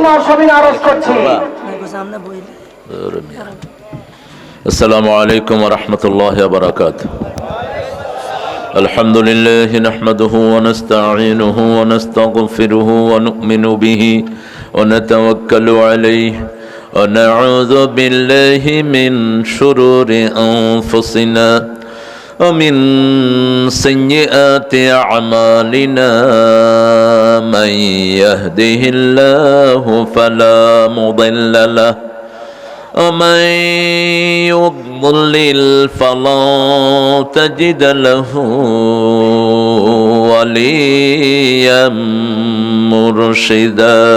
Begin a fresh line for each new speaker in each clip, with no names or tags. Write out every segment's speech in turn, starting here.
জন্য সবিন আরজ করছি।
السلام عليكم ورحمة الله وبركاته. الحمد لله نحمده ونستعينه ونستغفره ونؤمن به ونتوكل عليه ونعوذ بالله من شرور أنفسنا ومن سيئات أعمالنا من يهده الله فلا مضل له ومن يضلل فلا تجد له وليا مرشدا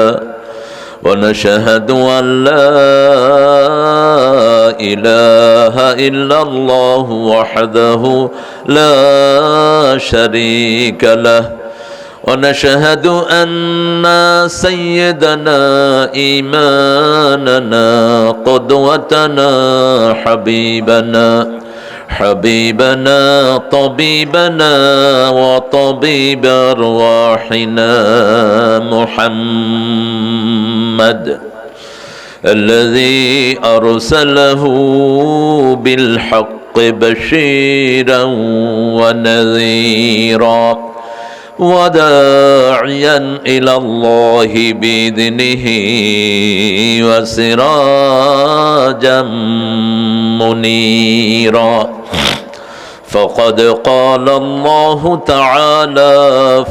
ونشهد أن لا إله إلا الله وحده لا شريك له ونشهد أن سيدنا إيماننا قدوتنا حبيبنا طبيبنا وطبيب أرواحنا محمد الذي أرسله بالحق بشيرا ونذيرا وداعيا إلى الله بإذنه وسراجا منيرا فقد قال الله تعالى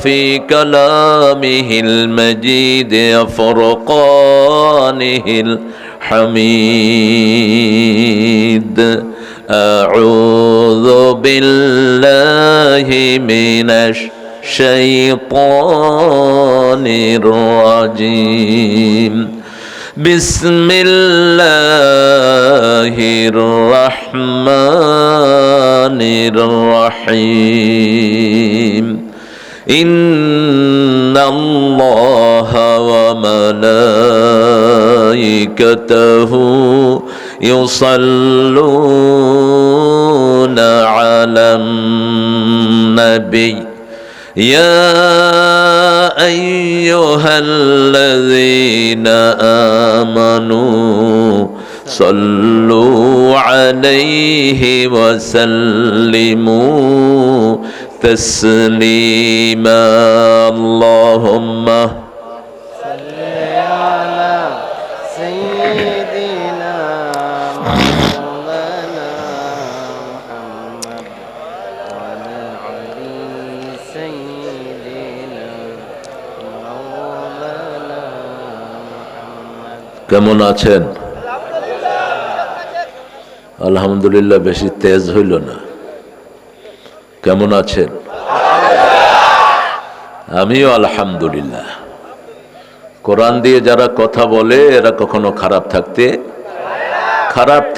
في كلامه المجيد وفرقانه الحميد أعوذ بالله من الشيطان الرجيم بسم الله الرحمن الرحيم إن الله وملائكته يصلون على النبي يا أيها الذين آمنوا صلوا عليه وسلموا تسليما اللهم
صل على سيدنا مولانا محمد وعلى علي سيدنا مولانا محمد
কেমন আছেন? আলহামদুলিল্লাহ। বেশি তেজ হইল না। কেমন আছেন? আমিও আলহামদুলিল্লাহ। কোরআন দিয়ে যারা কথা বলে এরা কখনো খারাপ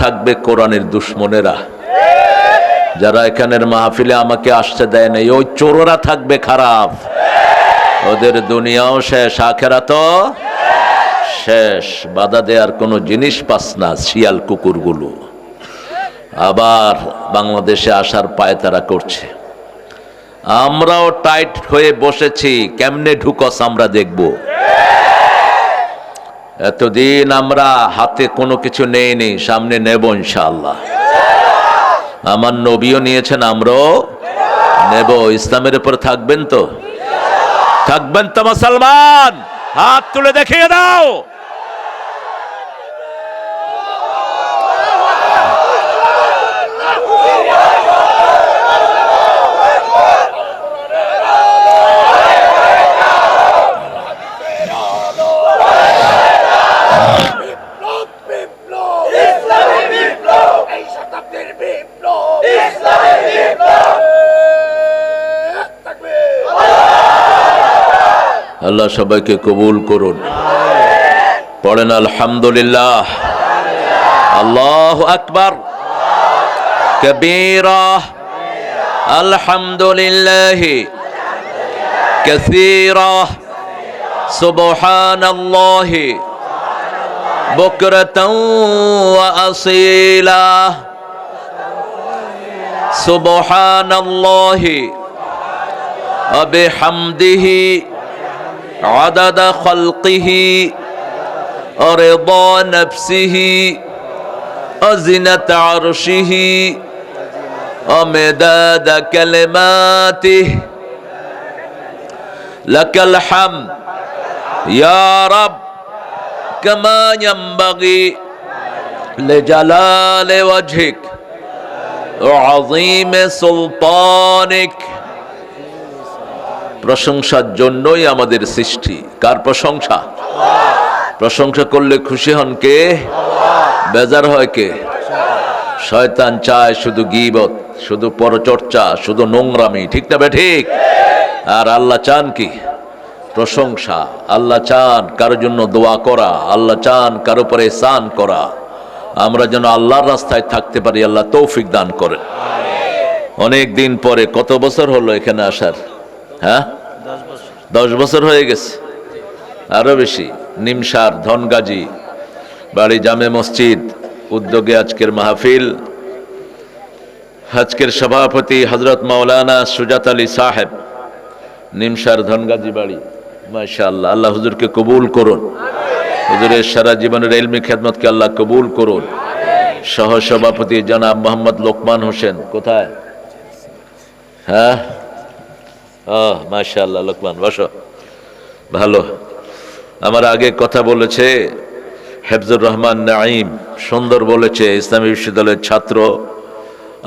থাকবে কোরআনের দুশ্মনেরা। যারা এখানের মাহফিলে আমাকে আসতে দেয় না ওই চোররা থাকবে খারাপ। ওদের দুনিয়াও শেষ, আখেরাতও শেষ। বাধা দেওয়ার কোনো জিনিস পাস না শিয়াল কুকুরগুলো। আবার বাংলাদেশে আসার পায়তারা করছে। আমরাও টাইট হয়ে বসেছি, কেমনে ঢুকস আমরা দেখব। এতদিন আমরা হাতে কোনো কিছু নেইনি, সামনে নেব ইনশাআল্লাহ। আমার নবীও নিয়েছেন, আমরাও নেব। ইসলামের উপর থাকবেন তো? থাকবেন তো মুসলমান? হাত তুলে দেখিয়ে দাও। আল্লাহ সবাইকে কবুল করুন। পড়েন আলহামদুলিল্লাহ। আল্লাহু আকবার কবীরা আলহামদুলিল্লাহ কাসীরা সুবহানাল্লাহ বুকরাতাও ওয়া আসীলা সুবহানাল্লাহ ওয়া বিহামদিহি আদাদা খালকিহি ورضا نفسه وزنة عرشه ومداد كلماته لك الحمد يا رب كما ينبغي لجلال وجهك وعظيم سلطانك। প্রশংসার জন্যই আমাদের সৃষ্টি। কার প্রশংসা? প্রশংসা করলে খুশি হন কে? বেজার হয় কে? শয়তান চায় শুধু গীবত, শুধু পরচর্চা, শুধু নোংরামি, ঠিক না বে ঠিক? আর আল্লাহ চান কি? প্রশংসা। আল্লাহ চান কারো জন্য দোয়া করা, আল্লাহ চান কারো উপরে ইহসান করা। আমরা যেন আল্লাহর রাস্তায় থাকতে পারি, আল্লাহ তৌফিক দান করেন। অনেক দিন পরে, কত বছর হলো এখানে আসার? হ্যাঁ, 10 বছর হয়ে গেছে, আরো বেশি। নিমসার ধনগাজী বাড়ি জামে মসজিদ উদ্যোগে আজকের মাহফিল। আজকের সভাপতি হযরত মাওলানা সুজাত আলী সাহেব, নিমসার ধনগাজী বাড়ি। মাশাআল্লাহ, আল্লাহ হুজুরকে কবুল করুন, হুজুরের সারা জীবনের ইলমি খেদমতকে আল্লাহ কবুল করুন। সহ সভাপতি জনাব মোহাম্মদ লোকমান হোসেন, কোথায়? হ্যাঁ, মাশাআল্লাহ, লোকমান বসো। ভালো, আমার আগে কথা বলেছে হেফজুর রহমান নাঈম, সুন্দর বলেছে, ইসলামী বিশ্ববিদ্যালয়ের ছাত্র।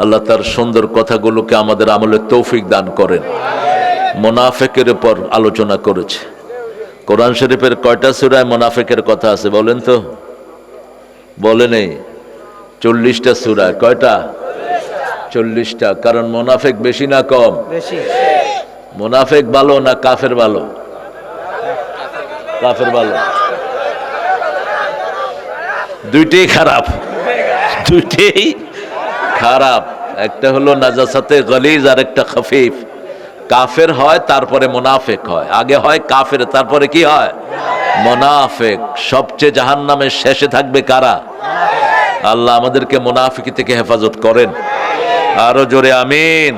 আল্লাহ তার সুন্দর কথাগুলোকে আমাদের আমলের তৌফিক দান করেন। মুনাফিকের উপর আলোচনা করেছে। কোরআন শরীফের কয়টা সূরায় মুনাফিকের কথা আছে বলেন তো? বলে নেই। 40টা সূরা। কয়টা? 40টা। কারণ মুনাফিক বেশি না কম?
বেশি।
মুনাফিক ভালো না কাফের ভালো? কাফের ভালো। দুইটাই খারাপ, দুইটাই খারাপ। একটা হলো নাজাসাতে গলিজ আর একটা খফিফ। কাফের হয় তারপরে মুনাফিক হয়, আগে হয় কাফের তারপরে কি হয়? মুনাফিক। সবচেয়ে জাহান্নামের শেষে থাকবে কারা? আল্লাহ আমাদেরকে মুনাফিকি থেকে হেফাজত করেন। আরো জোরে আমিন।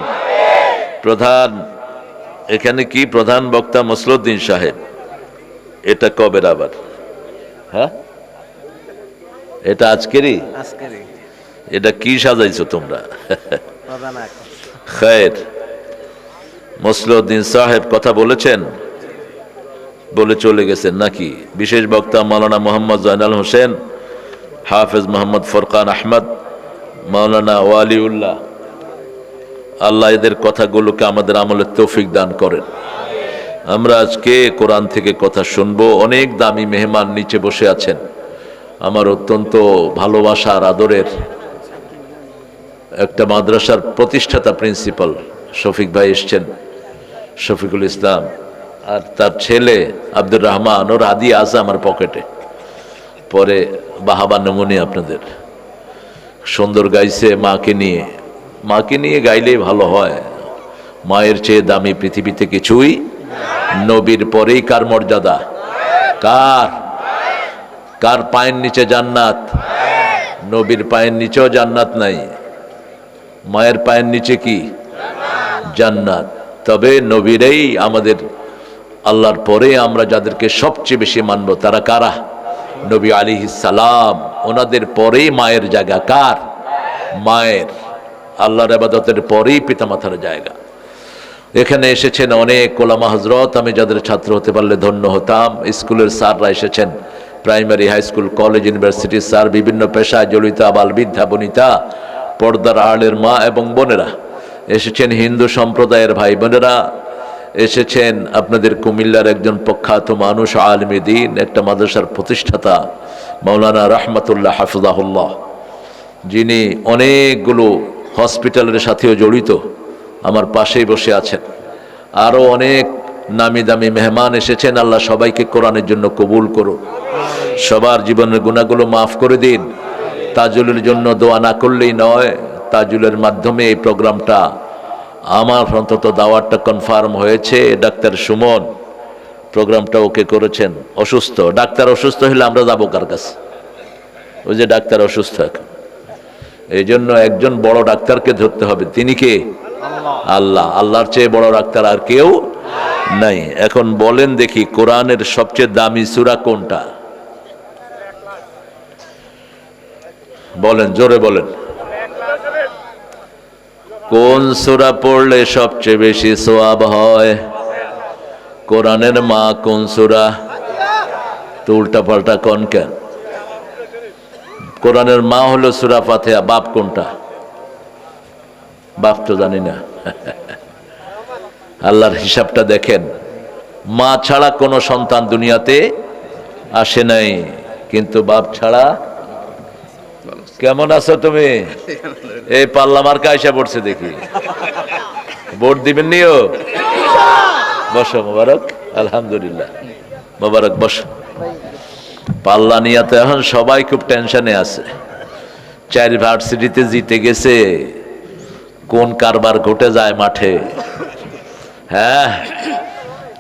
প্রধান এখানে কি প্রধান বক্তা মসলুদ্দিন সাহেব। এটা কবের আবার? হ্যাঁ, এটা আজকেরই। এটা কি সাজাইছো তোমরা? খায়ের। মসলুদ্দিন সাহেব কথা বলেছেন, বলে চলে গেছেন নাকি? বিশেষ বক্তা মাওলানা মোহাম্মদ জয়নাল হোসেন, হাফেজ মোহাম্মদ ফরকান আহমদ, মাওলানা ওয়ালিউল্লাহ। আল্লাহ এদের কথাগুলোকে আমাদের আমলের তৌফিক দান করেন। আমরা আজকে কোরআন থেকে কথা শুনবো। অনেক দামি মেহমান নিচে বসে আছেন। আমার অত্যন্ত ভালোবাসার আদরের একটা মাদ্রাসার প্রতিষ্ঠাতা প্রিন্সিপাল শফিক ভাই এসছেন, শফিকুল ইসলাম, আর তার ছেলে আব্দুর রহমান। ওর আদি আছে আমার পকেটে, পরে বাহাবা নমুনি আপনাদের। সুন্দর গাইছে মাকে নিয়ে। মাকে নিয়ে গাইলেই ভালো হয়। মায়ের চেয়ে দামি পৃথিবীতে কিছুই। নবীর পরেই কার মর্যাদা? কার? কার পায়ের নিচে জান্নাত? নবীর পায়ের নিচেও জান্নাত নাই, মায়ের পায়ের নিচে কি? জান্নাত। তবে নবীরাই আমাদের, আল্লাহর পরে আমরা যাদেরকে সবচেয়ে বেশি মানব তারা কারা? নবী আলাইহিস সালাম। ওনাদের পরেই মায়ের জায়গা। কার? মায়ের। আল্লাহর ইবাদতের পরেই পিতামাতার জায়গা। এখানে এসেছেন অনেক ওলামা হযরত, আমি যাদের ছাত্র হতে পারলে ধন্য হতাম। স্কুলের স্যাররা এসেছেন, প্রাইমারি, হাই স্কুল, কলেজ, ইউনিভার্সিটির স্যার, বিভিন্ন পেশায় জড়িত আবাল বৃদ্ধা বনিতা, পর্দার আড়ের মা এবং বোনেরা এসেছেন, হিন্দু সম্প্রদায়ের ভাই বোনেরা এসেছেন, আপনাদের কুমিল্লার একজন প্রখ্যাত মানুষ, আলেমে দ্বীন, একটা মাদ্রাসার প্রতিষ্ঠাতা মাওলানা রহমাতুল্লাহ হাফিজাহুল্লাহ, যিনি অনেকগুলো হসপিটালের সাথেও জড়িত, আমার পাশেই বসে আছেন। আরও অনেক নামি দামি মেহমান এসেছেন। আল্লাহ সবাইকে কোরআনের জন্য কবুল করুন, সবার জীবনের গুনাহগুলো মাফ করে দিন। তাজুলের জন্য দোয়া না করলেই নয়, তাজুলের মাধ্যমে এই প্রোগ্রামটা, আমার অন্তত দাওয়াতটা কনফার্ম হয়েছে। ডাক্তার সুমন প্রোগ্রামটা ওকে করেছেন। অসুস্থ ডাক্তার, অসুস্থ হলে আমরা যাবো কার কাছে? ওই যে ডাক্তার অসুস্থ এখন, এই জন্য একজন বড় ডাক্তারকে ধরতে হবে। তিনি কে? আল্লাহ। আল্লাহর চেয়ে বড় ডাক্তার আর কেউ নাই। এখন বলেন দেখি, কোরআনের সবচেয়ে দামি সূরা কোনটা? বলেন, জোরে বলেন। কোন সূরা পড়লে সবচেয়ে বেশি সওয়াব হয়? কোরআনের মা কোন সূরা? তো উল্টা পাল্টা কোন কেন? কোরআনের মা হলো সূরা ফাতিহা। বাপ কোনটা? বাপ তো জানি না। আল্লাহর হিসাবটা দেখেন, মা ছাড়া কোনো সন্তান দুনিয়াতে আসে নাই, কিন্তু বাপ ছাড়া। কেমন আছো তুমি? এই পাল্লা মার্কা আইসা পড়ছে দেখি, ভোট দিবেন নিও। বসো, মোবারক। আলহামদুলিল্লাহ, মোবারক, বসো। পাল্লা নিয়ে তো এখন সবাই খুব টেনশনে আছে। 4 ভার্সিটিতে জিতে গেছে, কোন কারবার ঘটে যায় মাঠে। হ্যাঁ,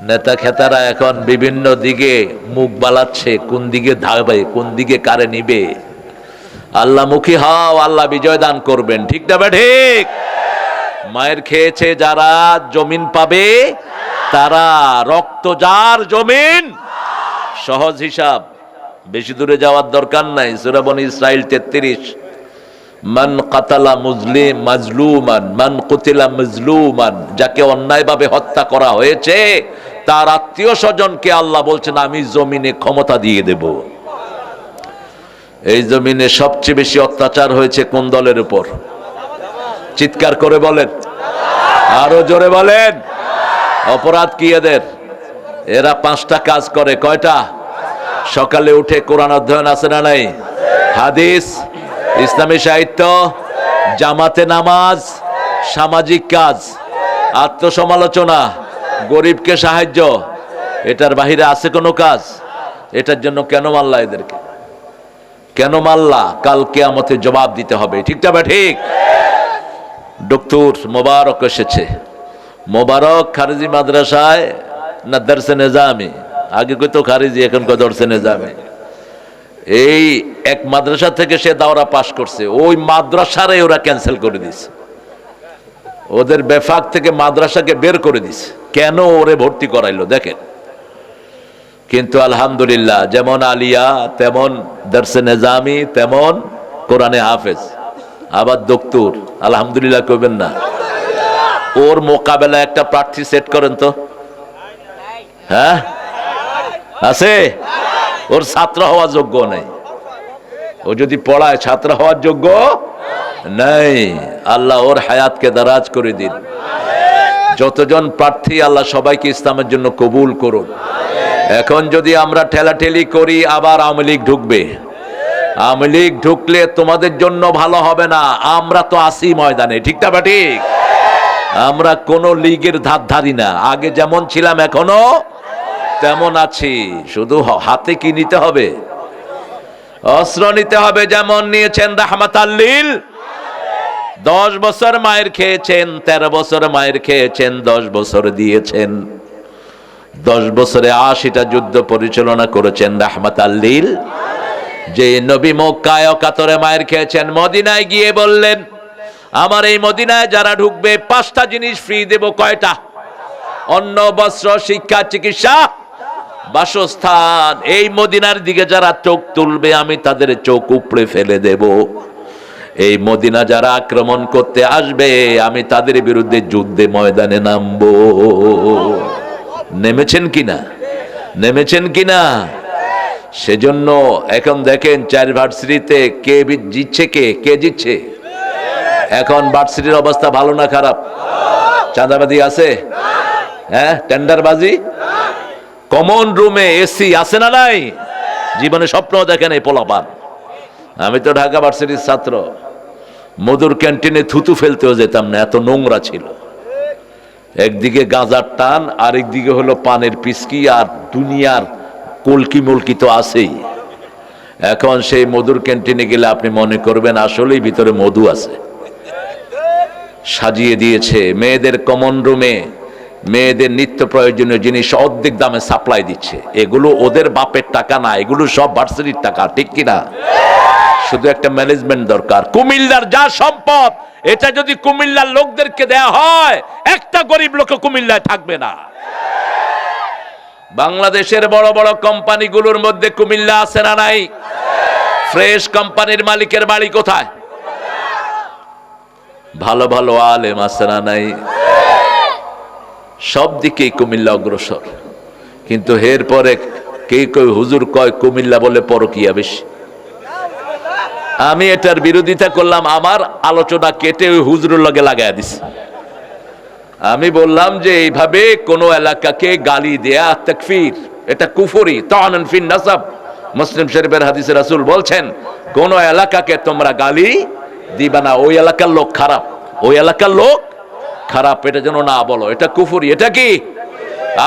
নেতা খেতারা এখন বিভিন্ন দিকে মুখ বালাচ্ছে, কোন দিকে ধাবে, কোন দিকে কারে নিবে। আল্লাহ মুখী হও, আল্লাহ বিজয় দান করবেন। ঠিক না? ঠিক। মায়ের খেয়েছে যারা জমিন পাবে তারা, রক্ত যার জমিন। সহজ হিসাব, বেশি দূরে যাওয়ার দরকার নাই। সূরা বনী ইসরাইল 33, মান কাতালা মাজলুমান, মান কুতিলা মাজলুমান, যাকে অন্যায়ভাবে হত্যা করা হয়েছে তার আত্মীয় স্বজনকে আল্লাহ বলছেন আমি জমিনে ক্ষমতা দিয়ে দেব। এই জমিনে সবচেয়ে বেশি অত্যাচার হয়েছে কোন দলের উপর? চিৎকার করে বলেন, আরো জোরে বলেন। অপরাধ কি এদের? এরা 5টা কাজ করে। কয়টা? সকালে উঠে কোরআন অধ্যয়ন আছে না নাই? হাদিস, ইসলামী সাহিত্য, জামাতে নামাজ, সামাজিক কাজ, আত্মসমালোচনা, গরিবকে সাহায্য। এটার বাহিরে আছে কোনো কাজ? এটার জন্য কেন মারলা এদেরকে? কেন মারলা? কাল কিয়ামতে জবাব দিতে হবে। ঠিক না? ঠিক। ডক্টর মোবারক এসেছে। মোবারক খারিজি মাদ্রাসায় না দরসে নিজামি? আগে কইতো খারিজি, এখন কয় দরসে নিজামি। এই এক মাদ্রাসা থেকে সে দাওরা পাশ করছে, ওই মাদ্রাসারে ওরা ক্যান্সেল করে দিছে। ওদের বেফাক থেকে মাদ্রাসাকে বের করে দিছে। কেন? ওরে ভর্তি করাইলো দেখেন। কিন্তু আলহামদুলিল্লাহ, যেমন আলিয়া তেমন দরসে নিজামি তেমন কোরআনে হাফেজ, আবার দক্তুর। আলহামদুলিল্লাহ কইবেন না? ওর মোকাবেলায় একটা প্রার্থী সেট করেন তো। হ্যাঁ, আছে? ওর ছাত্র হওয়ার যোগ্য নাই। ও যদি পড়ায় ছাত্র হওয়ার যোগ্য নাই। আল্লাহ ওর হায়াতকে দারাজ করে দিন। যতজন প্রার্থী আল্লাহ সবাইকে ইসলামের জন্য কবুল করুন। এখন যদি আমরা ঠেলাঠেলি করি আবার আওয়ামী লীগ ঢুকবে। আওয়ামী লীগ ঢুকলে তোমাদের জন্য ভালো হবে না। আমরা তো আসি ময়দানে। ঠিক না? ঠিক। আমরা কোন লীগের ধার ধারি না। আগে যেমন ছিলাম এখনো তেমন আছি। শুধু হাতে কি নিতে হবে? অস্ত্র নিতে হবে। যেমন নিয়েছেন রাহমাতাল লিল। 10 বছর মায়ের খেয়েছেন, 13 বছর মায়ের খেয়েছেন, 10 বছর দিয়েছেন। 10 বছরে 80টা যুদ্ধ পরিচালনা করেছেন রাহমাতাল লিল। যে নবী মক্কায় অকাতরে মায়ের খেয়েছেন, মদিনায় গিয়ে বললেন আমার এই মদিনায় যারা ঢুকবে 5টা জিনিস ফ্রি দেব। কয়টা? অন্ন, বস্ত্র, শিক্ষা, চিকিৎসা, বাসস্থান। এই মদিনার দিকে যারা চোখ তুলবে আমি তাদের চোখ উপড়ে ফেলে দেব। এই মদিনা যারা আক্রমণ করতে আসবে আমি তাদের বিরুদ্ধে যুদ্ধে ময়দানে নামবো। নেমেছেন কিনা? নেমেছেন কিনা? সেজন্য এখন দেখেন 4 ভার্সিটিতে কে জিতছে, কে জিতছে। এখন ভার্সিটির অবস্থা ভালো না খারাপ? চাঁদাবাজি আছে? হ্যাঁ, টেন্ডারবাজি। কমন রুমে এসি আছে না নাই? জীবনে স্বপ্ন দেখেন এই পোলাপান। আমি তো ঢাকা ভার্সিটির ছাত্র। মধুর ক্যান্টিনে থুতু ফেলতেও যেতাম না, এত নোংরা ছিল। একদিকে গাঁজার টান, আরেকদিকে হলো পানের পিসকি, আর দুনিয়ার কলকি মলকি তো আছেই। এখন সেই মধুর ক্যান্টিনে গেলে আপনি মনে করবেন আসলেই ভিতরে মধু আছে। সাজিয়ে দিয়েছে মেয়েদের কমন রুমে, মেয়েদের নিত্য প্রয়োজনীয় জিনিস অর্ধেক দামে সাপ্লাই দিচ্ছে। এগুলো ওদের বাপের টাকা না, এগুলো সব ভার্সিটির টাকা। ঠিক কিনা? শুধু একটা ম্যানেজমেন্ট দরকার। কুমিল্লার যা সম্পদ এটা যদি কুমিল্লার লোকদেরকে দেয়া হয়, একটা গরিব লোক কুমিল্লায় থাকবে না। বাংলাদেশের বড় বড় কোম্পানিগুলোর মধ্যে কুমিল্লা আছে না নাই? ফ্রেশ কোম্পানির মালিকের বাড়ি কোথায়? ভালো ভালো আলেম আছে না নাই? সব দিকেই কুমিল্লা অগ্রসর, কিন্তু এর পরে কে কই হুজুর কয় কুমিল্লা বলে পরকিয়া বেশি। আমি এটার বিরোধিতা করলাম, আমার আলোচনা কেটে ওই হুজুরের লগে লাগাইয়া দিছে। আমি বললাম যে এইভাবে কোন এলাকাকে গালি দেয়া তাকফির, এটা কুফরি, তাআনুন ফিন নাসাব। মুসলিম শরীফের হাদিসে রাসূল বলছেন কোন এলাকাকে তোমরা গালি দিবা না, ওই এলাকার লোক খারাপ, ওই এলাকার লোক খারাপ, এটা যেন না বলো, এটা কুফরি। এটা কি?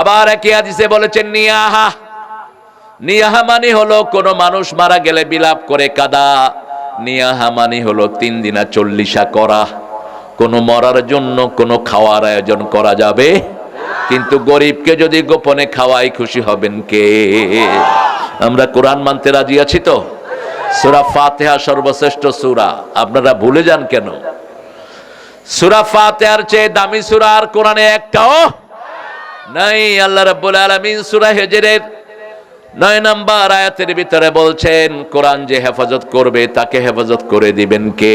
আবার একই হাদিসে বলেছেন নিয়াহা, নিয়াহা মানে হলো কোন মানুষ মারা গেলে বিলাপ করে কাদা। নিয়াহা মানে হলো 3 দিনা 40 করা। কোন মরার জন্য কোন খাওয়ার আয়োজন করা যাবে, কিন্তু গরিবকে যদি গোপনে খাওয়াই খুশি হবেন কে? আমরা কোরআন মানতে রাজি আছি তো? সূরা ফাতিহা সর্বশ্রেষ্ঠ সূরা, আপনারা ভুলে যান কেন? সূরা ফাতিহার চেয়ে দামি সূরা আর কোরআনে একটাও নাই। আল্লাহ রাব্বুল আলামিন সূরা হিজরের 9 নম্বর আয়াতের ভিতরে বলছেন কোরআন যে হেফাজত করবে তাকে হেফাজত করে দিবেন কে?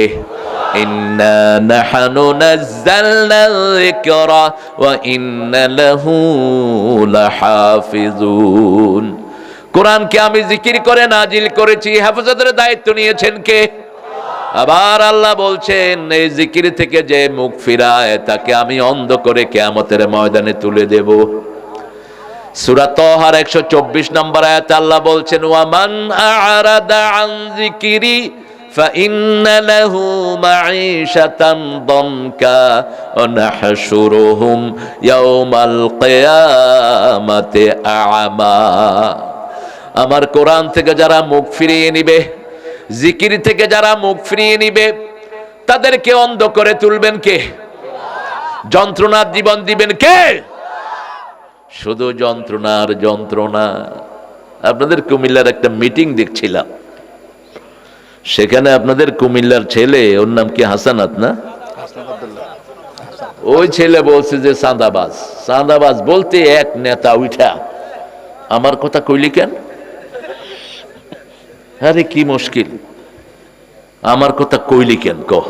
ইন্না নাহনু নাযালনা যিকরা ওয়া ইন্না লাহু লাহাফিজুন। কোরআনকে আমি জিকির করে নাজিল করেছি, হেফাজতের দায়িত্ব নিয়েছেন কে? আবার আল্লাহ বলছেন এই জিকির থেকে যে মুখ ফিরায় তাকে আমি অন্ধ করে কিয়ামতের ময়দানে তুলে দেব। সূরা তাহার 124 নম্বর আয়াতে আল্লাহ বলছেন ওয়ামান আ'রাদা আন যিকরি ফাইন্না লাহু মাঈশাতান দানকা ওয়া নাহশুরুহুম ইয়াওমাল কিয়ামাতি আ'মা। আমার কোরআন থেকে যারা মুখ ফিরিয়ে নিবে, জিকির থেকে যারা মুখ ফিরিয়ে নিবে, তাদেরকে অন্ধ করে তুলবেন কে? যন্ত্রণার জীবন দিবেন কে? শুধু যন্ত্রণার যন্ত্রণা। আপনাদের কুমিল্লার একটা মিটিং দেখছিলাম, সেখানে আপনাদের কুমিল্লার ছেলে, ওর নাম কি হাসানাত না? ওই ছেলে বলছে যে চাঁদাবাজ। চাঁদাবাজ বলতে এক নেতা উঠা আমার কথা কইলি কেন? আরে কি মুশকিল, আমার কথা কইলি কেন কহ।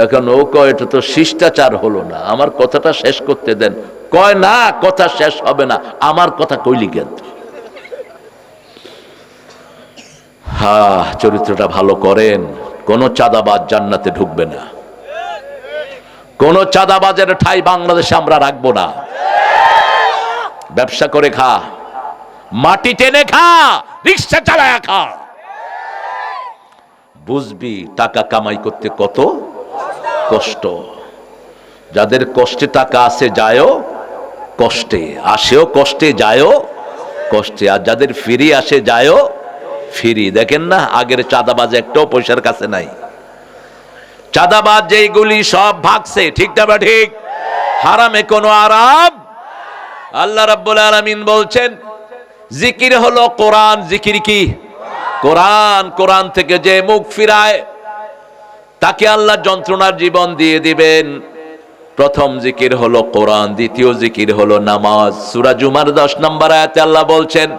এখন ও কয় এটা তো শিষ্টাচার হলো না, আমার কথাটা শেষ করতে দেন। কয় না, কথা শেষ হবে না, আমার কথা কইলি কেন? হ্যাঁ, চরিত্রটা ভালো করেন, কোন চাঁদাবাজ জান্নাতে ঢুকবে না, কোন চাঁদাবাজের ঠাঁই বাংলাদেশে আমরা রাখবো না। ব্যবসা করে খা, মাটি টেনে খা, রিক্সা চালায়া খা, বুঝবি টাকা কামাই করতে কত কষ্ট। যাদের কষ্টে টাকা আছে যায়ও কষ্টে, আসেও কষ্টে, যায়ও কষ্টে, আর যাদের ফিরি আসে যায়ও ফিরি। দেখেন না, আগের চাঁদাবাজ একটাও পয়সার কাছে নাই। চাঁদাবাজ যেইগুলি সব ভাগছে, ঠিক না বা ঠিক? হারামে কোনো আরাম। আল্লাহ রাব্বুল আলামিন বলছেন জিকির হলো কোরআন। জিকির কি? কোরআন। কোরআন থেকে যে মুখ ফিরায় তাকে আল্লাহ যন্ত্রণার জীবন দিয়ে দিবেন। প্রথম জিকির হলো কোরআন, দ্বিতীয় জিকির হলো নামাজ। সূরা জুমার 10 নম্বর আয়াতে আল্লাহ বলছেন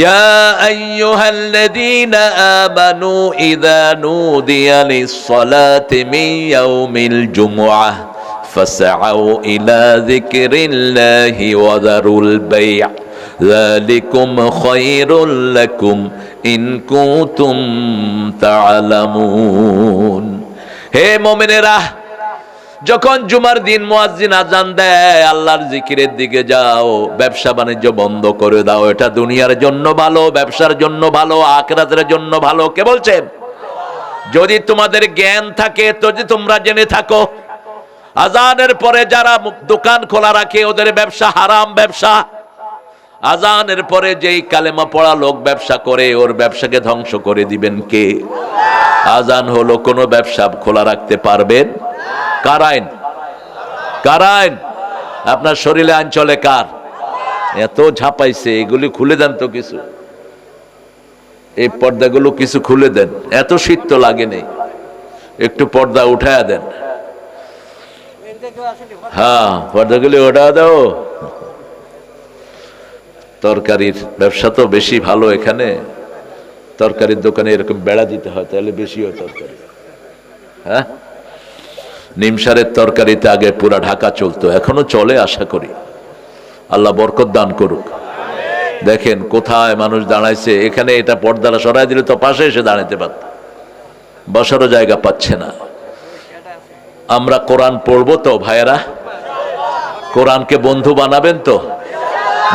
ইয়া আইয়ুহাল্লাযীনা আমানু ইযা নুদিয়া লিস-সালাতি মিন ইয়াউমিল জুমআহ ফাসআউ ইলা যিকরিল্লাহি ওয়া যারুল বাই', যালিকুম খায়রুল লাকুম ইন কুনতুম তা'লামুন। হে মুমিনেরা, যখন জুমার দিন মুয়াজ্জিন আজান দেয় আল্লাহর জিকিরের দিকে যাও, ব্যবসা বাণিজ্য বন্ধ করে দাও। এটা দুনিয়ার জন্য ভালো, ব্যবসার জন্য ভালো, আখিরাতের জন্য ভালো। কে বলছেন? যদি তোমাদের জ্ঞান থাকে, যদি তোমরা জেনে থাকো আজানের পরে যারা দোকান খোলা রাখে ওদের ব্যবসা হারাম ব্যবসা। আজানের পরে যেই কালেমা পড়া লোক ব্যবসা করে ওর ব্যবসাকে ধ্বংস করে দিবেন কে? আজান হলো কোনো ব্যবসা খোলা রাখতে পারবেন? কার আইন? কার আইন? আপনার শরীরে আইন চলে কার? এত ঝাপাইছে, এগুলি খুলে দেন তো কিছু, এই পর্দাগুলো কিছু খুলে দেন। এত শীত তো লাগে নেই, একটু পর্দা উঠায়া দেন। হ্যাঁ, পর্দাগুলি ওঠা দাও। তরকারির ব্যবসা তো বেশি ভালো এখানে, তরকারির দোকানে এরকম বেড়া দিতে হয়, তাহলে বেশি হয় তরকারি। হ্যাঁ, নিমসারের তরকারিতে আগে পুরা ঢাকা চলতো, এখনো চলে, আশা করি। আল্লাহ বরকত দান করুক। দেখেন কোথায় মানুষ দাঁড়াইছে, এখানে এটা পর্দাটা সরাই দিলে তো পাশে এসে দাঁড়াইতে পারত, বসারও জায়গা পাচ্ছে না। আমরা কোরআন পড়বো তো ভাইয়েরা? কোরআনকে বন্ধু বানাবেন তো?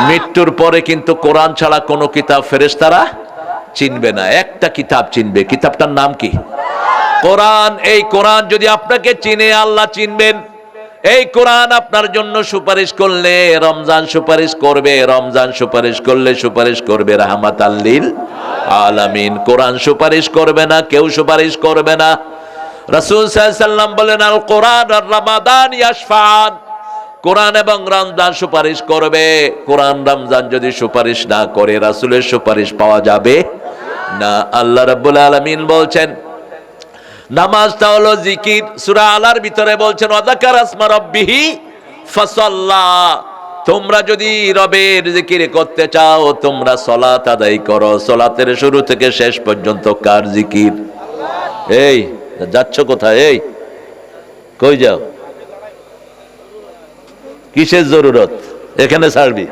মৃত্যুর পরে কিন্তু কোরআন ছাড়া কোনো কিতাব ফেরেশতারা চিনবে না, একটা কিতাব চিনবে। কিতাবটার নাম কি? কোরআন। এই কোরআন যদি আপনাকে চিনে, আল্লাহ চিনবেন। এই কোরআন আপনার জন্য সুপারিশ করলে রমজান সুপারিশ করবে, রমজান সুপারিশ করলে সুপারিশ করবে রাহমাতাল লিল আলামিন। কোরআন সুপারিশ করবে না, কেউ সুপারিশ করবে না। রাসূল সাল্লাল্লাহু আলাইহি ওয়াসাল্লাম বলেন, আল কোরআন আর রমাদান ইয়াশফাআন। কোরআন এবং রমজান সুপারিশ করবে। কোরআন রমজান যদি সুপারিশ না করে, রাসূলের সুপারিশ পাওয়া যাবে না। আল্লাহ রাব্বুল আলামিন বলছেন নামাজটা হলো জিকির। সূরা আলার ভিতরে বলছেন ওয়াযাকারা আসমা রাব্বিহি ফাসাল্লা। তোমরা যদি রবের জিকির করতে চাও, তোমরা সালাত আদায় করো। সালাতের শুরু থেকে শেষ পর্যন্ত কার জিকির? এই যাচ্ছ কোথায়? এই কই যাও? কিসের জরুরত? এখানে ছাড়বি?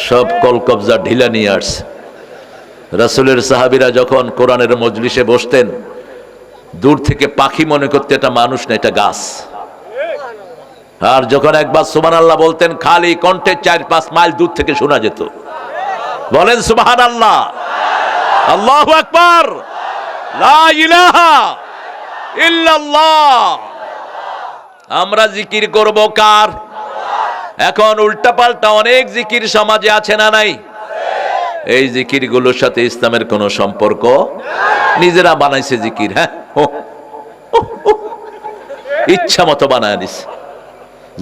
সব কলকবজা ঢিলা নিয়ে আসছে। রাসূলের সাহাবীরা যখন কোরআনের মজলিসে বসতেন, দূর থেকে পাখি মনে করতে এটা মানুষ না, এটা গাছ। আর যখন একবার সুবহানাল্লাহ বলতেন, খালি কণ্ঠে 4-5 মাইল দূর থেকে শোনা যেত। বলেন সুবহানাল্লাহ, আল্লাহু আকবার, লা ইলাহা ইল্লাল্লাহ। আমরা জিকির করব কার? এখন উল্টাপাল্টা অনেক জিকির সমাজে আছে না নাই? এই জিকির গুলোর সাথে ইসলামের কোনো সম্পর্ক? নিজেরা বানাইছে জিকির। হ্যাঁ, ইচ্ছা মতো বানায় নিছে,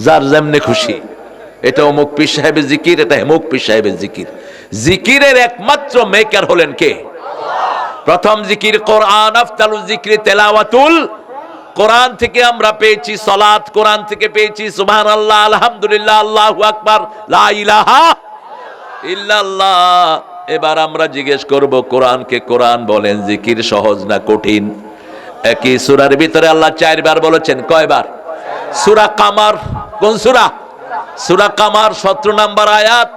যার যেমনে খুশি। এটা অমুক পীর সাহেবের জিকির, এটা হেমুক পীর সাহেবের জিকির। জিকিরের একমাত্র মেকার হলেন কে? প্রথম জিকির কোরআন। আফতালু জিকরি তেলাওয়াতুল কোরআন থেকে আমরা পেয়েছি সালাত, কোরআন থেকে পেয়েছি সুবহানাল্লাহ, আলহামদুলিল্লাহ, আল্লাহু আকবার, লা ইলাহা ইল্লাল্লাহ। এবার আমরা জিজ্ঞেস করব, কোরআনকে কোরআন বলেন, জিকির সহজ না কঠিন? একই সূরার ভিতরে আল্লাহ 4 বার বলেছেন। কয়বার? সূরা কামার। কোন সূরা? সূরা কামার 17 নম্বর আয়াত,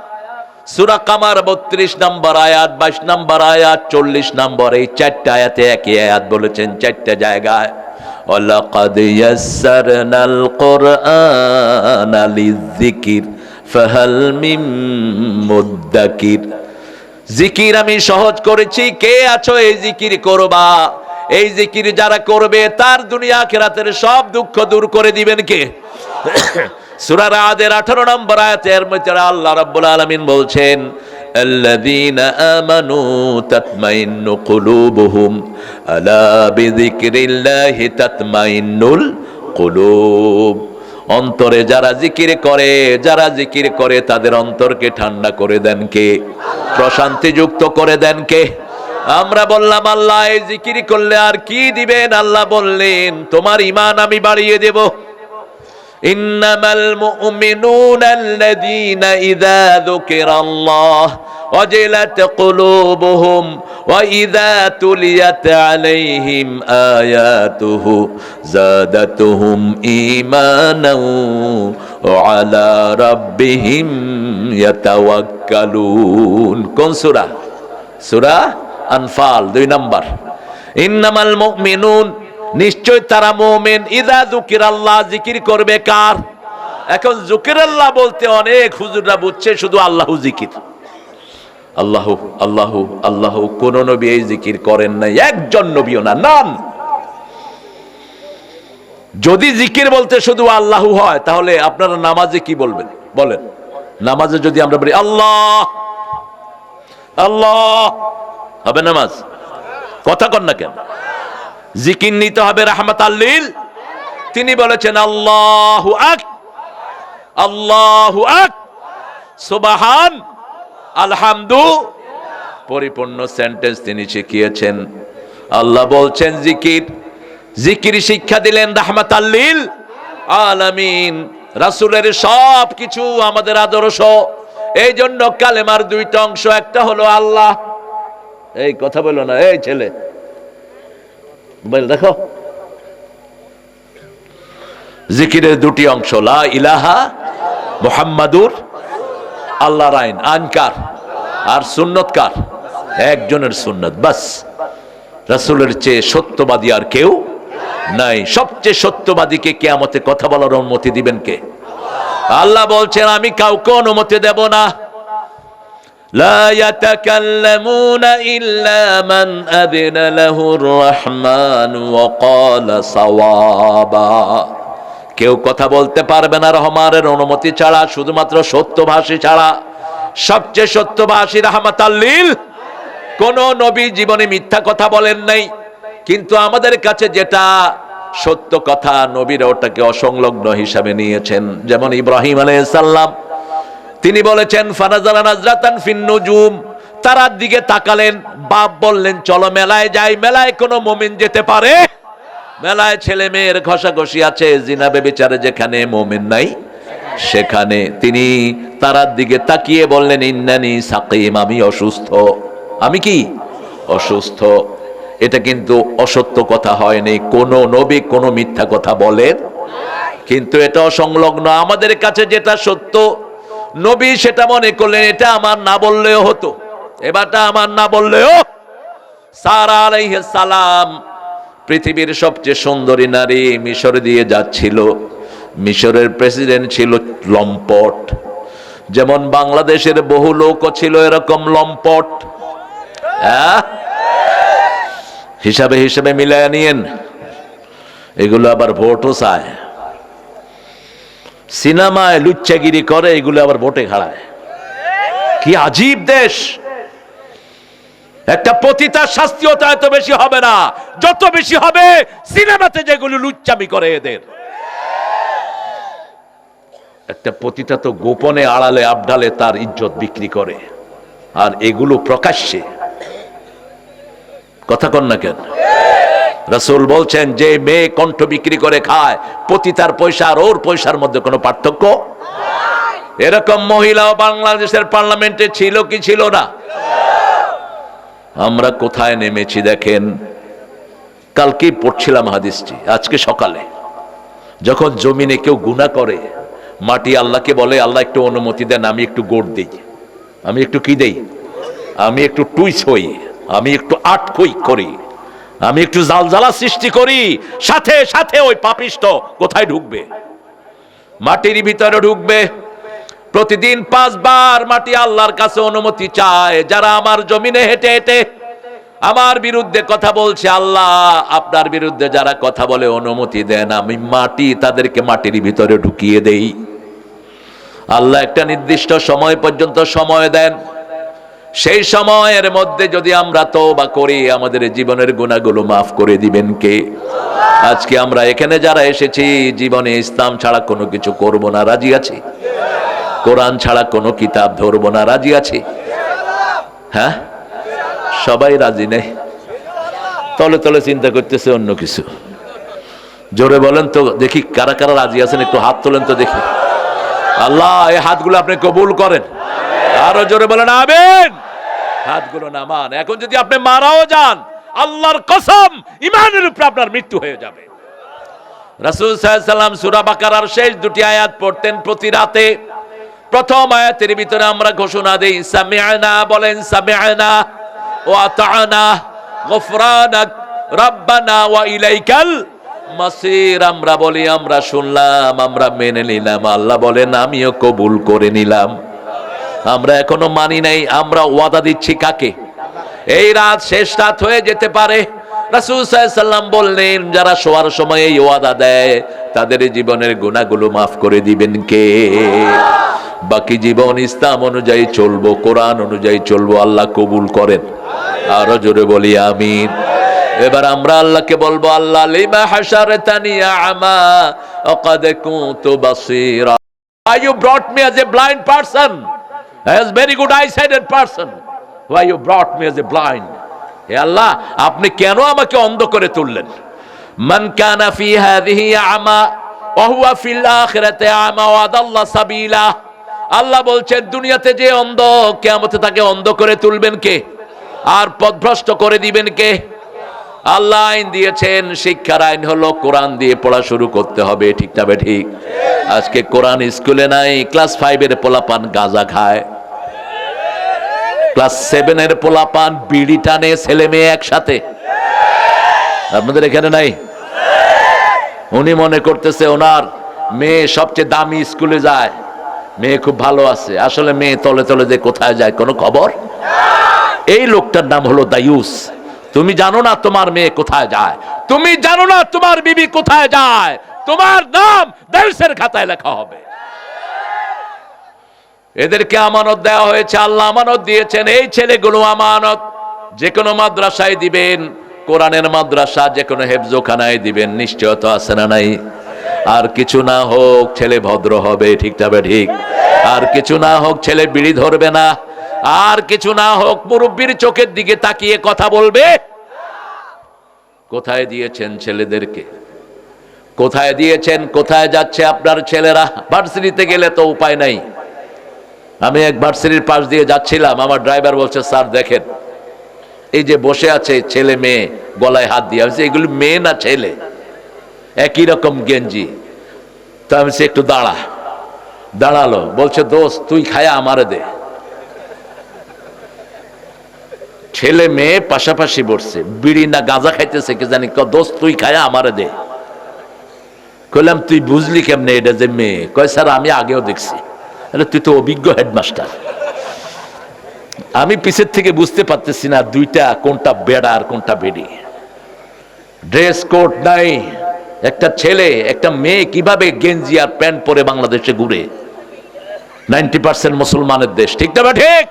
সূরা কামার 32 নম্বর আয়াত, 22 নম্বর আয়াত, 40 নম্বর। এই 4টা আয়াতে একই আয়াত বলেছেন 4টা জায়গায়। ওয়ালাকাদ ইয়াসসারনাল কুরআনা লিযিকির ফাহাল মিন মুদ্দাকির। জিকির আমি সহজ করেছি, কে আছো এই জিকির করবা? এই জিকির যারা করবে তার দুনিয়া আখিরাতের সব দুঃখ দূর করে দিবেন কে? সূরা রাদের 18 নম্বর আয়াতের মধ্যে আল্লাহ রাব্বুল আলামিন বলছেন, আল্লাযীনা আমানু তাতমাইন্নু কুলুবুহুম আলা বিযিকরিল্লাহি তাতমাইন্নুল কুলুব। অন্তরে যারা জিকির করে, যারা জিকির করে তাদের অন্তরকে ঠান্ডা করে দেন কে? প্রশান্তিযুক্ত করে দেন কে? আমরা বললাম আল্লাহ এই জিকির করলে আর কি দিবেন? আল্লাহ বললেন তোমার ঈমান আমি বাড়িয়ে দেব। ইন্নামাল মুমিনুনা আল্লাযীনা ইযা যুকিরাল্লাহ ওয়াজিলাত কুলুবুহুম ওয়া ইযা তুলিয়াত আলাইহিম আয়াতুহু যাদাতুহুম ঈমানাও ওয়া আলা রাব্বিহিম ইয়াতাওয়াক্কালুন। কোন সূরা? সূরা আনফাল 2 নম্বর। ইন্নামাল মুমিনুন, নিশ্চয় তারা মুমিন, ইযা যুকিরাল্লাহ, জিকির করবে কার? এখন যুকিরাল্লাহ বলতে অনেক হুজুররা বুঝছে শুধু আল্লাহু জিকির। আল্লাহু আল্লাহু আল্লাহু। কোন নবী এই জিকির করেন নাই, একজন নবীও না, নাম। যদি জিকির বলতে শুধু আল্লাহু হয়, তাহলে আপনারা নামাজে কি বলবেন? বলেন, নামাজে যদি আমরা বলি আল্লাহ আল্লাহ, হবে নামাজ? কথা কন না কেন? জিকির নিতে হবে রাহমাতাল লিল। তিনি বলেছেন আল্লাহু আক, আল্লাহু আক, সুবহান, আলহামদু। পরিপূর্ণ সেন্টেন্স তিনি শিখিয়েছেন। আল্লাহ বলছেন জিকির, জিকির শিক্ষা দিলেন রাহমাতাল লিল আলামিন। রাসূলের সব কিছু আমাদের আদর্শ। এই জন্য কালেমার 2টা অংশ, একটা হলো আল্লাহ, এই কথা বলো না, এই ছেলে মোবাইল দেখো। জিকিরের দুটি অংশ, লা ইলাহা মুহাম্মাদুর, আল্লাহর আইন, আইনকার আর সুন্নতকার, একজনের সুন্নত বাস। রাসূলের চেয়ে সত্যবাদী আর কেউ নাই। সবচেয়ে সত্যবাদীকে কিয়ামতে কথা বলার অনুমতি দিবেন কে? আল্লাহ বলছেন আমি কাউকে অনুমতি দেব না। লা ইয়াতাকাল্লামুনা ইল্লা মান আযিনা লাহুর রাহমান ওয়া ক্বালা সাওয়াবা। কেউ কথা বলতে পারবে না রহমানের অনুমতি ছাড়া, শুধুমাত্র সত্যভাষী ছাড়া। সবচেয়ে সত্যভাষী রাহমাতাল লিল। কোন নবী জীবনে মিথ্যা কথা বলেন নাই, কিন্তু আমাদের কাছে যেটা সত্য কথা নবীরা ওটাকে অসংলগ্ন হিসাবে নিয়েছেন। যেমন ইব্রাহিম আলাইহিস সালাম, তিনি বলেছেন ফানাজারা নাজরাতান ফিন নুজুম, তারার দিকে তাকালেন, বাপ বললেন চলো মেলায় যাই। মেলায় কোনো মুমিন যেতে পারে? মেলায় ছেলে মেয়ের ঘষাঘষি আছে, জিনা বেবিচারে যেখানে, মুমিন নাই সেখানে। তিনি তারার দিকে তাকিয়ে বললেন ইন্নানি সাকিম, আমি অসুস্থ। আমি কি অসুস্থ? এটা কিন্তু অসত্য কথা হয়নি। কোন নবী কোন মিথ্যা কথা বলেন, কিন্তু এটা অসংলগ্ন। আমাদের কাছে যেটা সত্য, নবী সেটা মনে করলেন এটা আমার না বললেও হতো, এবারটা আমার না বললেও। সারা আলাইহিস সালাম পৃথিবীর সবচেয়ে সুন্দরী নারী, মিশর দিয়ে যাচ্ছিল। মিশরের প্রেসিডেন্ট ছিল লম্পট, যেমন বাংলাদেশের বহু লোকও ছিল এরকম লম্পট। হিসাবে হিসাবে মিলায় নিয়েন। এগুলো আবার ভোটও চায়, সিনেমায় লুচ্চাগিরি করে, এগুলো আবার ভোটে খাড়ায়। কি আজীব দেশ! একটা পতিতার শাস্তিও তো এত বেশি হবে না, যত বেশি হবে সিনেমাতে যেগুলো লুচ্চামি করে এদের। একটা পতিতা তো গোপনে আড়ালে আবডালে তার ইজ্জত বিক্রি করে, আর এগুলো প্রকাশ্যে। কথা কন না কেন? রাসূল বলছেন যে মেয়ে কণ্ঠ বিক্রি করে খায়, পতিতার পয়সা আর ওর পয়সার মধ্যে কোনো পার্থক্য। এরকম মহিলাও বাংলাদেশের পার্লামেন্টে ছিল কি ছিল না? আমরা কোথায় নেমেছি দেখেন। কালকেই পড়ছিলাম হাদিসটি, আজকে সকালে। যখন জমিনে কেউ গুনাহ করে, মাটি আল্লাহকে বলে আল্লাহ একটু অনুমতি দেন, আমি একটু গোড় দেই, আমি একটু কি দেই, আমি একটু টুইস হই, আমি একটু আটকই করি, আমি একটু জালজালা সৃষ্টি করি। সাথে সাথে ওই পাপিষ্ট কোথায় ঢুকবে? মাটির ভিতরে ঢুকবে। প্রতিদিন 5 বার মাটি আল্লাহর কাছে অনুমতি চায়। যারা আমার জমিনে হেঁটে হেঁটে আমার বিরুদ্ধে কথা বলছে, আল্লাহ আপনার বিরুদ্ধে যারা কথা বলে অনুমতি দেন, আমি মাটি তাদেরকে মাটির ভিতরে ঢুকিয়ে দেই। আল্লাহ একটা নির্দিষ্ট সময় পর্যন্ত সময় দেন। সেই সময়ের মধ্যে যদি আমরা তওবা করি, আমাদের জীবনের গুনাহগুলো মাফ করে দিবেন কে? আজকে আমরা এখানে যারা এসেছি, জীবনে ইসলাম ছাড়া কোনো কিছু করব না, রাজি আছি। কোরআন ছাড়া কোনো কিতাব ধরবো না, রাজি আছি। হ্যাঁ, সবাই রাজি নেই, তলে তলে চিন্তা করতেছে অন্য কিছু। জোরে বলেন তো দেখি কারা কারা রাজি আছেন, একটু হাত তোলেন তো দেখি। আল্লাহ এই হাতগুলো আপনি কবুল করেন। আরো জোরে বলেন আমিন। হাতগুলো নামান। এখন যদি আপনি মারাও যান, আল্লাহর কসম ঈমানের উপর আপনার মৃত্যু হয়ে যাবে। রাসূল সাল্লাল্লাহু আলাইহি ওয়াসাল্লাম সূরা বাকারার শেষ দুটি আয়াত পড়তেন প্রতি রাতে। প্রথম আয়াতের ভিতরে আমরা ঘোষণা দেই সামি'না, বলেন সামি'না ওয়া আতা'না গফরানাক রাব্বানা ওয়া ইলাইকাল মাসির। আমরা বলি আমরা শুনলাম, আমরা মেনে নিলাম। আল্লাহ বলেন আমিও কবুল করে নিলাম। আমরা এখনো মানি নাই। আমরা ওয়াদা দিচ্ছি কাকে? এই রাত শেষ রাত হয়ে যেতে পারে। রাসূল সাল্লাল্লাহু আলাইহি ওয়াসাল্লাম বললেন যারা শোয়ার সময় এই ওয়াদা দেয়, তাদের জীবনের গুনাহগুলো মাফ করে দিবেন কে? বাকি জীবন ইসলাম অনুযায়ী চলবো, কোরআন অনুযায়ী চলবো। আল্লাহ কবুল করেন। আরো জোরে বলি আমিন। এবার আমরা আল্লাহকে বলবো আল্লাহ লিমা হাশারতানি আ'মা ওয়া ক্বাদ কুনতু বাসীরা। Why you brought me as a blind person, as very good eye-sighted person? Why you brought me as a blind? হে আল্লাহ, আপনি কেন আমাকে অন্ধ করে তুললেন? মান কানা ফি হাযিহি আ'মা ওয়া হুয়া ফিল আখিরাতি আ'মা ওয়া আদাল্লা সাবিলা। আল্লাহ বলছেন দুনিয়াতে যে অন্ধ, কিয়ামতে তাকে অন্ধ করে তুলবেন কে? আর পথভ্রষ্ট করে দিবেন কে? আল্লাহ আইন দিয়েছেন, শিক্ষার আইন হলো কোরআন দিয়ে পড়া শুরু করতে হবে, ঠিক না ঠিক? আজকে কোরআন স্কুলে নাই, ক্লাস 5-এর পোলাপান গাঁজা খায়, ক্লাস 7-এর পোলাপান বিড়ি টানে, ছেলে মেয়ে একসাথে। আপনাদের এখানে নাই? উনি মনে করতেছে ওনার মেয়ে সবচেয়ে দামি স্কুলে যায়, মেয়ে খুব ভালো আছে, আসলে মেয়ে তলে তলে যে কোথায় যায় কোনো খবর। এই লোকটার নাম হলো দায়ুস। তুমি জানো না তোমার মেয়ে কোথায় যায়, তুমি জানো না তোমার বিবি কোথায় যায়, তোমার নাম দায়ুসের খাতায় লেখা হবে। এদেরকে আমানত দেওয়া হয়েছে, আল্লাহ আমানত দিয়েছেন। এই ছেলেগুলো আমানত, যে কোনো মাদ্রাসায় দিবেন, কোরআনের মাদ্রাসা, যে কোনো হেফজোখানায় দিবেন, নিশ্চয়তা আছে না নাই? আর কিছু না হোক ছেলে ভদ্র হবে, ঠিক তবে ঠিক। আর কিছু না হোক ছেলে বিড়ি ধরবে না, আর কিছু না হোক মুরব্বীর চোখের দিকে তাকিয়ে কথা বলবে। কোথায় দিয়েছেন ছেলেদেরকে? কোথায় দিয়েছেন? কোথায় যাচ্ছে আপনার ছেলেরা? ভার্সিটিতে গেলে তো উপায় নাই। আমি এক ভার্সিটির পাশ দিয়ে যাচ্ছিলাম, আমার ড্রাইভার বলছে, স্যার দেখেন এই যে বসে আছে ছেলে মেয়ে, গলায় হাত দিয়ে, আমি এগুলি মেয়ে না ছেলে, একই রকম গেঞ্জি। তো আমি একটু দাঁড়ালো, বলছে দোস্ত তুই খায়া আমারে দে। ছেলে মেয়ে পাশাপাশি বসছে, বিড়ি না গাঁজা খাইতেছে কি জানি, দোস্ত তুই খায়া আমারে দে। কইলাম তুই বুঝলি কেমনে এটা যে মেয়ে? কয় স্যার আমি আগেও দেখছি। তুই তো অভিজ্ঞ হেডমাস্টার। আমি পিছের থেকে বুঝতে পারতেছি না দুইটা কোনটা বেড়া আর কোনটা বেড়ি। ড্রেস কোড নাই, একটা ছেলে একটা মেয়ে কিভাবে গেঞ্জি আর প্যান্ট পরে বাংলাদেশে ঘুরে? 90% মুসলমানের দেশ, ঠিক না ঠিক?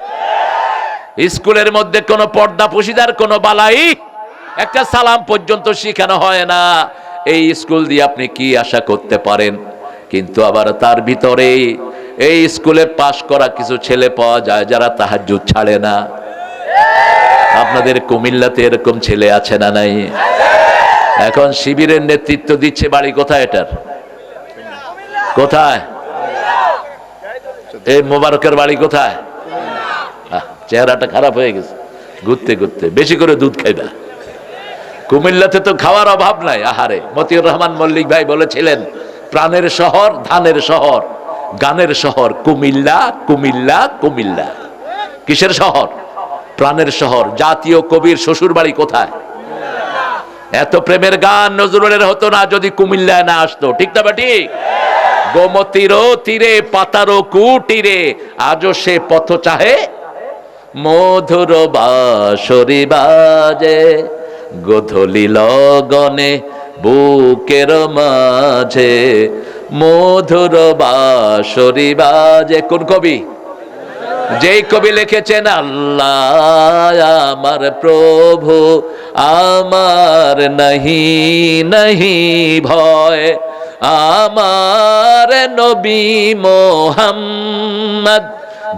স্কুলের মধ্যে কোনো পর্দা পুশিদার কোনো বালাই, একটা সালাম পর্যন্ত শিখানো হয় না। এই স্কুল দিয়ে আপনি কি আশা করতে পারেন? কিন্তু আবার তার ভিতরে এই স্কুলে পাশ করা কিছু ছেলে পাওয়া যায় যারা তাহাজ্জুদ ছাড়ে না। আপনাদের কুমিল্লাতে এরকম ছেলে আছে না নাই? এখন শিবিরের নেতৃত্ব দিচ্ছে, বাড়ি কোথায় এটার? কোথায়? এই মোবারকের বাড়ি কোথায়? চেহারাটা খারাপ হয়ে গেছে, ঘুরতে ঘুরতে বেশি করে দুধ খাইবা। কুমিল্লাতে তো খাওয়ার অভাব নাই। আহারে, মতিউর রহমান মল্লিক ভাই বলেছিলেন, প্রাণের শহর, ধানের শহর, গানের শহর কুমিল্লা, কুমিল্লা, কুমিল্লা। কিসের শহর? প্রাণের শহর। জাতীয় কবির শ্বশুর বাড়ি কোথায়? এত প্রেমের গান নজরুলের হতো না যদি কুমিল্লায় না আসতো, ঠিক না ঠিক? গোমতীরও তীরে পাতারও কুটিরে আজও সে পথ চাহে, মধুর বাঁশরি বাজে গোধূলি লগনে বুকের মাঝে, মধুর বাঁশরি বাজে। কোন কবি? যেই কবি লিখেছেন, আল্লাহ আমার প্রভু আমার নাহি নাহি ভয়, আমার নবী মোহাম্মদ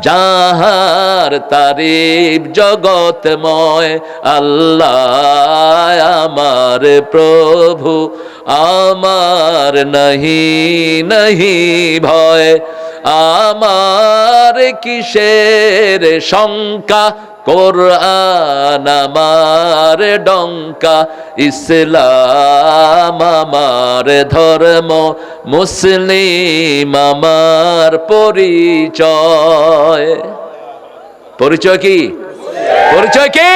যাহার তারিফ জগতময়। আল্লাহ আমার প্রভু আমার নাহি নাহি ভয়, আমার কিসের শঙ্কা, কোরআন আমার ডঙ্কা, ইসলাম আমার ধর্ম, মুসলিম আমার পরিচয়। পরিচয় কি? পরিচয় কি?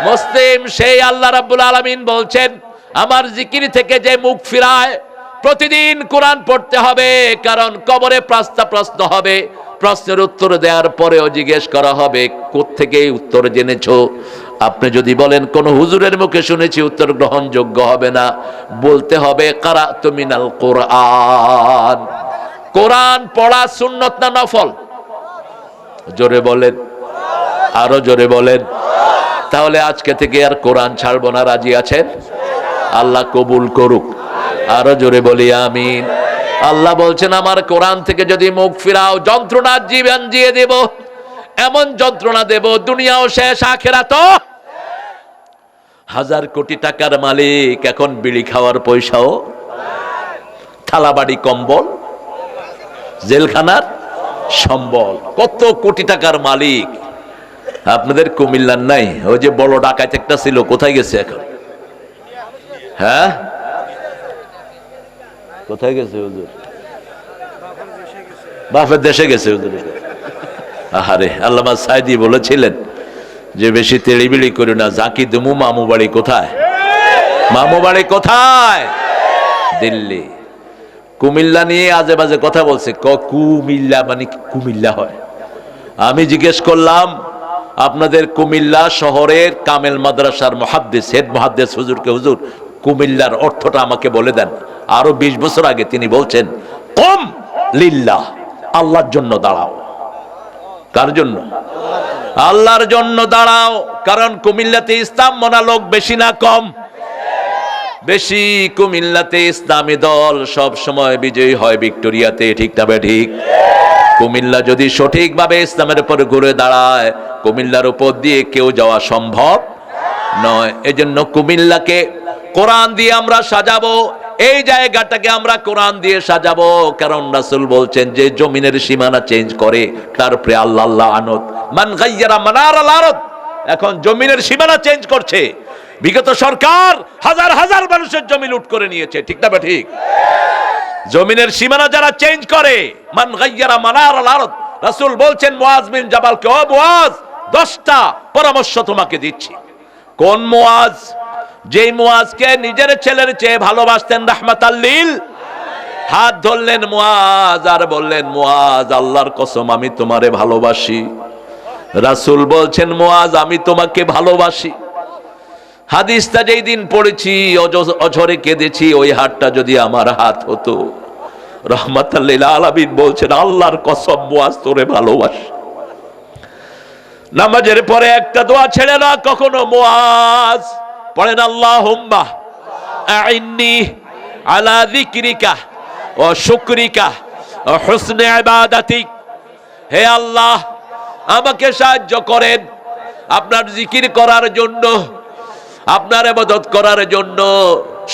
মুসলিম সেই আল্লাহ রাব্বুল আলামিন বলছেন, আমার জিকির থেকে যে মুখ ফিরায়, প্রতিদিন কোরআন পড়তে হবে, কারণ কবরে প্রশ্ন হবে। প্রশ্নের উত্তর দেওয়ার পরেও জিজ্ঞেস করা হবে কোত্থেকে উত্তর জেনেছো। আপনি যদি বলেন কোন হুজুরের মুখে শুনেছি, উত্তর গ্রহণযোগ্য হবে না। বলতে হবে কারাতু মিনাল কোরআন। কোরআন পড়া সুন্নত না নফল? জোরে বলেন, আরো জোরে বলেন। তাহলে আজকে থেকে আর কোরআন ছাড়বো না, রাজি আছেন? আল্লাহ কবুল করুক। আরো জোরে বলি আমিন। আল্লাহ বলছেন, আমার কোরআন থেকে যদি মুখ ফিরাও, যন্ত্রণার জীবন জিয়ে দেব, এমন যন্ত্রণা দেব দুনিয়াও শেষ আখিরাতও। 1000 কোটি টাকার মালিক এখন বিড়ি খাওয়ার পয়সাও, থালাবাড়ি কম্বল, জেলখানার সম্বল। কত কোটি টাকার মালিক, আপনাদের কুমিল্লার নাই? ওই যে বড় ডাকাত একটা ছিল, কোথায় গেছে এখন? হ্যাঁ, কোথায় গেছে হুজুর? বাপের দেশে গেছে হুজুর। আহারে, আল্লামা সাইদি বলেছিলেন যে বেশি তেড়িবিড়ি করি না, জাকি দুমু মামু বাড়ি কোথায়? মামু বাড়ি কোথায়? দিল্লি। কুমিল্লা নিয়ে আজে বাজে কথা বলছে। কুমিল্লা মানে কুমিল্লা হয়? আমি জিজ্ঞেস করলাম আপনাদের কুমিল্লা শহরের কামেল মাদ্রাসার মুহাদ্দিস, হেড মুহাদ্দিস হুজুরকে, হুজুর কুমিল্লার অর্থটা আমাকে বলে দেন। আরো 20 বছর আগে তিনি বলছেন, কম লিল্লাহ, আল্লাহর জন্য দাঁড়াও। কার জন্য? আল্লাহর জন্য দাঁড়াও। কারণ কুমিল্লাতে ইসলাম মানা লোক বেশি না কম? বেশি। কুমিল্লাতে ইসলামী দল সব সময় বিজয়ী হয় ভিক্টোরিয়াতে, ঠিক না ঠিক? কুমিল্লা যদি সঠিকভাবে ইসলামের উপর ঘুরে দাঁড়ায়, কুমিল্লার উপর দিয়ে কেউ যাওয়া সম্ভব নয়। এজন্য কুমিল্লাকে কোরআন দিয়ে আমরা সাজাবো, এই জায়গাটাকে আমরা কোরআন দিয়ে সাজাবো। কারণ রাসূল বলছেন যে জমিনের সীমানা চেঞ্জ করে তার উপরে আল্লাহ লানত, মান গায়্যারা মানারাল আরদ। এখন জমিনের সীমানা চেঞ্জ করছে। বিগত সরকার হাজার হাজার মানুষের জমি লুট করে নিয়েছে, ঠিক না ঠিক? জমিনের সীমানা যারা চেঞ্জ করে, মান গায়্যারা মানারাল আরদ। রাসূল বলছেন মুআজ বিন জাবালকে, ও মুআজ, 10টা পরামর্শ তোমাকে দিচ্ছি। কোন মুআজ? যেই মুআজকে নিজের ছেলের চেয়ে ভালোবাসতেন রাহমাতাল লিল। হাত ধরলেন মুআজ আর বললেন, মুআজ আল্লাহর কসম আমি তোমারে ভালোবাসি। রাসূল বলছেন, মুআজ আমি তোমাকে ভালোবাসি। হাদিসটা যেই দিন পড়েছি অঝরে কেঁদেছি, ওই হাতটা যদি আমার হাত হতো। রাহমাতাল লিল আলামিন বলছেন, আল্লাহর কসম মুআজ তোরে ভালোবাসি। নামাজের পরে একটা দোয়া ছেড়ে না কখনো। মুআজ পড়েন, আল্লাহুম্মা আইন্নি আলা যিকরিকা ওয়া শুকরিকা ওয়া হুসনি ইবাদাতিক। হে আল্লাহ, আমাকে সাহায্য করেন আপনার জিকির করার জন্য, আপনার ইবাদত করার জন্য,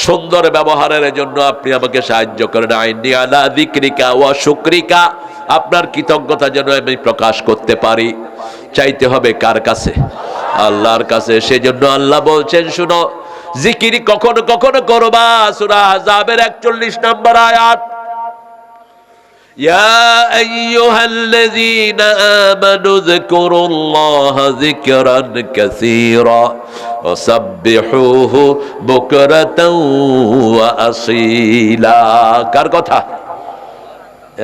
সুন্দর ব্যবহারের জন্য আপনি আমাকে সাহায্য করেন। আইন্নি আলা যিকরিকা ওয়া শুকরিকা, আপনার কৃতজ্ঞতা যেন আমি প্রকাশ করতে পারি। চাইতে হবে কার কাছে? আল্লাহর কাছে। সেজন্য আল্লাহ বলছেন, শুনো, জিকির কখনো কখনো করবা। সূরা আহজাবের 41 নম্বর আয়াত, ইয়া আইয়ুহাল্লাযীনা আমানু যিকুরুল্লাহা যিকরান কাসীরা ওয়া সাব্বিহুহু বুকরাতাও ওয়া আসীলা। কার কথা?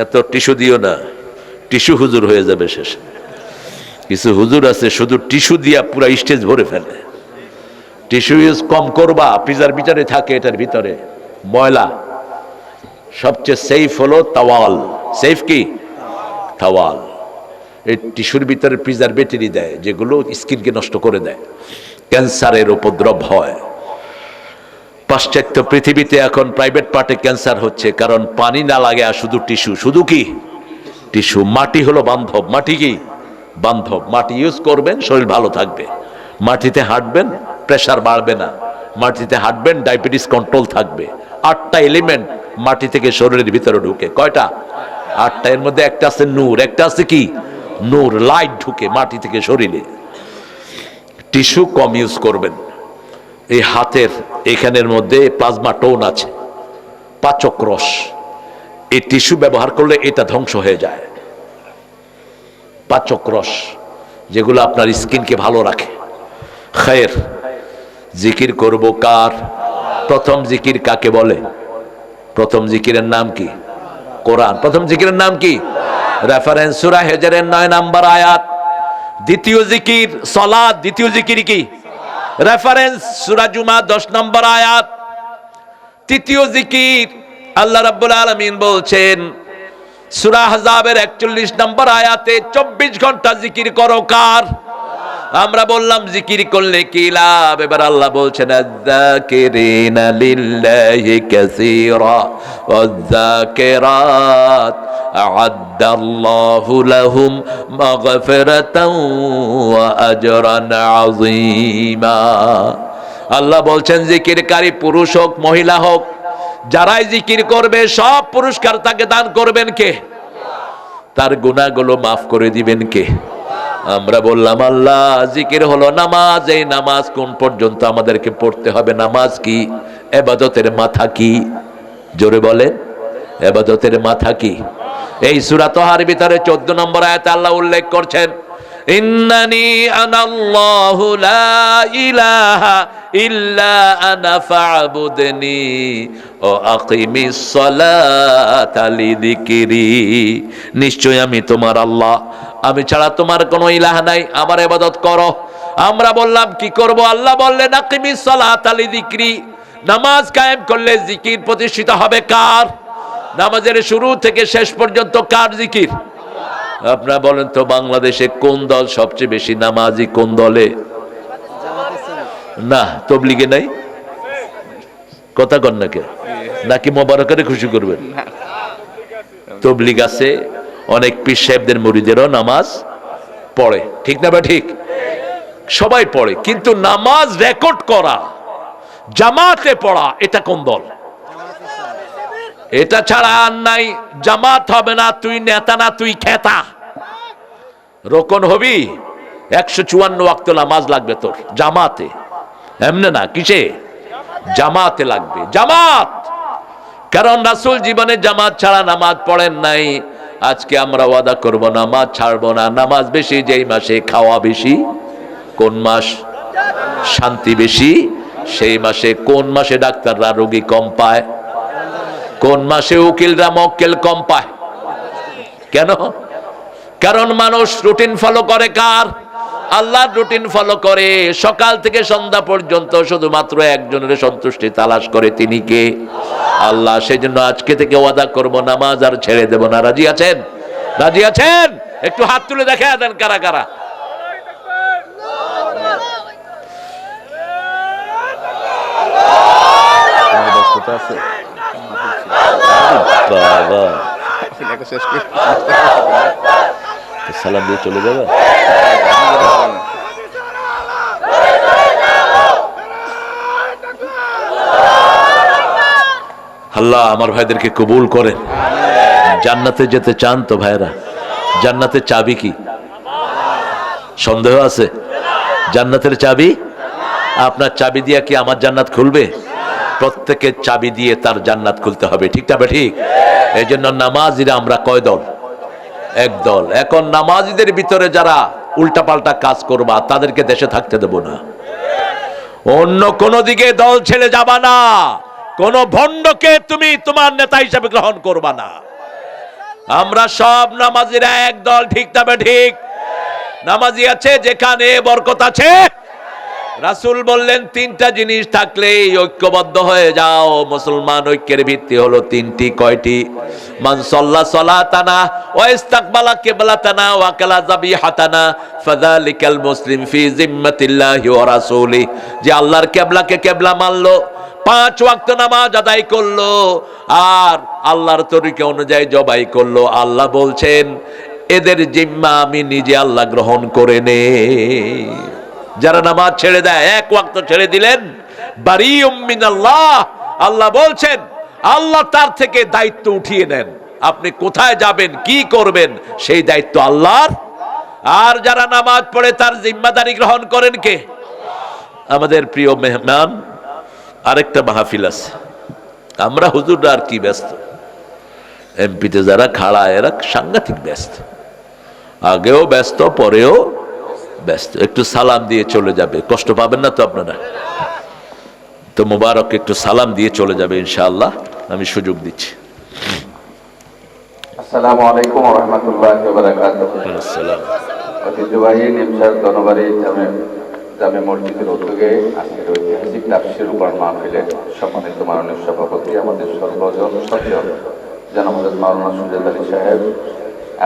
এত টিস্যু দিও না, টিস্যু হুজুর হয়ে যাবে শেষে। কিছু হুজুর আছে শুধু টিস্যু দিয়া পুরা স্টেজ ভরে ফেলে। টিস্যু ইউজ কম করবা, পিজার ভিতরে থাকে, এটার ভিতরে ময়লা। সবচেয়ে সেফ হলো তাওয়াল। সেফ কি? তাওয়াল। এই টিস্যুর ভিতরে প্রিজারভেটিভ দেয়, যেগুলো স্কিনকে নষ্ট করে দেয়, ক্যান্সারের উপদ্রব হয়। পাশ্চাত্য পৃথিবীতে এখন প্রাইভেট পার্টে ক্যান্সার হচ্ছে, কারণ পানি না লাগে আর শুধু টিস্যু। শুধু কি টিস্যু? মাটি হলো বান্ধব। মাটি কি বান্ধব? মাটি ইউজ করবেন, শরীর ভালো থাকবে। মাটিতে হাঁটবেন, প্রেসার বাড়বে না। মাটিতে হাঁটবেন, ডায়াবেটিস কন্ট্রোল থাকবে। 8টা এলিমেন্ট মাটি থেকে শরীরের ভিতরে ঢুকে। কয়টা? 8টা। এর মধ্যে একটা আছে নূর, একটা আছে কি? নূর, লাইট ঢুকে মাটি থেকে শরীরে। টিস্যু কম ইউজ করবেন। এই হাতের এখানের মধ্যে প্লাজমা টোন আছে, পাচক রস। এই টিস্যু ব্যবহার করলে এটা ধ্বংস হয়ে যায়। পাচক রস, যেগুলো আপনার স্কিনকে ভালো রাখে। খায়ের। জিকির করব কার? প্রথম জিকির কাকে বলে? প্রথম জিকিরের নাম কি? কোরআন। প্রথম জিকিরের নাম কি? রেফারেন্স সূরা হিজরের 9 নম্বর আয়াত। দ্বিতীয় জিকির সালাত। দ্বিতীয় জিকির কি? রেফারেন্স সূরা জুমা 10 নম্বর আয়াত। তৃতীয় জিকির আল্লাহ রাব্বুল আলামিন বলছেন সূরা আহজাবের 41 নম্বর আয়াতে, 24 ঘন্টা জিকির করো কার? আমরা বললাম জিকির করলে কি লাভ? এবার আল্লাহ বলছেন, আয-যাকিরিনা লিল্লাহি কাসীরা ওয়ায-যাকিরাত আ'আদ্দাল্লাহু লাহুম মাগফিরাতাও ওয়া আজরান আযীমা। আল্লাহ বলছেন জিকিরকারী পুরুষ হোক মহিলা হোক, যারাই জিকির করবে সব পুরস্কার তাকে দান করবেন কে? তার গুনাহগুলো মাফ করে দিবেন কে? আমরা বললাম আল্লাহ জিকির হলো নামাজ, এই নামাজ কোন পর্যন্ত আমাদেরকে পড়তে হবে? নামাজ কি? ইবাদতের মাথা কি? জোরে বলেন, ইবাদতের মাথা কি? এই সূরা তাহার ভিতরে 14 নম্বর আয়াতে আল্লাহ উল্লেখ করছেন, ইন্নানি আনাল্লাহু লা ইলাহা ইল্লা আনা ফা'বুদনি ও আকিমিস সালাতা লিযিকরি। নিশ্চয় আমি তোমার আল্লাহ, আমি ছাড়া তোমার কোনো ইলাহ নাই, আমার ইবাদত করো। আমরা বললাম কি করব? আল্লাহ বললেন আকিমিস সালাতা লিযিকরি, নামাজ কায়েম করলে জিকির প্রতিষ্ঠিত হবে কার? নামাজের শুরু থেকে শেষ পর্যন্ত কার জিকির? আপনারা বলেন তো বাংলাদেশে কোন দল সবচেয়ে বেশি নামাজি? কোন দলে? না, তবলিগে নাই। কথা কন নাকি? নাকি মোবারকের খুশি করবেন? তবলিগ আছে, অনেক পীর সাহেবদের মুরিদেরও নামাজ পড়ে, ঠিক না বা ঠিক? সবাই পড়ে, কিন্তু নামাজ রেকর্ড করা, জামাতে পড়া, এটা কোন দল? এটা ছাড়া আর নাই। জামাত হবে না, তুই নেতা না, তুই খেতা। রোকন হবি, 154 ওয়াক্ত নামাজ লাগবে তোর জামাতে, এমনি না। কিসে? জামাতে লাগবে, জামাত। কারণ রাসূল জীবনে জামাত ছাড়া নামাজ পড়েন নাই। আজকে আমরা ওয়াদা করব নামাজ ছাড়বো না। নামাজ বেশি যেই মাসে খাওয়া বেশি, কোন মাস? শান্তি বেশি সেই মাসে। কোন মাসে ডাক্তাররা রোগী কম পায়? কোন মাসে উকিলরা মক্কেল কম পায়? কেন? কারণ মানুষ রুটিন ফলো করে কার? আল্লাহর রুটিন ফলো করে। সকাল থেকে সন্ধ্যা পর্যন্ত শুধুমাত্র একজনের সন্তুষ্টি তালাশ করে, তিনি কে? আল্লাহ। সেই জন্য আজকে থেকে ওয়াদা করব নামাজ আর ছেড়ে দেব না। রাজি আছেন? রাজি আছেন? একটু হাত তুলে দেখা দেন কারা কারা। আছে বাবা, সালাম দিয়ে চলে যাবে। আল্লাহ আমার ভাইদেরকে কবুল করেন। জান্নাতে যেতে চান তো ভাইরা? জান্নাতের চাবি কি? সন্দেহ আছে? জান্নাতের চাবি? আপনার চাবি দিয়ে কি আমার জান্নাত খুলবে? প্রত্যেকের চাবি দিয়ে তার জান্নাত খুলতে হবে, ঠিক না? ঠিক। এই জন্য নামাজিরা আমরা কয় দল? এক দল। এখন নামাজিদের ভিতরে যারা উল্টাপাল্টা কাজ করবা তাদেরকে দেশে থাকতে দেব না। অন্য কোন দিকে দল ছেড়ে যাবা না। কোন ভণ্ডকে তুমি তোমার নেতা হিসেবে গ্রহণ করবা না। আমরা সব নামাজিরা এক দল, ঠিক না? ঠিক। নামাজি আছে যেখানে বরকত আছে। রাসূল বললেন তিনটা জিনিস থাকলে ঐক্যবদ্ধ হয়ে যাও। মুসলমান ঐক্যের ভিত্তি হলো তিনটি। কয়টি? মান সাল্লা সালাতানা ওয়া ইস্তাকবালা কিবলাতানা ওয়া কালা যাবিহাতানা ফাযালিকাল মুসলিম ফি জিম্মাতিল্লাহি ওয়া রাসূলি। যে আল্লাহর কিবলাকে কিবলা মানলো, 5 ওয়াক্ত নামাজ আদায় করলো, আর আল্লাহর তরিকা অনুযায়ী জবাই করলো, আল্লাহ বলছেন এদের জিম্মা আমি নিজে আল্লাহ গ্রহণ করে নেই। যারা নামাজ ছেড়ে দেয়, 1 ওয়াক্ত ছেড়ে দিলেন, বারিউম মিনাল্লাহ, আল্লাহ বলছেন আল্লাহ তার থেকে দায়িত্ব উঠিয়ে নেন। আপনি কোথায় যাবেন, কি করবেন, সেই দায়িত্ব আল্লাহর। আর যারা নামাজ পড়ে তার জিম্মাদারি গ্রহণ করেন কে? আমাদের প্রিয় মেহমান। আরেকটা মাহফিল আছে, আমরা হুজুররা আর কি ব্যস্ত, এমপিতে যারা খাড়া এরা সাংঘাতিক ব্যস্ত, আগেও ব্যস্ত পরেও ব্যস্ত। একটু সালাম দিয়ে চলে যাবে, কষ্ট পাবেন না তো আপনারা? তো মুবারক একটু সালাম দিয়ে চলে যাবে ইনশাআল্লাহ, আমি সুযোগ দিচ্ছি।
আসসালামু আলাইকুম ওয়া রাহমাতুল্লাহি ওয়া বারাকাতুহু।
আসসালাম।
ঐতিহ্যবাহী নিমসার জনবাড়ি জামে মসজিদের উদ্যোগে আজকের ঐতিহাসিক তাফসীর উপর মাহফিলে সম্মানিত মাননীয় সভাপতি আমাদের সর্বজন সচেতন জনাব হযরত মাওলানা সুজাত আলী সাহেব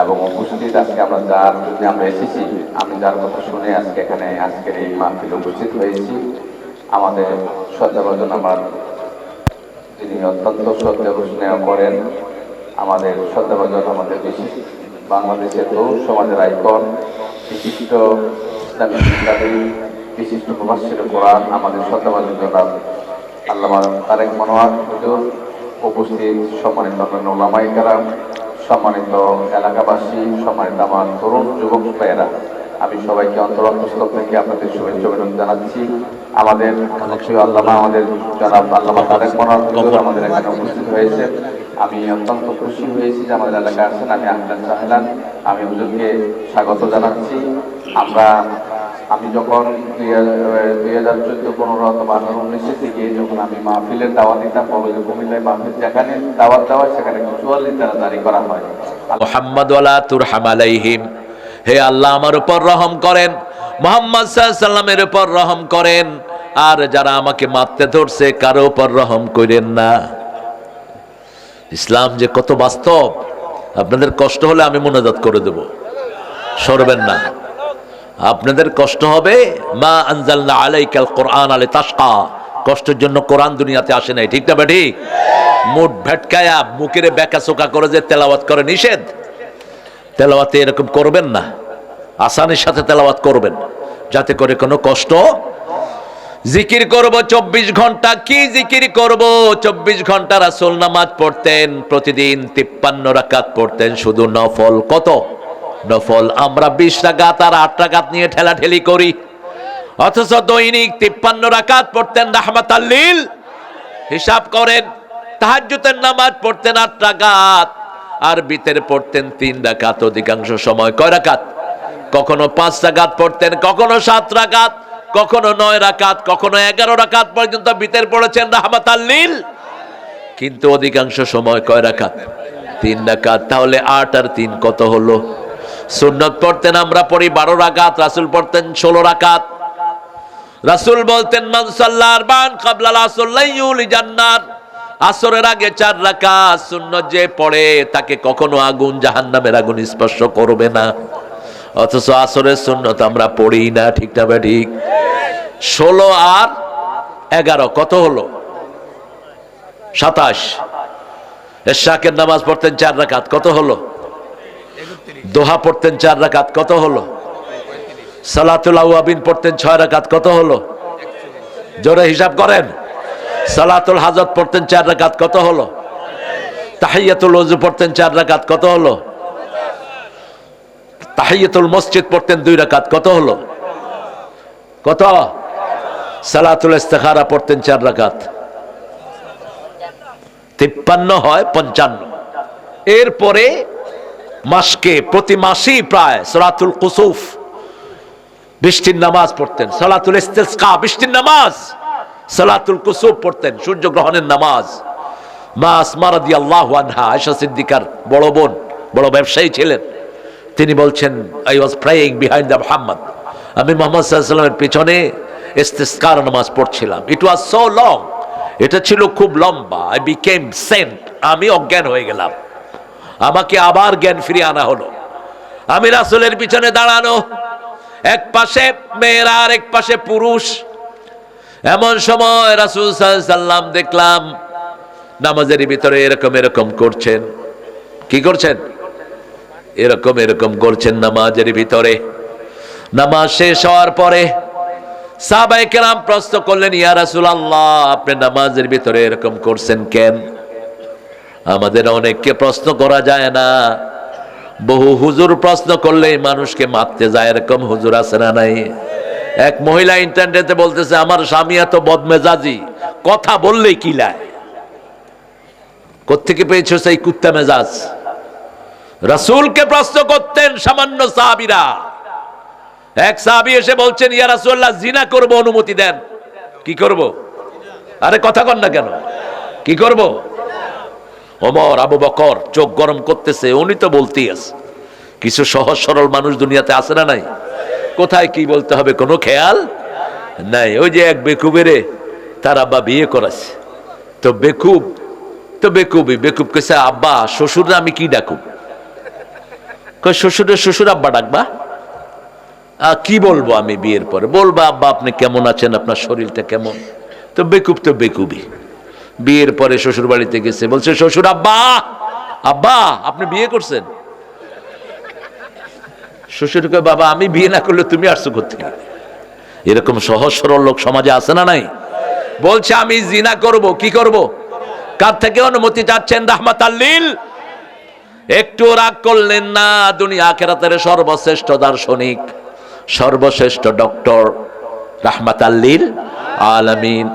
এবং উপস্থিত আজকে আমরা এসেছি, আমি যার কথা শুনে আজকে এখানে আজকের এই মাহফিলে উপস্থিত হয়েছি। আমাদের শ্রদ্ধাভাজন আমার যিনি অত্যন্ত শ্রদ্ধা স্নেহ করেন, আমাদের শ্রদ্ধাভাজন আমাদের বাংলাদেশের তরুণ সমাজের আইকন, বিশিষ্ট ইসলামী শিক্ষাবিদ, বিশিষ্ট মুফাসসির কোরআন, আমাদের শ্রদ্ধাভাজন জনাব আল্লামা তারেক মনোয়ার হুজুর, উপস্থিত সম্মানিত উলামায়ে কেরাম, সম্মানিত এলাকাবাসী, সম্মানিত আমার তরুণ যুবক ভাইয়েরা, আমি সবাইকে অন্তরস্থল থেকে আপনাদের শুভেচ্ছা অভিনন্দন জানাচ্ছি। আমাদের আল্লামা আমাদের জনাব আল্লামা তারেক মনোয়ার হুজুর আমাদের এখানে উপস্থিত হয়েছে। আমি অত্যন্ত খুশি হয়েছি যে আমাদের এলাকায় আসছেন। আমি আহলান সাহলান, আমি হুজুরকে স্বাগত জানাচ্ছি। আমি যখন 2014-15 অথবা 18-19 থেকে যখন আমি মাহফিলের দাওয়াত দিতাম, কুমিল্লায় মাহফিল যেখানে দাওয়াত দেওয়া সেখানে 44 দ্বারা জারি করা হয়।
মুহাম্মদ ওয়ালা তুরহাম আলাইহিম, হে আল্লাহ আমার উপর রহম করেন, মুহাম্মদ সাল্লাল্লাহু আলাইহি সাল্লামের উপর রহম করেন, আর যারা আমাকে মারতে ধরছে কারো উপর রহম করেন না। ইসলাম যে কত বাস্তব। আপনাদের কষ্ট হলে আমি মুনাজাত করে দেব, সরবেন না। আপনাদের কষ্ট হবে, মা আনজালনা আলাইকাল কোরআন লিতাশকা, কষ্টের জন্য কোরআন দুনিয়াতে আসে নাই, ঠিক না বেঠি? মুখ ভেটকায়া মুখের বেকা চোকা করে যে তেলাওয়াত করে নিষেধ, তেলাওয়াতে এরকম করবেন না, আসানির সাথে তেলাওয়াত করবেন যাতে করে কোনো কষ্ট। জিকির করব 24 ঘন্টা, কি জিকির করব? 24 ঘন্টা রাসূল নামাজ পড়তেন, প্রতিদিন 53 রাকাত পড়তেন, শুধু নফল। কত নফল? আমরা 20 রাকাত আর 8 রাকাত নিয়ে ঠেলাঠেলি করি, অথচ দৈনিক 53 রাকাত পড়তেন রাহমাতাল লিল। হিসাব করেন, তাহাজ্জুদের নামাজ পড়তেন 8 রাকাত আর বিতের পড়তেন 3 রাকাত। অধিকাংশ সময় কয় রাকাত? কখনো 5 রাকাত পড়তেন, কখনো 7 রাকাত, কখনো 9 রাকাত, কখনো 11 রাকাত পর্যন্ত বিতের পড়েছেন রাহমাতাল লিল। কিন্তু অধিকাংশ সময় কয় রাকাত? 3 রাকাত। তাহলে 8 আর 3 কত হলো? সুন্নত পড়তেন, আমরা পড়ি 12 রাকাত, রাসূল পড়তেন 16 রাকাত। রাসূল বলতেন, মান সাল্লা আরবান ক্বাবলাল আসর লা ইউলি জান্নাত, আসরের আগে 4 রাকাত সুন্নত যে পড়ে তাকে কখনো আগুন, জাহান্নামের আগুন স্পর্শ করবে না। অথচ আসরের সুন্নত আমরা পড়ি না, ঠিক না বে ঠিক? 16 আর 11 কত হলো? 27। ইশরাকের নামাজ পড়তেন 4 রাকাত, কত হলো? দোহা পড়তেন 4 রাকাত, কত হলো? সালাতুল আওয়াবিন পড়তেন 6 রাকাত, কত হলো? জোরে হিসাব করেন। সালাতুল হাজত পড়তেন 4 রাকাত, কত হলো? তাহিয়াতুল ওযু পড়তেন 4 রাকাত, কত হলো? তাহিয়াতুল মসজিদ পড়তেন 2 রাকাত, কত হলো? কত? সালাতুল ইস্তিখারা পড়তেন 4 রাকাত, 53 হয় 55। এরপরে মাসকে প্রতি মাসেই প্রায় সলাতুল কুসুফ বৃষ্টির নামাজ পড়তেন, সালাতুল ইস্তিসকা বৃষ্টির নামাজ, সালাতুল কুসুফ পড়তেন সূর্যগ্রহণের নামাজ। মা আসমা রাদিয়াল্লাহু আনহা, আয়েশা সিদ্দিকার বড় বোন, বড় ব্যবসায়ী ছিলেন, তিনি বলছেন, I was praying behind the Muhammad, আমি মুহাম্মদ সাল্লাল্লাহু আলাইহি ওয়াসাল্লামের পিছনে ইস্তিসকার নামাজ পড়ছিলাম। ইট ওয়াজ সো লং, এটা ছিল খুব লম্বা। আই বিকেম সেন্ট, আমি অজ্ঞান হয়ে গেলাম, আমাকে আবার জ্ঞান ফিরিয়ে আনা হলো। আমি রাসূলের পিছনে দাঁড়ানো, এক পাশে মেয়েরা আর এক পাশে পুরুষ। এমন সময় রাসূল সাল্লাল্লাহু আলাইহি ওয়াসাল্লাম দেখলাম নামাজের ভিতরে এরকম এরকম করছেন। কি করছেন? এরকম এরকম করছেন নামাজের ভিতরে। নামাজ শেষ হওয়ার পরে সাহাবায়ে কেরাম প্রশ্ন করলেন, ইয়া রাসূলুল্লাহ, আপনি নামাজের ভিতরে এরকম করছেন কেন? আমাদের অনেককে প্রশ্ন করা যায় না, বহু হুজুর প্রশ্ন করলেই মানুষকে মারতে যায়, এরকম হুজুর আছে না নাই? এক মহিলা ইন্টারনেটে বলতেছে, আমার স্বামী এত বদমেজাজি, কথা বললেই কিলায়। কোত্থেকে পেয়েছো সেই কুত্তা মেজাজ? রাসূলকে প্রশ্ন করতেন সামান্য সাহাবীরা। এক সাহাবী এসে বলছেন, ইয়া রাসূলুল্লাহ, জিনা করব, অনুমতি দেন। কি করব? আরে কথা কন না কেন? কি করব? ওমর, আবু বকর চোখ গরম করতেছে, উনি তো বলতেই আছে। কিছু সহজ সরল মানুষ দুনিয়াতে আছে না নাই? কোথায় কি বলতে হবে কোনো খেয়াল নাই। ওই যে এক বেকুবেরে তার আব্বা বিয়ে করাছে, তো বেকুব তো বেকুবই, বেকুব কেছে, আব্বা শ্বশুর আমি কি ডাকুব? কই শ্বশুরের শ্বশুর আব্বা ডাকবা? কি বলবো আমি বিয়ের পরে? বলবা, আব্বা আপনি কেমন আছেন, আপনার শরীরটা কেমন? তো বেকুব তো বেকুবই। বিয়ের পরে শ্বশুর বাড়িতে গেছে, বলছে, শ্বশুর আব্বা, আব্বা আপনি বিয়ে করছেন? শ্বশুর কয়, বাবা আমি বিয়ে না করলে তুমি আসছো কোত্থেকে? এরকম সহজ সরল লোক সমাজে আছে না নাই? বলছে আমি জিনা করব। কি করব? কার থেকে অনুমতি চাচ্ছেন? রাহমাতাল লিল। একটু রাগ করলেন না। দুনিয়া আখিরাতের সর্বশ্রেষ্ঠ দার্শনিক সর্বশ্রেষ্ঠ ডক্টর রাহমাতাল্লিল আলামিন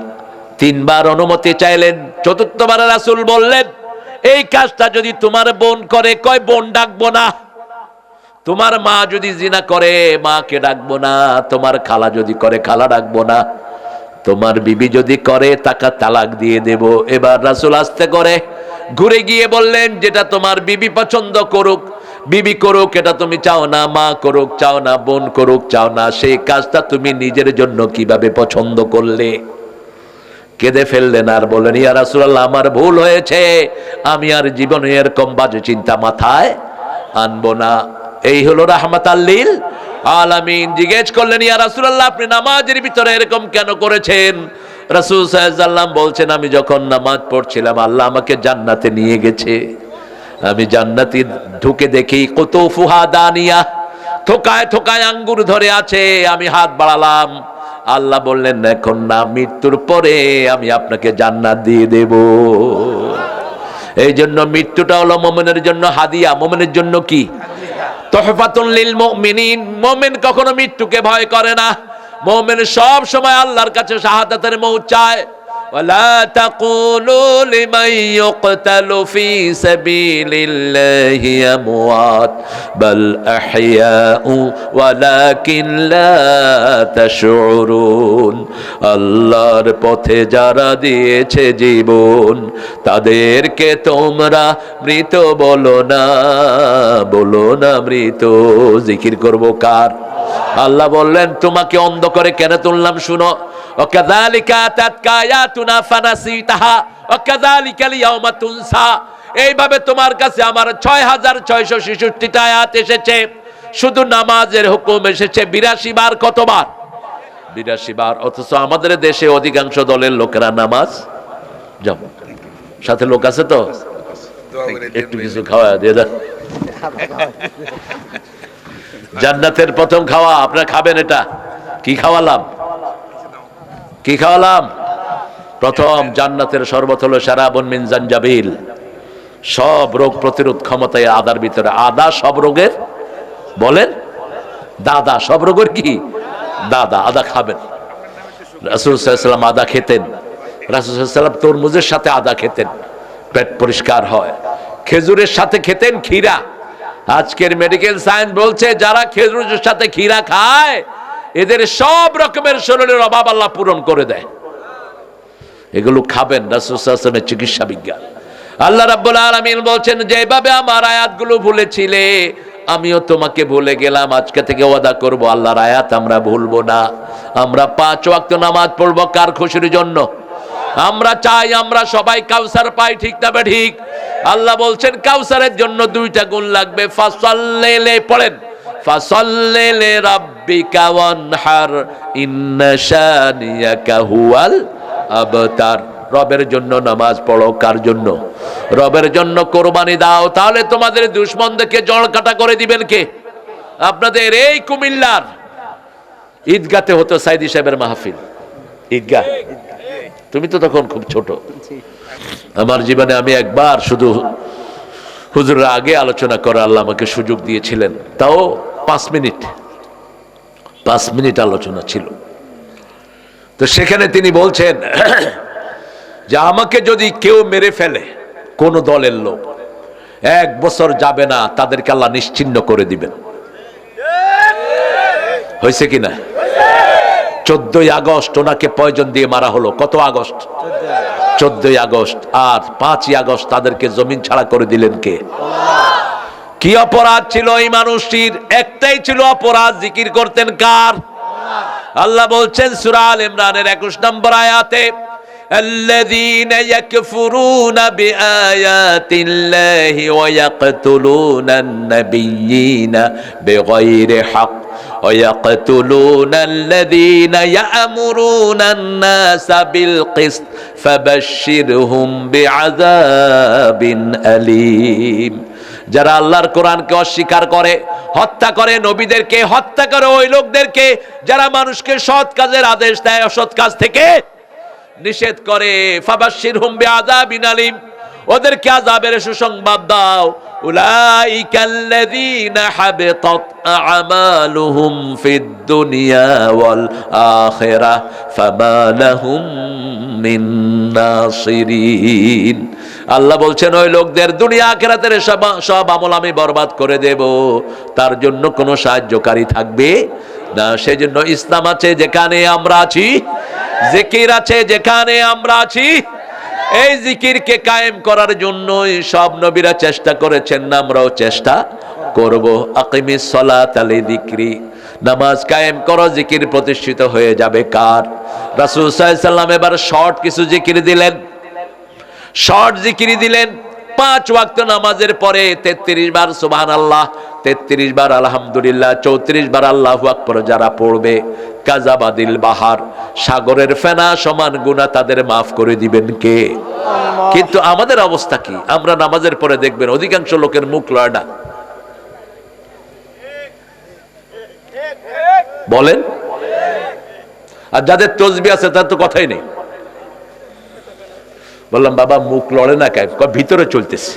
3 বার অনুমতি চাইলেন। চতুর্থবার রাসূল বললেন, এই কাজটা যদি তোমার বোন করে, কয় বোন ডাকবো না। তোমার মা যদি জিনা করে, মাকে ডাকবো না। তোমার খালা যদি করে, খালা ডাকবো না। তোমার বিবি যদি করে, তাকে তালাক দিয়ে দেব। এবার রাসূল আস্তে করে ঘুরে গিয়ে বললেন, যেটা তোমার বিবি পছন্দ করুক, বিবি করুক, এটা তুমি চাও না, মা করুক চাও না, বোন করুক চাও না, সেই কাজটা তুমি নিজের জন্য কিভাবে পছন্দ করলে? কেঁদে ফেললেন আর বললেন, ইয়া রাসূলুল্লাহ, আমার ভুল হয়েছে, আমি আর জীবনে এরকম বাজে চিন্তা মাথায় আনবো না। এই হলো রাহমাতাল্লিল আলামিন। জিজ্ঞেস করলেন, ইয়া রাসূলুল্লাহ, আপনি নামাজের ভিতরে এরকম কেন করেছেন? রাসূল সাল্লাল্লাহু আলাইহি ওয়াসাল্লাম বলছেন, আমি যখন নামাজ পড়ছিলাম, আল্লাহ আমাকে জান্নাতে নিয়ে গেছে। আমি জান্নাতে ঢুকে দেখি কুতুফুহা দানিয়া, থোকায় থোকায় আঙ্গুর ধরে আছে। আমি হাত বাড়ালাম, আল্লাহ বললেন, এখন না, মৃত্যুর পরে আমি আপনাকে জান্নাত দিয়ে দেব। এই জন্য মৃত্যুটা হলো মুমিনের জন্য হাদিয়া। মুমিনের জন্য কি? তোহফাতুন লিল মুমিনিন। মুমিন কখনো মৃত্যুকে ভয় করে না। মুমিন সব সময় আল্লাহর কাছে শাহাদাতের মউত চায়। ওয়ালা তাকুলু লিমান ইউকতালু ফি সাবিলিল্লাহি আমওয়াত বাল আহইয়াউ ওয়ালাকিন লা তাশউরুন। আল্লাহর পথে যারা দিয়েছে জীবন, তাদেরকে তোমরা মৃত বলো না, বলো না মৃত। জিকির করব কার? আল্লাহ বললেন, তোমাকে অন্ধ করে কেন তুললাম শুনো। ওয়াকাযালিকা আতাতকা আয়াতুনা ফানাসিতাহা ওয়াকাযালিকা আল-ইয়াওমা তুনসা। এইভাবে তোমার কাছে আমার 6666টা আয়াত এসেছে। শুধু নামাজের হুকুম এসেছে 82 বার। কতবার? 82 বার। অথচ আমাদের দেশে অধিকাংশ দলের লোকেরা নামাজ যাও। সাথে লোক আছে তো, একটু কিছু খাওয়া দিয়ে দেন। জান্নাতের প্রথম খাওয়া আপনারা খাবেন। এটা কি খাওয়ালাম? কি খাওয়ালাম? প্রথম জান্নাতের শরবত হলো শারাবুন মিন জানজাবিল। সব রোগ প্রতিরোধ ক্ষমতায় আদার ভিতরে। আদা সব রোগের, বলেন দাদা, সব রোগের কি দাদা। আদা খাবেন। রাসূল সাল্লাল্লাহু আলাইহি ওয়াসাল্লাম আদা খেতেন। রাসূল সাল্লাল্লাহু আলাইহি ওয়াসাল্লাম তরমুজের সাথে আদা খেতেন, পেট পরিষ্কার হয়। খেজুরের সাথে খেতেন ক্ষীরা। আজকের মেডিকেল সায়েন্স বলছে, যারা খেজুরের সাথে ক্ষীরা খায়, এদের সব রকমের শরীরের অভাব আল্লাহ পূরণ করে দেয়। এগুলো খাবেন। রাসূল সাল্লাল্লাহু আলাইহি ওয়াসাল্লামের চিকিৎসা বিজ্ঞান। আল্লাহ রাব্বুল আলামিন বলছেন, যেভাবে আমার আয়াতগুলো ভুলেছিলে, আমিও তোমাকে ভুলে গেলাম। আজকে থেকে ওয়াদা করব, আল্লাহর আয়াত আমরা ভুলবো না। আমরা 5 ওয়াক্ত নামাজ পড়বো কার খুশির জন্য? আমরা চাই আমরা সবাই কাউসার পাই, ঠিক না ঠিক? আল্লাহ বলছেন, কাউসারের জন্য 2টা গুণ লাগবে। ফাসাল্লি, পড়েন, ফাসাল্লি লিরাব্বিকা ওয়ানহার ইন্না শানিয়াকা হুয়াল আবতার। রবের জন্য নামাজ পড়ো। কার জন্য? রবের জন্য কোরবানি দাও। তাহলে তোমাদের দুশমনদেরকে জড় কাটা করে দিবেন কে? আপনাদের এই কুমিল্লার ঈদগাতে হতো সাইদি সাহেবের মাহফিল। ঈদগাহ, তুমি তো তখন খুব ছোট। আমার জীবনে আমি একবার শুধু হুজুরের আগে আলোচনা করার আল্লাহ আমাকে সুযোগ দিয়েছিলেন, তাও 5 মিনিট আলোচনা ছিল। তো সেখানে তিনি বলছেন যে আমাকে যদি কেউ মেরে ফেলে, কোন দলের লোক, 1 বছর যাবে না, তাদেরকে আল্লাহ নিশ্চিহ্ন করে দিবেন। হয়েছে কিনা? 14ই আগস্ট ওনাকে পয়জন দিয়ে মারা হলো। কত আগস্ট? 14ই আগস্ট। আর 5ই আগস্ট তাদেরকে জমিন ছাড়া করে দিলেন কে? কি অপরাধ ছিল এই মানুষটির? একটাই ছিল অপরাধ, জিকির করতেন কার? আল্লাহ বলছেন সূরা আল ইমরানের 21 নম্বর আয়াতে, الذين يكفرون بآيات الله ويقتلون النبيين بغير حق ويقتلون الذين يأمرون الناس بالقسط فبشرهم بعذاب أليم। যারা আল্লাহর কোরআনকে অস্বীকার করে, হত্যা করে, নবীদেরকে হত্যা করে, ওই লোকদেরকে যারা মানুষকে সৎ কাজের আদেশ দেয়, অসৎ কাজ থেকে নিষেধ করে, ফাবাশশিরহুম বিআযাবিন আলীম, ওদেরকে আযাবের সুসংবাদ দাও। উলাইকাল্লাযীনা হাবিতাত আমালুহুম ফিদ দুনিয়া ওয়াল আখিরাহ ফামা লাহুম মিন নাসিরিন। আল্লাহ বলছেন ওই লোকদের দুনিয়া আখিরাতের সব আমল আমি বরবাদ করে দেব, তার জন্য কোনো সাহায্যকারী থাকবে না। সেজন্য ইসলাম আছে যেখানে আমরা আছি, জিকির আছে যেখানে আমরা আছি। এই জিকিরকে কায়েম করার জন্যই সব নবীরা চেষ্টা করেছেন, আমরাও চেষ্টা করব। আকিমিস সালাতা লিযিকরি, নামাজ কায়েম করো, জিকির প্রতিষ্ঠিত হয়ে যাবে কার? রাসূল সাল্লাল্লাহু আলাইহি সাল্লাম এবার শর্ট কিছু জিকির দিলেন, শর্ট জিকির দিলেন। 5 ওয়াক্ত নামাজের পরে 33 বার সুবহানাল্লাহ, 33 বার আলহামদুলিল্লাহ, 34 বার আল্লাহু আকবার যারা পড়বে, কাযাবাদিল বাহার, সাগরের ফেনা সমান গুনাহ তাদের মাফ করে দিবেন কে? কিন্তু আমাদের অবস্থা কি? আমরা নামাজের পরে দেখবেন অধিকাংশ লোকের মুখ লয় না। বলেন, আর যাদের তসবিহ আছে তার তো কথাই নেই। বললাম বাবা মুখ লড়ে না কেন? ভিতরে চলতেছে।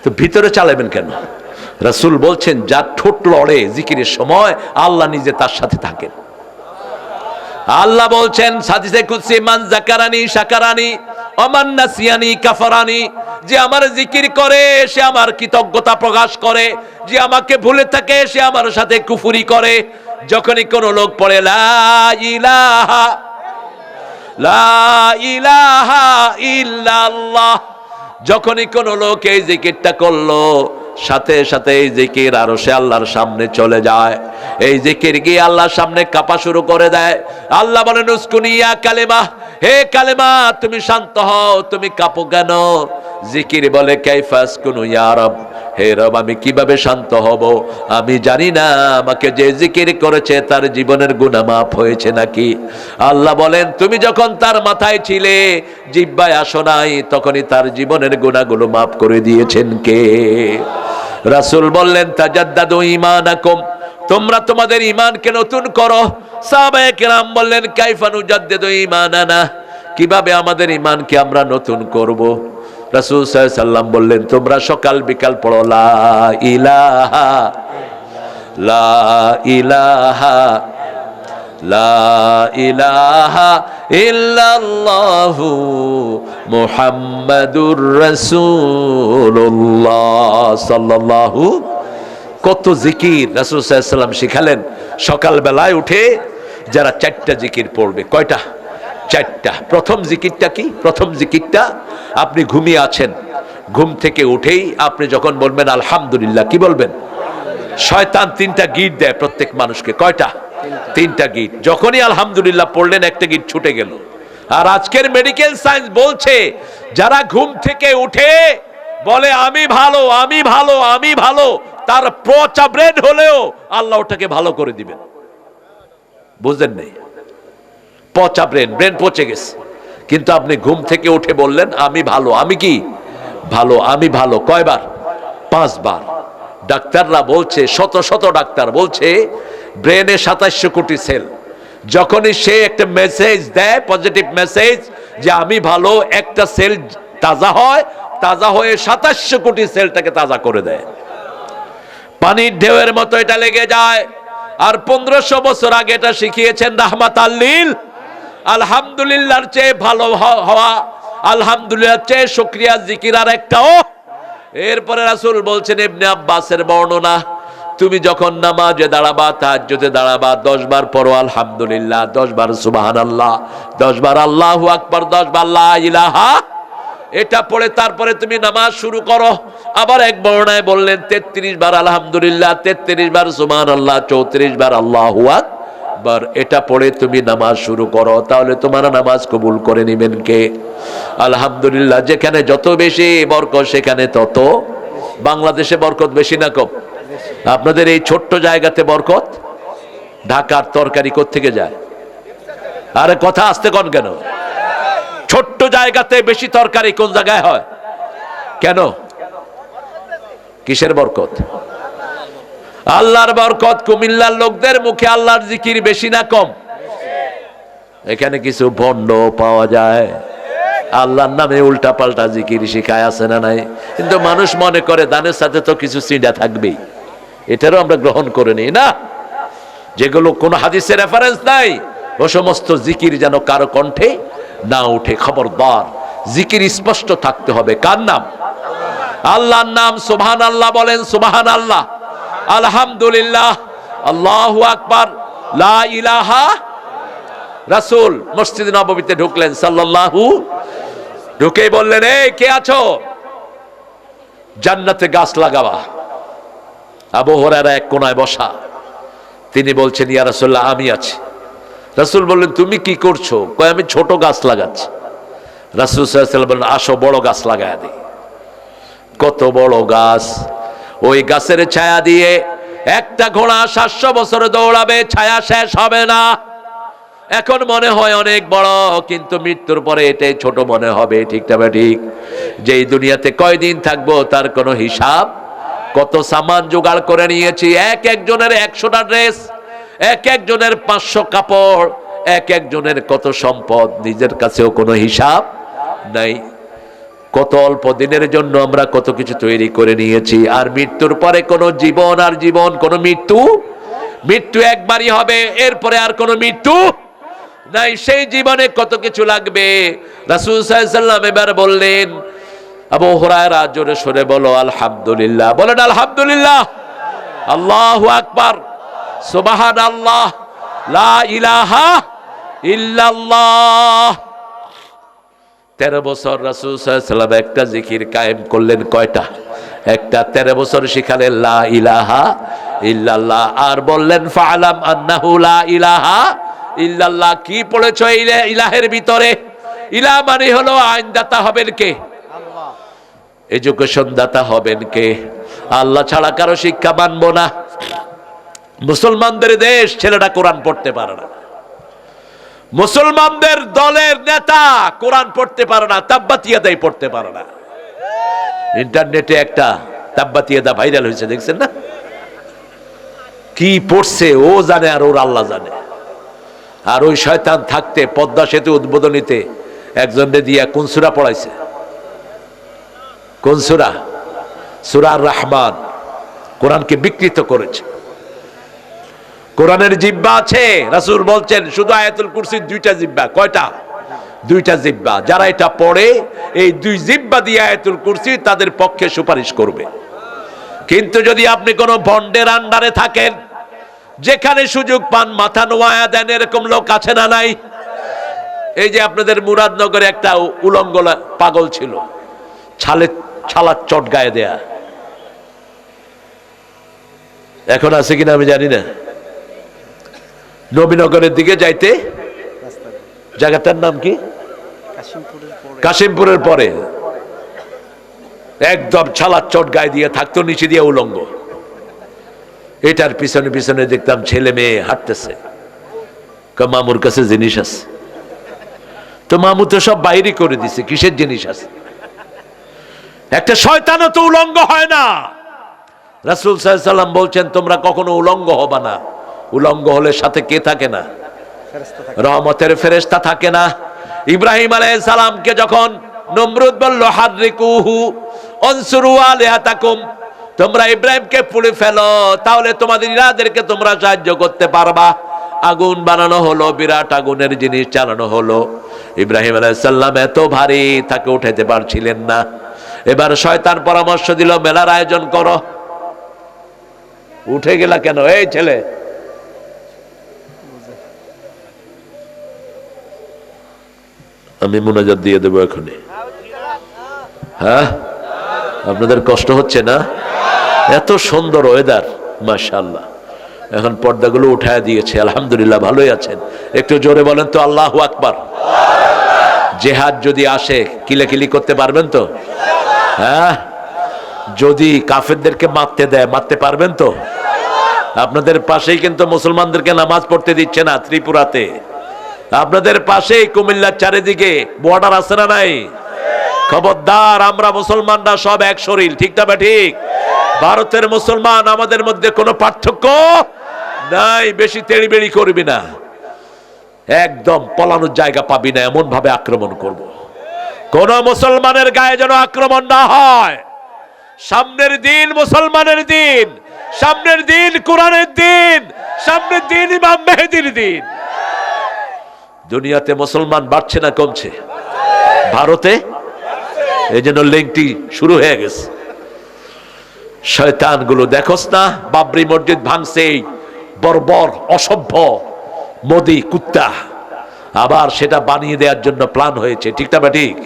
তো ভিতরে চালাবেন কেন? রাসূল বলছেন যার ঠোঁট লড়ে জিকিরের সময় আল্লাহ নিজে তার সাথে থাকেন। আল্লাহ বলছেন হাদিসে কুদসি, মান যাকারানি শাকারানি ওয়া মান নাসিয়ানি কাফারানি, যে আমার জিকির করে সে আমার কৃতজ্ঞতা প্রকাশ করে, যে আমাকে ভুলে থাকে সে আমার সাথে কুফরি করে। যখনই কোন লোক পড়ে লা ইলাহা লা ইলাহা ইল্লাল্লাহ, যখনই কোন লোক এই জিকিরটা করলো সাথে সাথে এই জিকির আরশে আল্লাহর সামনে চলে যায়। এই জিকির গিয়ে আল্লাহর সামনে কাঁপা শুরু করে দেয়। আল্লাহ বলেন উসকুনি ইয়া কালেমা, হে কালেমা তুমি শান্ত হও, তুমি কাঁপো কেন? জিকির বলে কাইফা আসকুনু ইয়া রব, হে রব আমি কিভাবে শান্ত হব? আমি জানি না আমাকে যে জিকির করেছে তার জীবনের গুনাহ মাফ হয়েছে নাকি। আল্লাহ বলেন তুমি যখন তার মাথায় ছিলে, জিহ্বায় আসো নাই, তখনই তার জীবনের গুনাহগুলো মাফ করে দিয়েছেন কে? রাসূল বললেন তাজাদ্দাদু ঈমানাকুম, তোমরা তোমাদের ঈমানকে নতুন করো। সাহাবায়ে কেরাম বললেন কাইফা নুজাদ্দিদু ঈমানানা, কিভাবে আমাদের ঈমানকে আমরা নতুন করব? রাসূল সাল্লাল্লাহু আলাইহি সাল্লাম বললেন তোমরা সকাল বিকাল পড়ো লা ইলাহা লা ইলাহা লা ইলাহা ইল্লাল্লাহু মুহাম্মাদুর রাসূলুল্লাহ সাল্লাল্লাহু। কত জিকির রাসূল সাল্লাল্লাহু আলাইহি সাল্লাম শিখালেন। সকাল বেলায় উঠে যারা 4টা জিকির পড়বে, কয়টা? 4টা। প্রথম জিকিরটা কি? প্রথম জিকিরটা আপনি ঘুমিয়ে আছেন, ঘুম থেকে উঠেই আপনি যখন বলবেন আলহামদুলিল্লাহ, কি বলবেন? শয়তান 3টা গিট দেয় প্রত্যেক মানুষকে। কয়টা? 3টা গিট। যখনই আলহামদুলিল্লাহ পড়লেন একটা গিট ছুটে গেল। আর আজকের মেডিকেল সায়েন্স বলছে যারা ঘুম থেকে উঠে বলে আমি ভালো আমি ভালো আমি ভালো, তার পচা ব্রেন হলেও আল্লাহ ওটাকে ভালো করে দিবেন। বুঝলেন নাই? পচা ব্রেন, ব্রেন পচে গেছে, কিন্তু আপনি ঘুম থেকে উঠে বললেন আমি ভালো। আমি কি ভালো? আমি ভালো কয়বার? 5 বার। ডাক্তাররা বলছে, শত শত ডাক্তার বলছে ব্রেনে 2700 কোটি সেল। যখনই সে একটা মেসেজ দেয়, পজিটিভ মেসেজ যে আমি ভালো, একটা সেল তাজা হয়, তাজা হয়ে 2700 কোটি সেলটাকে তাজা করে দেয়। পানির ঢেউয়ের মতো এটা লেগে যায়। আর 1500 বছর আগে এটা শিখিয়েছেন রাহমাতাল লিল। আলহামদুলিল্লাহর চেয়ে ভালো হওয়া, আলহামদুলিল্লাহর চেয়ে শুকরিয়া জিকির আর একটাও। এরপরে রাসূল বলছেন, ইবনে আব্বাসের বর্ণনা, তুমি যখন নামাজে দাঁড়াবা, তাহাজ্জুদে দাঁড়াবা, 10 বার পড়ো আলহামদুলিল্লাহ, 10 বার সুবহানাল্লাহ, 10 বার আল্লাহু আকবার, 10 বার লা ইলাহা, এটা পড়ে তারপরে তুমি নামাজ শুরু করো। আবার এক বর্ণনায় বললেন 33 বার আলহামদুলিল্লাহ, 33 বার সুবহানাল্লাহ, 34 বার আল্লাহু আকবার, এটা পড়ে তুমি নামাজ শুরু করো। তাহলে তোমার নামাজ কবুল করে নেবেন কে? আলহামদুলিল্লাহ। যেখানে যত বেশি বরকত সেখানে তত। বাংলাদেশে বরকত বেশি না কম? আপনাদের এই ছোট্ট জায়গাতে বরকত। ঢাকার তরকারি কোত্থেকে যায়? আরে কথা আসতে কোন কেন? ছোট্ট জায়গাতে বেশি তরকারি কোন জায়গায় হয়? কেন? কিসের বরকত? আল্লাহর বরকত। কুমিল্লার লোকদের মুখে আল্লাহর জিকির বেশি না কম? এখানে কিছু ভণ্ড পাওয়া যায়। আল্লাহর নামে উল্টা পাল্টা জিকির শিখায় আছে না নাই? কিন্তু মানুষ মনে করে দানের সাথে তো কিছু চিন্তা থাকবেই, এটারও আমরা গ্রহণ করে নিই না। যেগুলো কোনো হাদিসের রেফারেন্স নাই ও সমস্ত জিকির যেন কারো কণ্ঠে না উঠে। খবরদার, জিকির স্পষ্ট থাকতে হবে। কার নাম? আল্লাহর নাম। সুবহানাল্লাহ বলেন, সুবহানাল্লাহ, আলহামদুলিল্লাহ, আল্লাহু আকবার, লা ইলাহা। রাসূল মসজিদ নববীতে ঢুকলেন সাল্লাল্লাহু, ঢুকেই বললেন, এই কে আছো? জান্নাতে গাছ লাগাবা। আবু হুরায়রা এক কোনায় বসা, তিনি বলছেন, ইয়া রাসূলুল্লাহ, আমি আছি। রাসূল বললেন, তুমি কি করছো? কয়, আমি ছোট গাছ লাগাচ্ছি। রাসূল সাল্লাল্লাহু আলাইহি ওয়াসাল্লাম বললেন, আসো বড় গাছ লাগায়া দিই। কত বড় গাছ! ওই গাছের ছায়া দিয়ে একটা ঘোড়া 700 বছর দৌড়াবে, ছায়া শেষ হবে না। এখন মনে হয় অনেক বড়, কিন্তু মৃত্যুর পরে এটাই ছোট মনে হবে। ঠিক না ঠিক? যেই দুনিয়াতে কয়দিন থাকবো তার কোনো হিসাব। কত সামান জোগাড় করে নিয়েছি, এক একজনের 100টা ড্রেস, এক একজনের 500 কাপড়, এক একজনের কত সম্পদ, নিজের কাছেও কোনো হিসাব নাই। কত অল্প দিনের জন্য আমরা কত কিছু তৈরি করে নিয়েছি। আর মৃত্যুর পরে কোনো জীবন আর জীবন, কোনো মৃত্যু। মৃত্যু একবারই হবে, এরপরে আর কোনো মৃত্যু নাই। সেই জীবনে কত কিছু লাগবে। রাসূল সাল্লাল্লাহু আলাইহি ওয়াসাল্লাম এবার বললেন, আবু হুরায়রা জোরে সরে বলো আলহামদুলিল্লাহ। বলেন আলহামদুলিল্লাহ, আল্লাহু আকবার, সুবহানাল্লাহ, লা ইলাহা ইল্লাল্লাহ। 13 বছর রাসূল সাল্লাল্লাহু আলাইহি ওয়াসাল্লাম একটা জিকির কায়েম করলেন। কয়টা? একটা। 13 বছর শিখালেন লা ইলাহা ইল্লাল্লাহ, আর বললেন ফাআলাম আন্নাহু লা ইলাহা ইল্লাল্লাহ। কি পড়েছো এই ইলাহের ভিতরে? ইলাহ মানে হলো আইনদাতা হবেন কে? আল্লাহ। এডুকেশন দাতা হবেন কে? আল্লাহ ছাড়া কারো শিক্ষা মানবো না। মুসলমানদের দেশ, ছেলেটা কোরআন পড়তে পারে না। মুসলমানদের দলের নেতা কোরআন পড়তে পারে না, তাব্বাতিয়াদাই পড়তে পারে না। ইন্টারনেটে একটা তাব্বাতিয়াদা ভাইরাল হয়েছে, দেখছেন না? কি পড়ছে ও জানে, আর ওর আল্লাহ জানে। আর ওই শয়তান থাকতে পদ্মা সেতু উদ্বোধনীতে একজনকে দিয়া কোন সূরা পড়াইছে? কোন সূরা? সূরা আর রহমান। কোরআনকে বিকৃত করেছে। কোরআনের জিহ্বা আছে, রাসূল বলছেন শুধু আয়াতুল কুরসির 2টা জিহ্বা। কয়টা? 2টা জিহ্বা। যারা এটা পড়ে, এই 2 জিহ্বা দিয়ে আয়াতুল কুরসি তাদের পক্ষে সুপারিশ করবে। কিন্তু যদি আপনি কোনো ভন্ডের আন্ডারে থাকেন, যেখানে সুযোগ পান মাথা নোয়া দেন, এরকম লোক আছে না নাই? এই যে আপনাদের মুরাদনগরে একটা উলঙ্গ পাগল ছিল, ছালার চট গায়ে দেয়া, এখন আছে কিনা আমি জানি না। নবীনগরের দিকে যাইতে, জায়গাটার নাম কি? কাশিমপুরের পরে একদম ছালার চট গায়ে দিয়ে থাকতো, নিচে দিয়ে উলঙ্গ। এটার পিছনে পিছনে দেখতাম ছেলে মেয়ে হাঁটতেছে। মামুর কাছে জিনিস আছে, তো মামু তো সব বাইরে করে দিছে, কিসের জিনিস আছে? একটা শয়তানও তো উলঙ্গ হয় না। রাসূল সাল্লাল্লাহু আলাইহি ওয়াসাল্লাম বলছেন, তোমরা কখনো উলঙ্গ হবে না। উলঙ্গ হলে সাথে কে থাকে না? রহমতের ফেরেশতা থাকে না। ইব্রাহিম আলাইহিস সালামকে যখন নমরুদ বলল হাদরিকুহু আনসুরু আলিহাতাকুম, তোমরা ইব্রাহিমকে পুড়ে ফেলো, তাহলে তোমাদের ইরাদেরকে তোমরা সাহায্য করতে পারবা। আগুন বানানো হলো, বিরাট আগুনের জিনিস চালানো হলো। ইব্রাহিম আলাইহিস সালাম এত ভারী, তাকে উঠাইতে পারছিলেন না। এবার শয়তান পরামর্শ দিল, মেলার আয়োজন করো। উঠে গেলা কেন? এই ছেলে, আমি মুনাজাত দিয়ে দেবো এখনই। হ্যাঁ, আপনাদের কষ্ট হচ্ছে না? এত সুন্দর ওয়েদার, মাশাআল্লাহ। এখন পর্দাগুলো উঠায় দিয়েছে, আলহামদুলিল্লাহ। ভালোই আছেন? একটু জোরে বলেন তো আল্লাহু আকবার। জেহাদ যদি আসে কিলাকিলি করতে পারবেন তো? হ্যাঁ, যদি কাফেরদেরকে মারতে দেয় মারতে পারবেন তো? আপনাদের পাশেই কিন্তু মুসলমানদেরকে নামাজ পড়তে দিচ্ছে না ত্রিপুরাতে। আপনাদের পাশেই কুমিল্লার চারিদিকে বর্ডার আছে না নাই? খবরদার, আমরা মুসলমানরা সব এক শরীর, ঠিক না ঠিক? ভারতের মুসলমান, আমাদের মধ্যে কোনো পার্থক্য নাই। বেশি তেড়িবেড়ি করবি না, একদম পলানোর জায়গা পাবি না, এমন ভাবে আক্রমণ করব। কোন মুসলমানের গায়ে যেন আক্রমণ না হয়। সামনের দিন মুসলমানের দিন, সামনের দিন কোরআনের দিন, সামনের দিন ইমাম মেহেদীর দিন। দুনিয়াতে মুসলমান বাড়ছে না কমছে? ভারতে এই জন্য লিঙ্কটি শুরু হয়ে গেছে। শয়তানগুলো দেখোস না, বাবরি মসজিদ ভাঙছে, বর্বর অসভ্য মোদি কুত্তা, আবার সেটা বানিয়ে দেওয়ার জন্য প্ল্যান হয়েছে। ঠিক না বা ঠিক?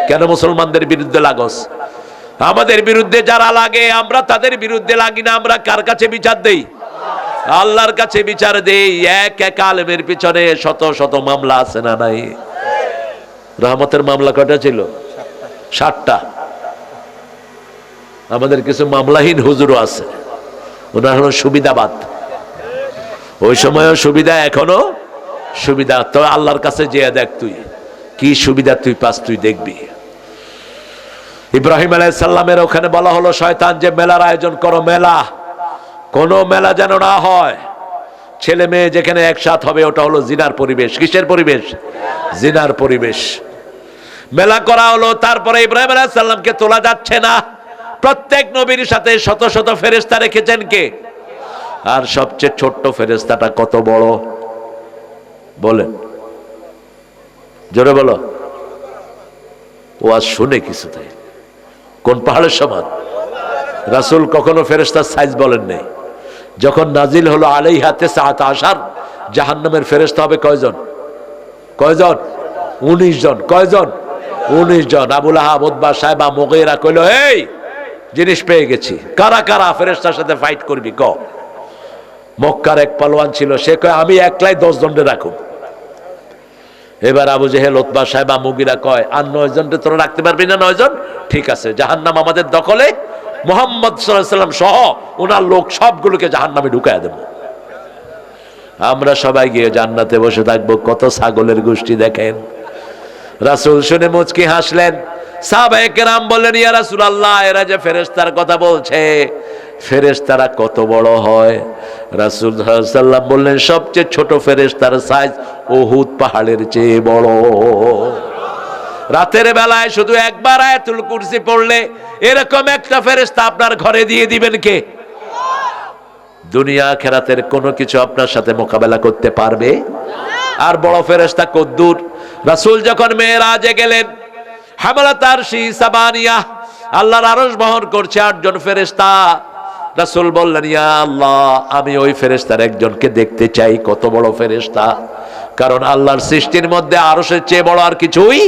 কেন মুসলমানদের বিরুদ্ধে লাগস? আমাদের বিরুদ্ধে যারা লাগে আমরা তাদের বিরুদ্ধে লাগি না। আমরা কার কাছে বিচার দেই? আল্লাহর কাছে বিচার দেই। এক এক আলেমের পিছনে শত শত মামলা আছে না নাই? রহমতের মামলা কয়টা ছিল? 7টা। আমাদের কিছু মামলাহীন হুজুরও আছে, ওনার হলো সুবিধাবাদ। ওই সময়ও সুবিধা, এখনো সুবিধা। তো আল্লাহর কাছে যেয়ে দেখ তুই কি সুবিধা তুই পাস, তুই দেখবি। ইব্রাহিম আলাইহিস সালামের ওখানে বলা হলো শয়তান যে মেলার আয়োজন করো, মেলা কোন মেলা যেন না হয়, ছেলে মেয়ে যেখানে একসাথ হবে ওটা হলো জিনার পরিবেশ। কিসের পরিবেশ? জিনার পরিবেশ। মেলা করা হলো। তারপরে ইব্রাহিম আলাইহিস সালামকে তোলা যাচ্ছে না। প্রত্যেক নবীর সাথে শত শত ফেরেশতা রেখেছেন কে? আর সবচেয়ে ছোট্ট ফেরেশতাটা কত বড় বলেন? জোরে বলো। ও আজ শুনে কিছু তাই কোন পাহাড়ের সমান? রাসূল কখনো ফেরেশতার সাইজ বলেন নাই। যখন নাজিল হলো আলাইহা তিসআত আশার, জাহান্নামের ফেরেশতা হবে কয়জন? কয়জন? 19 জন। কয়জন? 19 জন। আবুল আহাব, উতবা, সাইবা, মুগীরা কইল, এই জিনিস পেয়ে গেছি, কারা কারা ফেরেশতার সাথে ফাইট করবি ক? মক্কার এক পালোয়ান ছিল, সে কয় আমি একলাই 10 জনকে রাখুন। এবার আবু জেহেল, উতবা, সাইবা, মুগীরা কয় আর 9 জনকে তোরা রাখতে পারবি না? 9 জন? ঠিক আছে, জাহান্নাম আমাদের দখলে, মুহাম্মদ সাল্লাল্লাহু আলাইহি ওয়াসাল্লাম সহ ওনার লোক সবগুলোকে জাহান্নামে ঢুকায় দেব। আমরা সবাই গিয়ে জান্নাতে বসে থাকবো। কত ছাগলের গোষ্ঠী দেখেন। রাসূল শুনে মুচকি হাসলেন। সাহাবায়ে কেরাম বললেন, ইয়া রাসূলুল্লাহ, এরা যে ফেরেশতার কথা বলছে, ফেরেশতারা কত বড় হয়? রাসূল সাল্লাল্লাহু আলাইহি ওয়াসাল্লাম বললেন, সবচেয়ে ছোট ফেরেশতার সাইজ উহুদ পাহাড়ের চেয়ে বড়। রাতের বেলায় শুধু একবার আয়াতুল কুরসি পড়লে এরকম একটা ফেরেশতা আপনার ঘরে দিয়ে দিবেন কে? দুনিয়া আখিরাতের কোনো কিছু আপনার সাথে মোকাবেলা করতে পারবে? আর বড় ফেরেশতা কদ্দুর? রাসূল যখন মেরাজে গেলেন, হামালাত আরশি সাবানিয়া, আল্লাহর আরশ বহন করছে 8 জন ফেরেশতা। রাসূল বললেন, ইয়া আল্লাহ, আমি ওই ফেরেশতার একজনকে দেখতে চাই। কত বড় ফেরেশতা? কারণ আল্লাহর সৃষ্টির মধ্যে আরশের চেয়ে বড় আর কিছুই,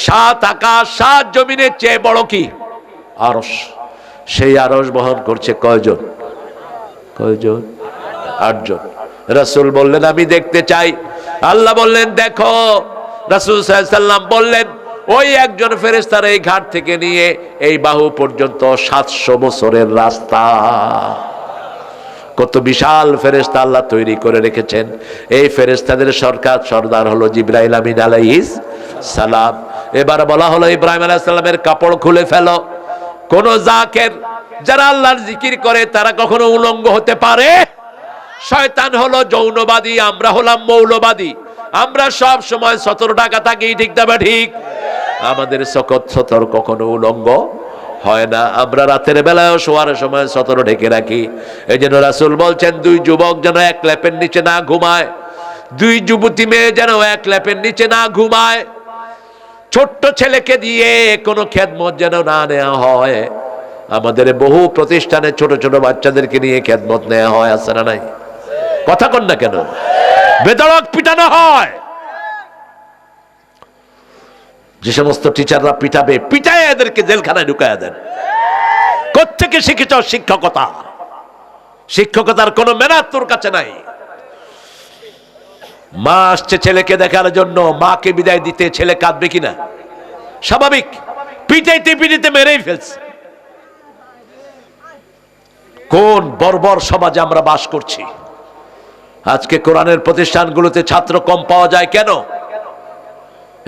7 আকাশ 7 জমিনের চেয়ে বড় কি? আরশ। সেই আরশ বহন করছে কয়জন? কয়জন? 8 জন। রাসূল বললেন, আমি দেখতে চাই। আল্লাহ বললেন, দেখো। রাসূল সাল্লাল্লাহু আলাইহি ওয়াসাল্লাম বললেন, ওই একজন ফেরেশতার এই ঘাট থেকে নিয়ে এই বাহু পর্যন্ত 700 বছরের রাস্তা। কত বিশাল ফেরেশতা আল্লাহ তৈরি করে রেখেছেন। এই ফেরেশতাদের সর্দার হলো জিবরাইল আমিন আলাইহিস সালাম। এবার বলা হলো, ইব্রাহিম আলাইহিস সালামের কাপড় খুলে ফেলো। কোন জাকের যারা আল্লাহর জিকির করে তারা কখনো উলঙ্গ হতে পারে? শয়তান হলো যৌনবাদী, আমরা হলাম মৌলবাদী। আমরা সব সময় 17 টাকা থাকি। ঠিক না বা ঠিক? আমাদের সতর কখনো উলঙ্গ হয় না। আমরা রাতের বেলায় শোয়ার সময় 17 ঢেকে রাখি। এই জন্য রাসূল বলছেন, 2 যুবক যেন এক লেপের নিচে না ঘুমায়, 2 যুবতী মেয়ে যেন এক লেপের নিচে না ঘুমায়, ছোট্ট ছেলেকে দিয়ে কোনো খেদমত যেন না নেওয়া হয়। আমাদের বহু প্রতিষ্ঠানে ছোট ছোট বাচ্চাদেরকে নিয়ে খেদমত নেওয়া হয়, আছে না নাই? কথা কন না কেন? বেধড়ক পিটানো হয়। যে সমস্ত টিচাররা পিটাবে, পিটায় এদেরকে জেলখানায় ঢুকায় দেন। কোত্থেকে শিখেছ শিক্ষকতা? শিক্ষকতার কোনো মেনাত তোর কাছে নাই। মা আসছে ছেলেকে দেখার জন্য, মাকে বিদায় দিতে ছেলে কাঁদবে কিনা? স্বাভাবিক। পিটাইতে পিটাইতে মেরেই ফেলছে। কোন বর্বর সমাজে আমরা বাস করছি? আজকে কোরআনের প্রতিষ্ঠানগুলোতে ছাত্র কম পাওয়া যায় কেন?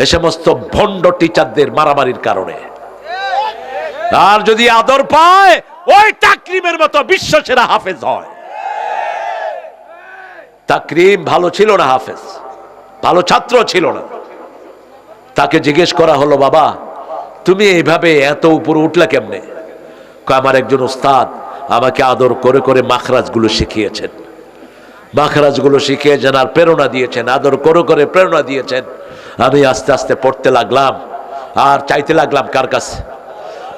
এ সমস্ত ভণ্ড টিচারদের মারামারির কারণে। আর যদি আদর পায়, ওই তাকরিমের মতো বিশ্ব সেরা হাফেজ হয়। তাকরিম ভালো ছিল না, হাফেজ ভালো ছাত্র ছিল না। তাকে জিজ্ঞেস করা হলো, বাবা তুমি এইভাবে এত উপরে উঠলা কেমনে? আমার একজন উস্তাদ আমাকে আদর করে করে মাখরাজগুলো শিখিয়েছেন, মাখরাজগুলো শিখিয়েছেন আর প্রেরণা দিয়েছেন, আদর করে করে প্রেরণা দিয়েছেন। আমি আস্তে আস্তে পড়তে লাগলাম আর চাইতে লাগলাম কার কাছে।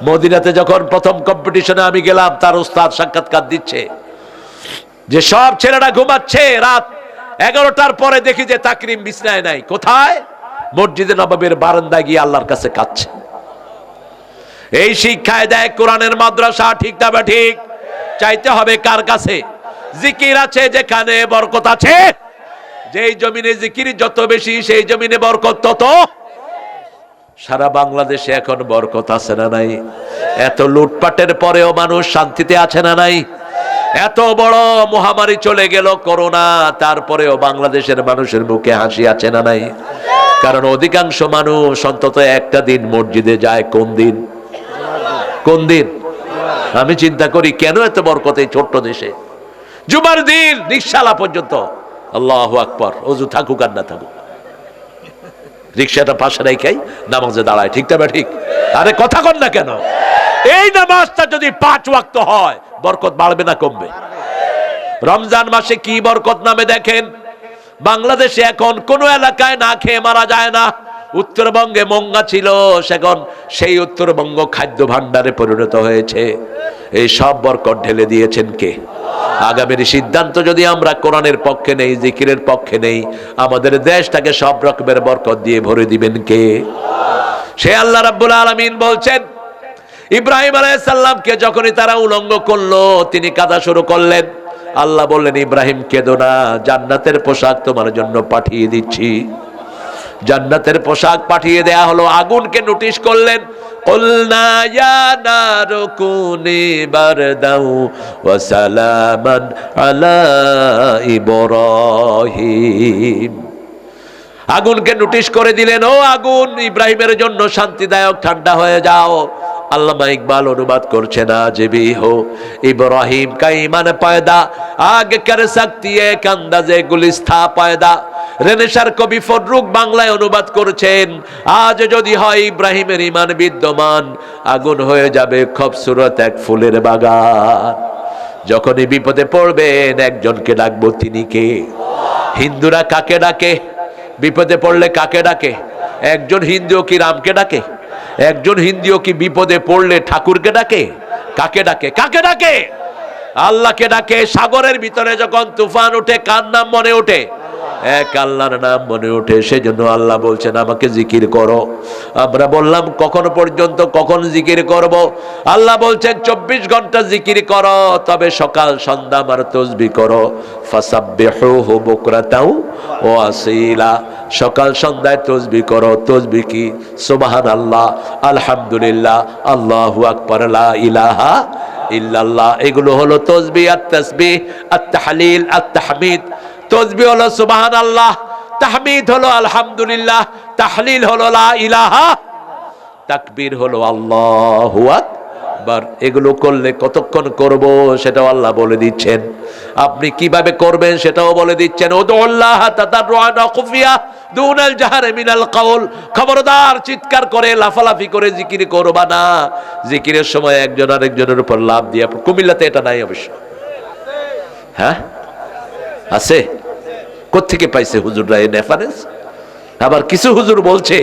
মদিনাতে যখন প্রথম কম্পিটিশনে আমি গেলাম, তার উস্তাদ সাক্ষাৎকার দিচ্ছে যে সব ছেলেরা ঘুমাচ্ছে, রাত 11টার পরে দেখি যে তাকরিম বিছনায় নাই। কোথায়? মসজিদে নববীর বারান্দায় গিয়ে আল্লাহর কাছে কাঁদছে। এই শিক্ষায় দেয় কোরআনের মাদ্রাসা, ঠিক না ঠিক? চাইতে হবে কার কাছে? জিকির আছে যেখানে বরকত আছে। যেই জমিনে জিকির যত বেশি, সেই জমিনে বরকত তত। সারা বাংলাদেশে এখন বরকত আছে না নাই? এত লুটপাটের পরেও মানুষ শান্তিতে আছে না নাই? এত বড় মহামারী চলে গেল করোনা, তারপরেও বাংলাদেশের মানুষের মুখে হাসি আছে না নাই? কারণ অধিকাংশ মানুষ অন্তত একটা দিন মসজিদে যায়। কোন দিন? কোন দিন? আমি চিন্তা করি কেন এত বরকত এই ছোট্ট দেশে। জুমার দিন রিকশালা পর্যন্ত আল্লাহু আকবার, ওযু থাকুক আর না থাকুক, রিকশাটা পাশে রেখেই নামাজে দাঁড়ায়, ঠিক না ঠিক? আরে কথা কন না কেন? এই নামাজটা যদি 5 ওয়াক্ত হয়, বরকত বাড়বে না কমবে? রমজান মাসে কি বরকত নামে দেখেন। বাংলাদেশে এখন কোন এলাকায় না খেয়ে মারা যায় না। উত্তরবঙ্গে মঙ্গা ছিল, সেখন সেই উত্তরবঙ্গ খাদ্য ভান্ডারে পরিণত হয়েছে। এই সব বরকত ঢেলে দিয়েছেন কে? আগামীর সিদ্ধান্ত যদি আমরা কোরআনের পক্ষে নেই, জিকিরের পক্ষে নেই, আমাদের দেশটাকে সব রকমের বরকত দিয়ে ভরে দিবেন কে? সে আল্লাহ রাব্বুল আলামিন বলছেন, ইব্রাহিম আলাইহিস সালামকে যখনই তারা উলঙ্গ করলো, তিনি কাঁদা শুরু করলেন। আল্লাহ বললেন, ইব্রাহিম কেঁদো না, জান্নাতের পোশাক তোমার জন্য পাঠিয়ে দিচ্ছি। জান্নাতের পোশাক পাঠিয়ে দেয়া হলো। আগুনকে নোটিশ করলেন, কুলনা ইয়া নারু কুনি বারদাও ওয়া সালামান আলা ইব্রাহিম। আগুনকে নোটিশ করে দিলেন, ও আগুন, ইব্রাহিমের জন্য শান্তিদায়ক ঠান্ডা হয়ে যাও। আল্লামা ইকবাল অনুবাদ করছেন, আজ भी हो इब्राहिम का ईमान पैदा आग कर सकती है अंदाजे गुलिस्ता पैदा। রেনেসার কবি ফররুক বাংলায় অনুবাদ করছেন, আজ যদি হয় ইব্রাহিমের ঈমান বিদ্যমান, আগুন হয়ে যাবে খুবসুরত এক ফুলের বাগান। যখনই বিপদে পড়বেন একজনকে ডাকবো, তিনি কে? হিন্দুরা কাকে ডাকে? বিপদে পড়লে কাকে ডাকে? একজন হিন্দুও কি রামকে ডাকে? একজন হিন্দুও কি বিপদে পড়লে ঠাকুরকে ডাকে? কাকে ডাকে? কাকে ডাকে? আল্লাহকে ডাকে। সাগরের ভিতরে যখন তুফান ওঠে, কার নাম মনে ওঠে? এক আল্লাহর নাম মনে ওঠে। সেজন্য আল্লাহ বলছেন, আমাকে জিকির করো। আমরা বললাম কখন পর্যন্ত, কখন জিকির করব? আল্লাহ বলছেন 24 ঘন্টা জিকির করো, তবে সকাল সন্ধ্যা আমার তাসবিহ করো। ফাসাব্বিহুহু বুকরাতাও ওয়া আসীলা। সকাল সন্ধ্যায় তাসবিহ করো। তাসবিহ কি? সুবহানাল্লাহ, আলহামদুলিল্লাহ, আল্লাহু আকবার, লা ইলাহা ইল্লাল্লাহ। এগুলো হলো তাসবিহ। আত-তাসবিহ, আত-তাহলিল, আত-তাহমিদ। তাসবিহ হলো সুবহানাল্লাহ, তাহমিদ হলো আলহামদুলিল্লাহ, তাহলিল হলো লা ইলাহা, তাকবীর হলো আল্লাহু আকবার। এগুলো করলে কতক্ষণ করব সেটাও আল্লাহ বলে দিচ্ছেন। আপনি কিভাবে করবেন সেটাও বলে দিচ্ছেন। উদুল্লাহ তাদাররুআন ওয়া খুফিয়া দুনাল জাহরি মিনাল কাউল। খবরদার চিৎকার করে লাফালাফি করে জিকির করবা না। জিকিরের সময় একজন আরেকজনের উপর লাফ দিয়ে। কুমিল্লাতে এটা নাই অবশ্য। হ্যাঁ আছে? কোত্থেকে পাইছে হুজুররা এই রেফারেন্স? আবার কিছু হুজুর বলছে,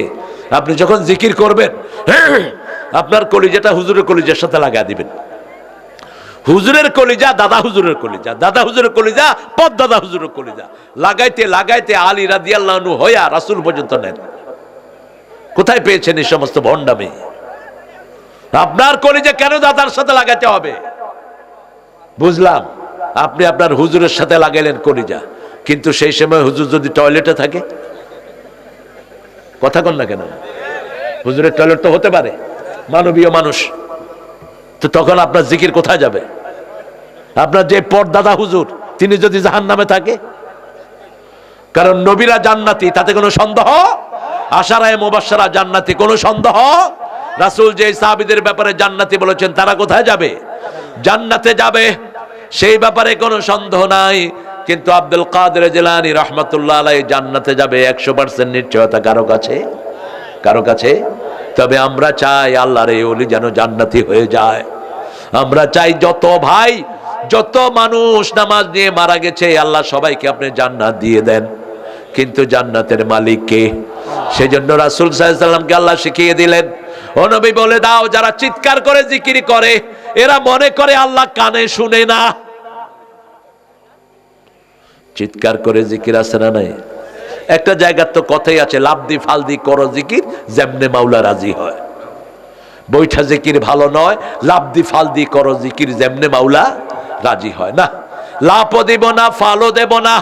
আপনি যখন জিকির করবেন আপনার কলিজাটা হুজুরের কলিজার সাথে লাগা দিবেন। হুজুরের কলিজা দাদা হুজুরের কলিজা, দাদা হুজুরের কলিজা পদ দাদা হুজুরের কলিজা, লাগাইতে লাগাইতে আলী রাদিয়াল্লাহু আনহু হইয়া রাসূল পর্যন্ত নেন। কোথায় পেয়েছেন এই সমস্ত ভণ্ডামি? আপনার কলিজা কেন দাদার সাথে লাগাতে হবে? বুঝলাম, আপনি আপনার হুজুরের সাথে লাগাইলেন কলিজা, কিন্তু সেই সময় হুজুর যদি টয়লেটে থাকে, কথা কন না কেন? হুজুরের টয়লেট তো হতে পারে, মানবীয় মানুষ, তো তখন আপনার জিকির কোথায় যাবে? আপনার যে পরদাদা হুজুর, তিনি যদি জাহান্নামে থাকে, কারণ নবীরা জান্নাতি, তাতে কোনো সন্দেহ? আশারায়ে মুবাশশারা জান্নাতি, কোনো সন্দেহ? রাসূল যে সাহাবীদের ব্যাপারে জান্নাতি বলেছেন, তারা কোথায় যাবে? জান্নাতে যাবে, সেই ব্যাপারে কোনো সন্দেহ নাই। কিন্তু আব্দুল কাদের জিলানী রাহমাতুল্লাহ আলাইহি জান্নাতে যাবে 100% নিশ্চয়তা কারো কাছে? কারো কাছে। তবে আমরা চাই আল্লাহর এই ওলি যেন জান্নাতি হয়ে যায়। আমরা চাই যত ভাই যত মানুষ নামাজ নিয়ে মারা গেছে আল্লাহ সবাইকে আপনি জান্নাত দিয়ে দেন, কিন্তু জান্নাতের মালিক কে? সেজন্য রাসূল সাল্লাল্লাহু আলাইহি ওয়াসাল্লামকে আল্লাহ শিখিয়ে দিলেন, ও নবী বলে দাও যারা চিৎকার করে জিকির করে এরা মনে করে আল্লাহ কানে শুনে না। চিৎকার করে জিকির আছে না নাই? একটা জায়গার তো কথাই আছে, লাফদি ফালদি করো জিকির যেমনে মাওলা রাজি হয়। বৈঠা জিকির ভালো নয়, লাফদি ফালদি করো জিকির যেমনে মাওলা রাজি হয় না। লাফও দেব না, ফালও দেব না,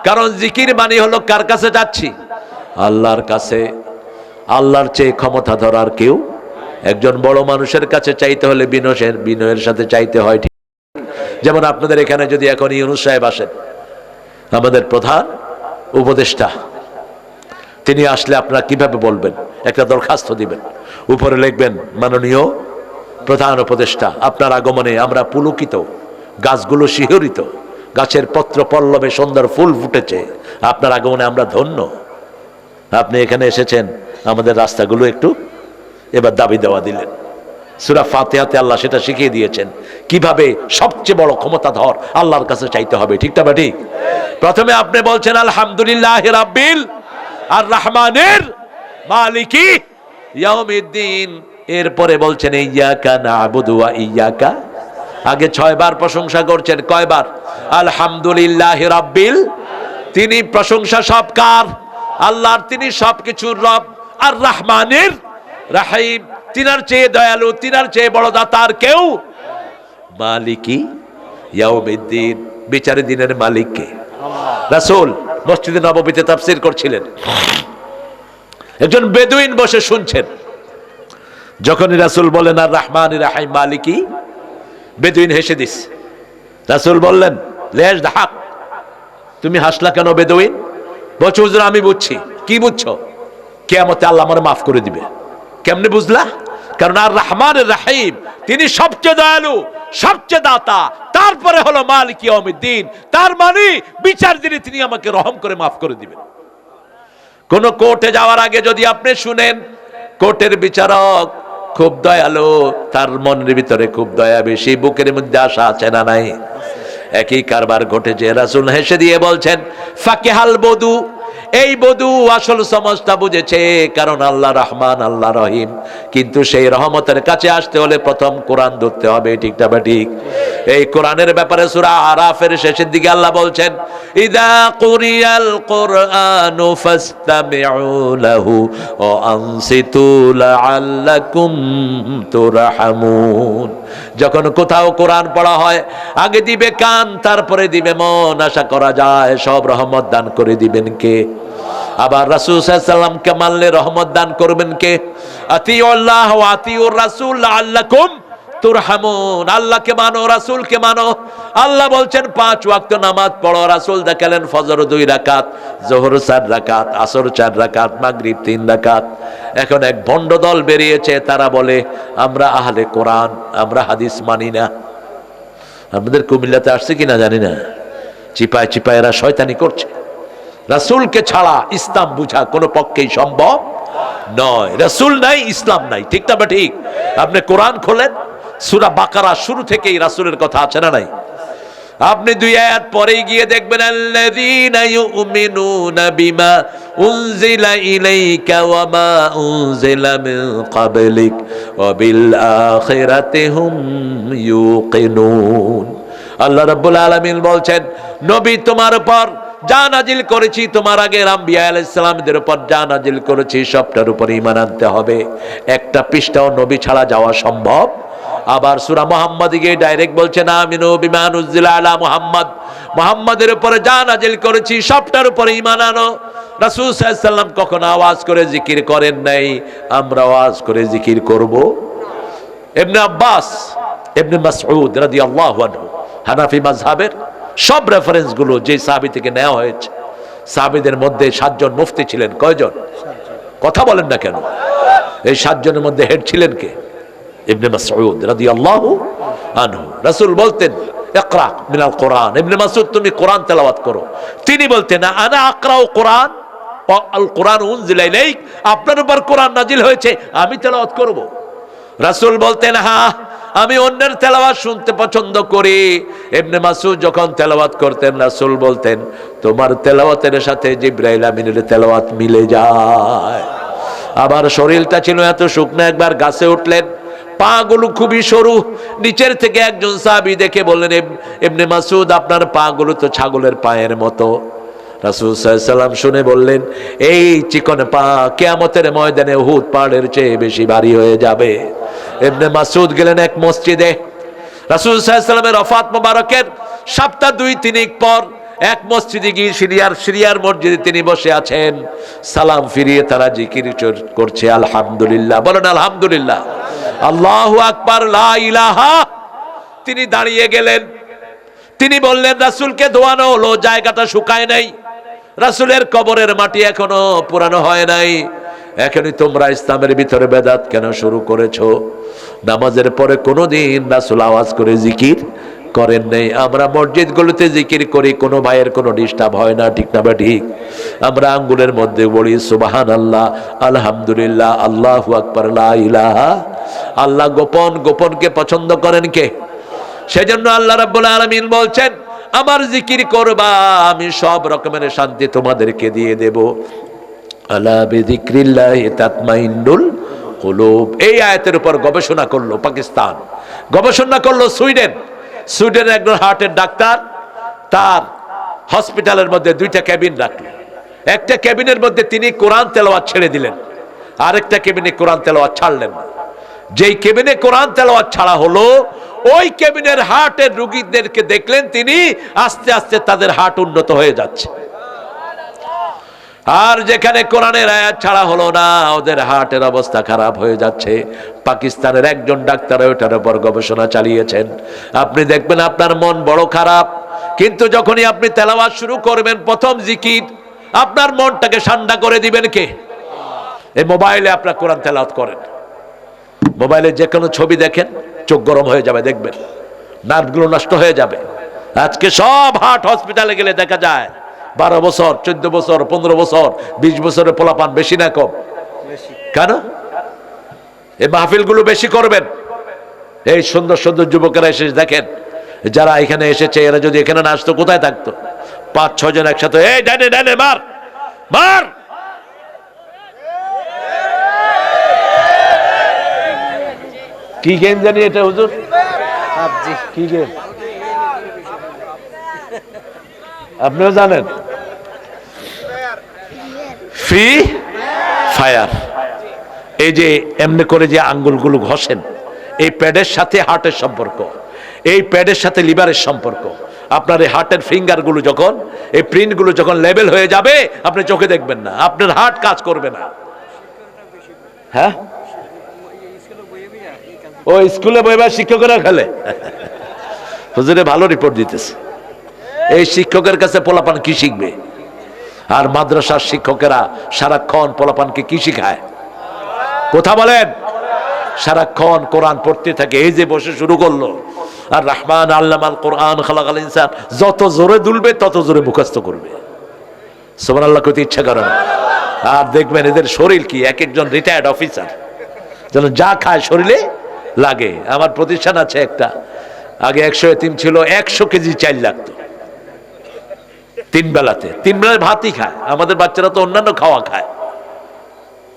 কারণ জিকির মানে হলো কার কাছে যাচ্ছি? আল্লাহর কাছে। আল্লাহর চেয়ে ক্ষমতা ধরার কেউ। একজন বড় মানুষের কাছে চাইতে হলে বিনয়ের সাথে চাইতে হয়। ঠিক যেমন আপনাদের এখানে যদি এখন ইউনূস সাহেব আসেন, আমাদের প্রধান উপদেষ্টা, তিনি আসলে আপনারা কিভাবে বলবেন? একটা দরখাস্ত দিবেন, উপরে লিখবেন মাননীয় প্রধান উপদেষ্টা, আপনার আগমনে আমরা পুলকিত, গাছগুলো শিহরিত, গাছের পত্র পল্লবে সুন্দর ফুল ফুটেছে, আপনার আগমনে আমরা ধন্য। আপনি এখানে এসেছেন, আমাদের রাস্তাগুলো একটু এবার দাবি দেওয়া দিলেন। সূরা ফাতিহাতে আল্লাহ সেটা শিখিয়ে দিয়েছেন কিভাবে সবচেয়ে বড় ক্ষমতাধর আল্লাহর কাছে চাইতে হবে। ঠিক না ঠিক? প্রথমে আপনি বলছেন আলহামদুলিল্লাহি রাব্বিল আর রহমানির মালিকি ইয়াউমিদ্দিন, এরপরে বলছেন ইয়্যাকা না'বুদু ওয়া ইয়্যাকা। আগে 6 বার প্রশংসা করছেন, কয়বার? আলহামদুলিল্লাহি রাব্বিল, তিনি প্রশংসা সব কার? আল্লাহর, তিনি সবকিছুর রব। আর রহমানির রাহিম, তিনার চেয়ে দয়ালু, তিনার চেয়ে বড় দাতার কেউ। মালিকি ইয়াউমিদ্দিন, বিচারের দিনের মালিক কে? রাসূল মসজিদে নববীতে তাফসীর করছিলেন, একজন বেদুইন বসে শুনছেন। যখনই রাসূল বলেন আর রহমানির রাহিম মালিকি, বেদুইন হেসে দিস। রাসূল বললেন লেশ দাহাক, তুমি হাসলা কেন বেদুইন? বলছে হুজুর আমি বুঝছি। কি বুঝছো? কিয়ামতে আল্লাহ আমারে মাফ করে দিবে। কেমনে বুঝলা? কারণ আর রহমানির রাহিম, তিনি সবচেয়ে দয়ালু, সবচেয়ে দাতা, তারপরে হলো মালিক ইয়াউমিদ্দিন, তার মানে বিচার দিনে তিনি আমাকে রহম করে মাফ করে দিবেন। কোন কোর্টে যাওয়ার আগে যদি আপনি শুনেন কোর্টের বিচারক খুব দয়ালু, তার মনের ভিতরে খুব দয়া বেশি, বুকের মধ্যে আশা আছে না নাই? একই কারবার ঘটেছে। রাসূল হেসে দিয়ে বলছেন ফাকিহাল বদু, এই বধূ আসল সমাজটা বুঝেছে, কারণ আল্লাহ রহমান আল্লাহ রহিম, কিন্তু সেই রহমতের কাছে আসতে হলে প্রথম কোরআন ধরতে হবে। ঠিক না ঠিক? এই কোরআনের ব্যাপারে সূরা আরাফের শেষের দিকে আল্লাহ বলছেন ইদা কুরিয়াল কুরআনু ফাসতামিউ লাহু ওয়া আনসিতু লাআল্লাকুম তুরহামুন। যখন কোথাও কোরআন পড়া হয় আগে দিবে কান, তারপরে দিবে মন। আশা করা যায় সব রহমত দান করে দিবেন কে? আবার রাসূল সাল্লাল্লাহু আলাইহি ওয়াসাল্লামকে মানলে রহমত দান করবেন কে? আতিউল্লাহ ওয়া আতিউর রাসূল লাআল্লাকুম তুরহামুন। আল্লাহকে মানো, রাসূলকে মানো। আল্লাহ বলছেন 5 ওয়াক্ত নামাজ পড়ো। রাসূল দেখালেন ফজর 2 রাকাত, যোহর 4 রাকাত, আসর 4 রাকাত, মাগরিব 3 রাকাত। এখন এক ভণ্ড দল বেরিয়েছে, তারা বলে আমরা আহলে কোরআন, আমরা হাদিস মানি না। আমাদের কুমিল্লাতে আসছে কিনা জানি না, চিপায় চিপায় এরা শয়তানি করছে। রাসূলকে ছাড়া ইসলাম বুঝা কোনো পক্ষেই সম্ভব নয়। রাসূল নাই, ইসলাম নাই। ঠিক না ঠিক? আপনি কোরআন খোলেন, সূরা বাকারা শুরু থেকেই রাসূলের কথা আছে না নাই? আপনি 2 আয়াত পরেই গিয়ে দেখবেন আল্লাযীনা ইউমিনুনা বিমা উনজিলা ইলাইকা ওয়া মা উনজিলা মিন ক্বাবলিক ওয়া বিল আখিরাতি হুম ইউকিনুন। আল্লাহ রাব্বুল আলামিন বলছেন নবী তোমার উপর যা নাজিল করেছি, তোমার আগের আম্বিয়া আলাইহিস সালামদের উপর যা নাজিল করেছি সবটার উপর ঈমান আনতে হবে। একটা পৃষ্ঠাও নবী ছাড়া যাওয়া সম্ভব। আবার সূরা মুহাম্মাদে গিয়ে ডাইরেক্ট বলছেন আমিনু বিমা নুজিলা আলা মুহাম্মদ, মুহাম্মাদের উপরে যা নাজিল করেছি সবটার উপরে ঈমান আনো। রাসূল সাল্লাল্লাহু আলাইহি ওয়াসাল্লাম কখনো আওয়াজ করে জিকির করেন নাই, আমরা আওয়াজ করে জিকির করব। ইবনে আব্বাস, ইবনে মাসউদ রাদিয়াল্লাহু আনহু, হানাফি মাযহাবের সব রেফারেন্স গুলো যে সাহাবী থেকে নেওয়া হয়েছে, সাহাবীদের মধ্যে 7 জন মুফতি ছিলেন। কয়জন? কথা বলেন না কেন? এই 7 জনের মধ্যে হেড ছিলেন কে? ইবনে মাসউদ রাদিয়াল্লাহু আনহু। রাসূল বলতেন ইকরা মিনাল কোরআন, ইবনে মাসউদ তুমি কোরআন তেলাওয়াত করো। তিনি বলতেন আনা আকরাউ কোরআন, আল কোরআন উনজিলা ইলাইক, আপনার উপর কোরআন নাজিল হয়েছে, আমি তেলাওয়াত করব। রাসূল বলতেন, হ্যাঁ আমি অন্যের তেলাওয়াত শুনতে পছন্দ করি। ইবনে মাসউদ যখন তেলাওয়াত করতেন, রাসূল বলতেন, তোমার তেলাওয়াতের সাথে জিবরাইল আমিনের তেলাওয়াত মিলে যায়। আবার শরীরটা ছিল এত শুকনো, একবার গাছে উঠলেন, পা গুলো খুবই সরু, নিচের থেকে একজন সাহাবী দেখে বললেন, ইবনে মাসউদ আপনার পা গুলো তো ছাগলের পায়ের মতো। রাসূল সাল্লাল্লাহু আলাইহি ওয়াসাল্লাম শুনে বললেন, এই চিকন পা কিয়ামতের ময়দানে উহুদ পাহাড়ের চেয়ে বেশি ভারী হয়ে যাবে। ইবনে মাসউদ গেলেন এক মসজিদে, রাসূল সাল্লাল্লাহু আলাইহি ওয়াসাল্লামের ওফাত মোবারকের সপ্তাহ 2-3 পর এক মসজিদে গিয়ে সিরিয়ার মসজিদে তিনি বসে আছেন। সালাম ফিরিয়ে তারা জিকির করছে, আলহামদুলিল্লাহ, বলেন আলহামদুলিল্লাহ, আল্লাহু আকবার, লা ইলাহা। তিনি দাঁড়িয়ে গেলেন, তিনি বললেন, রাসূলকে দোয়ানো হলো, জায়গাটা শুকায় নাই, রাসূলের কবরের মাটি এখনো পুরানো হয় নাই, এখনই তোমরা ইসলামের ভিতরে বেদাত কেন শুরু করেছো? নামাজের পরে কোনোদিন রাসূল আওয়াজ করে জিকির করেন নাই। আমরা মসজিদগুলোতে জিকির করি, কোনো ভাইয়ের কোনো ডিস্টার্ব হয় না, ঠিক না বা ঠিক? আমরা আঙ্গুলের মধ্যে বলি সুবহানাল্লাহ, আলহামদুলিল্লাহ, আল্লাহু আকবার, লা ইলাহা। আল্লাহ গোপনকে পছন্দ করেন কে? সেজন্য আল্লাহ রাব্বুল আলামিন বলছেন, আমার জিকির করবা, আমি সব রকমের শান্তি তোমাদেরকে দিয়ে দেব। আলা বিযিকরিল্লাহি তাতমাইন্নুল কুলুব। এই আয়াতের উপর গবেষণা করলো পাকিস্তান, গবেষণা করলো সুইডেনের একজন হার্টের ডাক্তার, তার হসপিটালের মধ্যে 2টা কেবিন রাখলো। একটা কেবিনের মধ্যে তিনি কোরআন তেলাওয়াত ছেড়ে দিলেন, আরেকটা কেবিনে কোরআন তেলাওয়াত ছাড়লেন না। যেই কেবিনে কোরআন তেলাওয়াত ছাড়া হলো, ওই কেবিনের হার্টের রোগীদেরকে দেখলেন তিনি, আস্তে আস্তে তাদের হার্ট উন্নত হয়ে যাচ্ছে। আর যেখানে কোরআনের আয়াত ছাড়া হলো না, ওদের হার্টের অবস্থা খারাপ হয়ে যাচ্ছে। পাকিস্তানের একজন ডাক্তার ওইটার উপর গবেষণা চালিয়েছেন। আপনি দেখবেন আপনার মন বড় খারাপ, কিন্তু যখনই আপনি তেলাওয়াত শুরু করবেন, প্রথম জিকির, আপনার মনটাকে ঠান্ডা করে দিবেন কে? এই মোবাইলে আপনার কোরআন তেলাওয়াত করেন, মোবাইলে যে কোনো ছবি দেখেন, চোখ গরম হয়ে যাবে, দেখবেন নার্ভগুলো নষ্ট হয়ে যাবে। আজকে সব হার্ট হসপিটালে গেলে দেখা যায় 12 বছর, 14 বছর, 15 বছর, 20 বছরের পোলাপান, বেশি না কম? কেন? এই মাহফিলগুলো বেশি করবেন। এই সুন্দর সুন্দর যুবকেরা এসে দেখেন, যারা এখানে এসেছে, এরা যদি এখানে না আসতো কোথায় থাকতো? 5-6 জন একসাথে, এই ডানে ডানে মার মার। কি গেম জানি এটা হুজুর? কি গেম আপনিও জানেন? Free fire. এই যে এমনি করে যে আঙ্গুলগুলো ঘষেন, এই প্যাডের সাথে হার্টের সম্পর্ক, এই প্যাডের সাথে লিভারের সম্পর্ক। আপনার এই হার্টের ফিঙ্গারগুলো যখন, এই প্রিন্টগুলো যখন লেভেল হয়ে যাবে, আপনি চোখে দেখবেন না, আপনার হার্ট কাজ করবে না। হ্যাঁ, ও স্কুলে বইবার শিক্ষকেরা খেলে। হুজুরে ভালো রিপোর্ট দিতেছে। এই শিক্ষকের কাছে পোলাপান কি শিখবে? আর মাদ্রাসার শিক্ষকেরা সারাক্ষণ পোলাপানকে কি শিখায়? কথা বলেন। সারাক্ষণ কোরআন পড়তে থাকে। এই যে বসে শুরু করলো, আর রহমান আল্লামাল কোরআন খালাকাল ইনসান, যত জোরে দুলবে তত জোরে মুখস্থ করবে। সুবহানাল্লাহ কইতে ইচ্ছা করে না। আর দেখবেন এদের শরীর কি, এক একজন রিটায়ার্ড অফিসার, যেন যা খায় শরীরে লাগে। আমার প্রতিষ্ঠান আছে একটা, আগে 100 এতিম ছিল, 100 কেজি চাল লাগতো 3 বেলাতে। 3 বেলায় ভাতই খায়। আমাদের বাচ্চারা তো অন্যান্য খাওয়া খায়।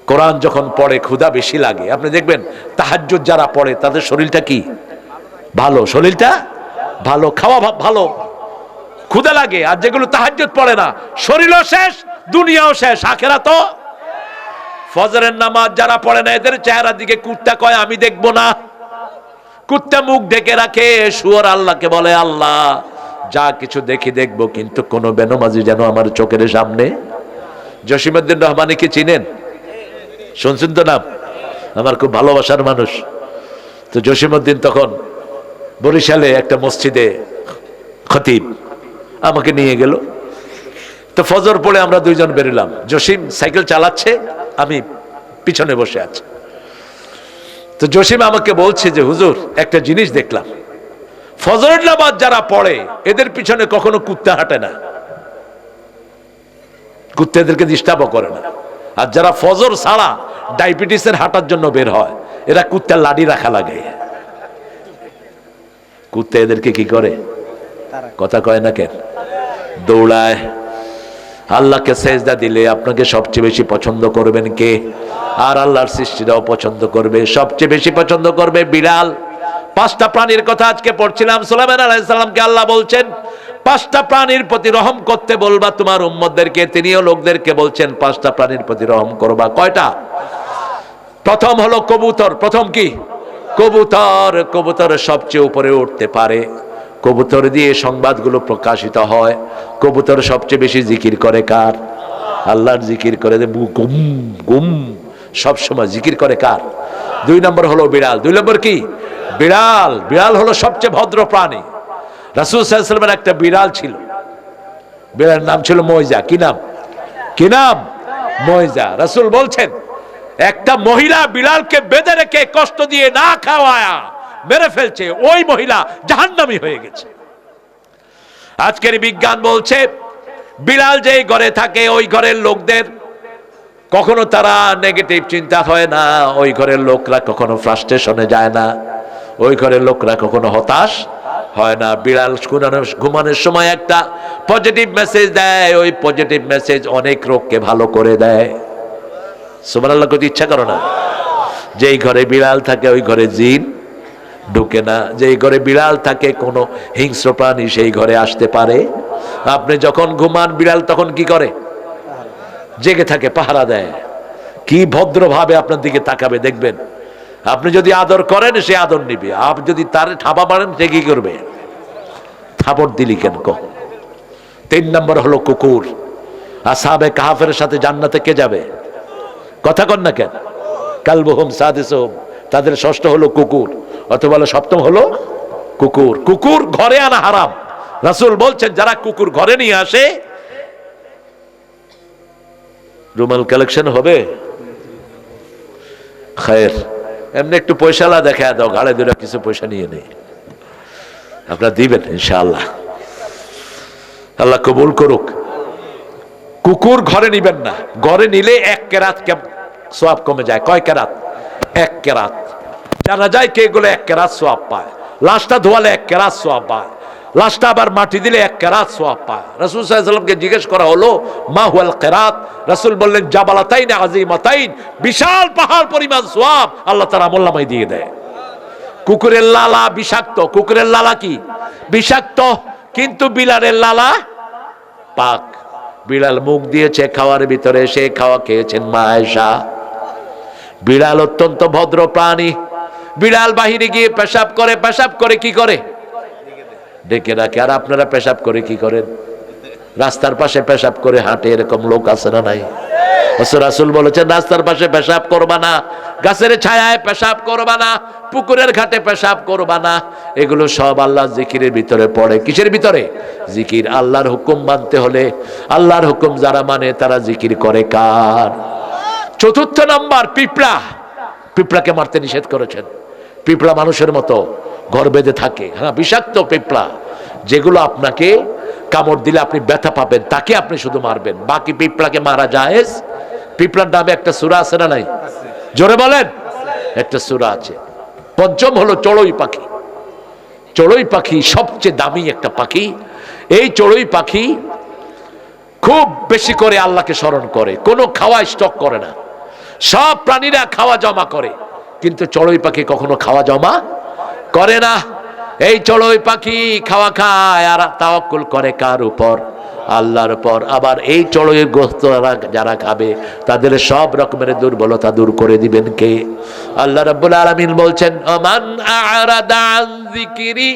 কোরআন যখন পড়ে ক্ষুধা বেশি লাগে। আপনি দেখবেন তাহাজ্জুদ যারা পড়ে তাদের শরীরটা কি ভালো, শরীরটা ভালো, খাওয়া ভালো, ক্ষুধা লাগে। আর যেগুলো তাহাজ্জুদ পড়ে না, শরীরও শেষ, দুনিয়াও শেষ, আখিরাত। ফজরের নামাজ যারা পড়ে না, এদের চেহারার দিকে কুত্তা কয় আমি দেখবো না। কুত্তা মুখ ঢেকে রাখে, শুয়োর আল্লাহকে বলে আল্লাহ যা কিছু দেখি দেখবো, কিন্তু কোন বেনমাজি যেন আমার চোখের সামনে। জসিমউদ্দিন রহমানী কি চিনেন? শুনছেন তো নাম? আমার খুব ভালোবাসার মানুষ। তো জসিমউদ্দিন তখন বরিশালে একটা মসজিদে খতিব, আমাকে নিয়ে গেল। তো ফজর পড়ে আমরা 2 জন বেরোলাম। জসিম সাইকেল চালাচ্ছে, আমি পিছনে বসে আছি। তো জসিম আমাকে বলছে যে হুজুর একটা জিনিস দেখলাম, ফজরের নামাজ যারা পড়ে এদের পিছনে কখনো কুত্তা হাঁটে না। কুত্তেদেরকে ডিস্টার্বও করে না। আর যারা ফজর ছাড়া ডায়াবেটিসের হাঁটার জন্য বের হয়, এরা কুত্তার লাঠি রাখা লাগে। কুত্তে এদেরকে কি করে? কথা কয় না কেন? দৌড়ায়। আল্লাহকে সেজদা দিলে আপনাকে সবচেয়ে বেশি পছন্দ করবেন কে? আর আল্লাহর সৃষ্টিরাও পছন্দ করবে। সবচেয়ে বেশি পছন্দ করবে বিড়াল। 5টা প্রাণীর কথা আজকে পড়ছিলাম। সুলাইমান আলাইহিস সালামকে আল্লাহ বলছেন 5টা প্রাণীর প্রতি রহম করতে বলবা তোমার উম্মতদেরকে। তিনিও লোকদেরকে বলছেন 5টা প্রাণীর প্রতি রহম করবা। কয়টা? প্রথম হলো কবুতর। প্রথম কি? কবুতর। কবুতর সবচেয়ে উপরে উঠতে পারে। কবুতর দিয়ে সংবাদগুলো প্রকাশিত হয়। কবুতর সবচেয়ে বেশি জিকির করে কার? আল্লাহর জিকির করে। গুম গুম সবসময় জিকির করে কার? 2 নম্বর হলো বিড়াল। 2 নম্বর কি? বিড়াল। বিড়াল হলো সবচেয়ে ভদ্র প্রাণী। রাসূল সাল্লাল্লাহু আলাইহি ওয়াসাল্লামের একটা বিড়াল ছিল। বিড়ালের নাম ছিল ময়জা। কি নাম? কি নাম? ময়জা। রাসূল বলছেন একটা মহিলা বিড়ালকে বেঁধে রেখে কষ্ট দিয়ে না খাওয়ায়া মেরে ফেলছে, ওই মহিলা জাহান্নামী হয়ে গেছে। আজকের বিজ্ঞান বলছে বিড়াল যেই ঘরে থাকে ওই ঘরের লোকদের কখনো তারা নেগেটিভ চিন্তা হয় না, ওই ঘরের লোকরা কখনো ফ্রাস্ট্রেশনে যায় না, ওই ঘরের লোকরা কখনো হতাশ হয় না। বিড়াল ঘুমানোর সময় একটা পজিটিভ মেসেজ দেয়, ওই পজিটিভ মেসেজ অনেক রোগকে ভালো করে দেয়। সুবহানাল্লাহ করতে ইচ্ছা করো না? যেই ঘরে বিড়াল থাকে ওই ঘরে জিন ঢুকে না। যেই ঘরে বিড়াল থাকে কোনো হিংস্র প্রাণী সেই ঘরে আসতে পারে। আপনি যখন ঘুমান বিড়াল তখন কি করে? জেগে থাকে, পাহারা দেয়। কি ভদ্রভাবে আপনার দিকে তাকাবে দেখবেন। আপনি যদি আদর করেন সে আদর নিবে, আপনি যদি তার থাবা মারেন সে কি করবে? থাপড় দিলি কেন কো? 3 নম্বর হলো কুকুর। আসহাবে কাহফের সাথে জান্নাতে কে যাবে? কথা কন না কেন? কালবুহুম সাদিসুহুম, তাদের 6ষ্ঠ হলো কুকুর, অথবা 7ম হলো কুকুর। কুকুর ঘরে আনা হারাম। রাসূল বলছেন যারা কুকুর ঘরে নিয়ে আসে, রুমাল কালেকশন হবে খায়ের, এমনি একটু পয়সালা দেখা দাও, ঘাড়ে ধরে কিছু পয়সা নিয়ে নেই, আপনারা দিবেন ইনশাআল্লাহ। আল্লাহ কবুল করুক। কুকুর ঘরে নিবেন না। ঘরে নিলে 1 কেরাত সওয়াব কমে যায়। কয় কেরাত? 1 কেরাত। জানা যায় কে গুলো 1 কেরাত সওয়াব পায়। লাশটা ধোয়ালে 1 কেরাত সওয়াব পায়। লাশটা আবার মাটি দিলে 1 কেরাত সওয়াব পায়। রাসূল সাল্লাল্লাহু আলাইহি ওয়াসাল্লামকে জিজ্ঞেস করা হলো মা হুয়াল কেরাত? রাসূল বললেন জাবালাতাইন আযীমাতাইন, বিশাল পাহাড় পরিমাণ সওয়াব আল্লাহ তাআলা আমলনামায় দিয়ে দেয়। কুকুরের লালা বিষাক্ত। কুকুরের লালা কি? বিষাক্ত। কিন্তু বিড়ালের লালা পাক। বিড়াল মুখ দিয়েছে খাওয়ার ভিতরে, সে খাওয়া খেয়েছেন মা আয়েশা। বিড়াল অত্যন্ত ভদ্র প্রাণী। বিড়াল বাহিরে গিয়ে পেশাব করে, পেশাব করে কি করে? ডেকে রাখে। আর আপনারা পেশাব করে কি করেন? রাস্তার পাশে পেশাব করে হাঁটে, এরকম লোক আছে না নাই? রাসূল বলেছেন রাস্তার পাশে পেশাব করবা না, গাছের ছায়ায় পেশাব করবা না, পুকুরের ঘাটে পেশাব করবা না। এগুলো সব আল্লাহর জিকিরের ভিতরে পড়ে। কিসের ভিতরে? জিকির। আল্লাহর হুকুম মানতে হলে, আল্লাহর হুকুম যারা মানে তারা জিকির করে কার? 4র্থ নাম্বার পিঁপড়া। পিঁপড়াকে মারতে নিষেধ করেছেন। পিঁপড়া মানুষের মতো ঘর বেঁধে থাকে। হ্যাঁ, বিষাক্ত পিঁপড়া, যেগুলো আপনাকে কামড় দিলে আপনি ব্যথা পাবেন, তাকে আপনি শুধু মারবেন, বাকি পিঁপড়াকে মারা জায়েজ। পিঁপড়ার নামে একটা সূরা আছে না নাই? জোরে বলেন। একটা সূরা আছে। 5ম হলো চড়ুই পাখি। চড়ুই পাখি সবচেয়ে দামি একটা পাখি। এই চড়ুই পাখি খুব বেশি করে আল্লাহকে স্মরণ করে, কোনো খাওয়া স্টক করে না। সব প্রাণীরা খাওয়া জমা করে, কিন্তু চড়ুই পাখি কখনো খাওয়া জমা করে না। এই চড়ুই পাখি খাওয়া খায় আর তাওয়াক্কুল করে কার উপর? আল্লাহর উপর। আবার এই চড়ুইয়ের গোশত যারা খাবে তাদের সব রকমের দুর্বলতা দূর করে দিবেন কে? আল্লাহ রাব্বুল আলামিন বলছেন আমান আ'রাদা আন যিকরি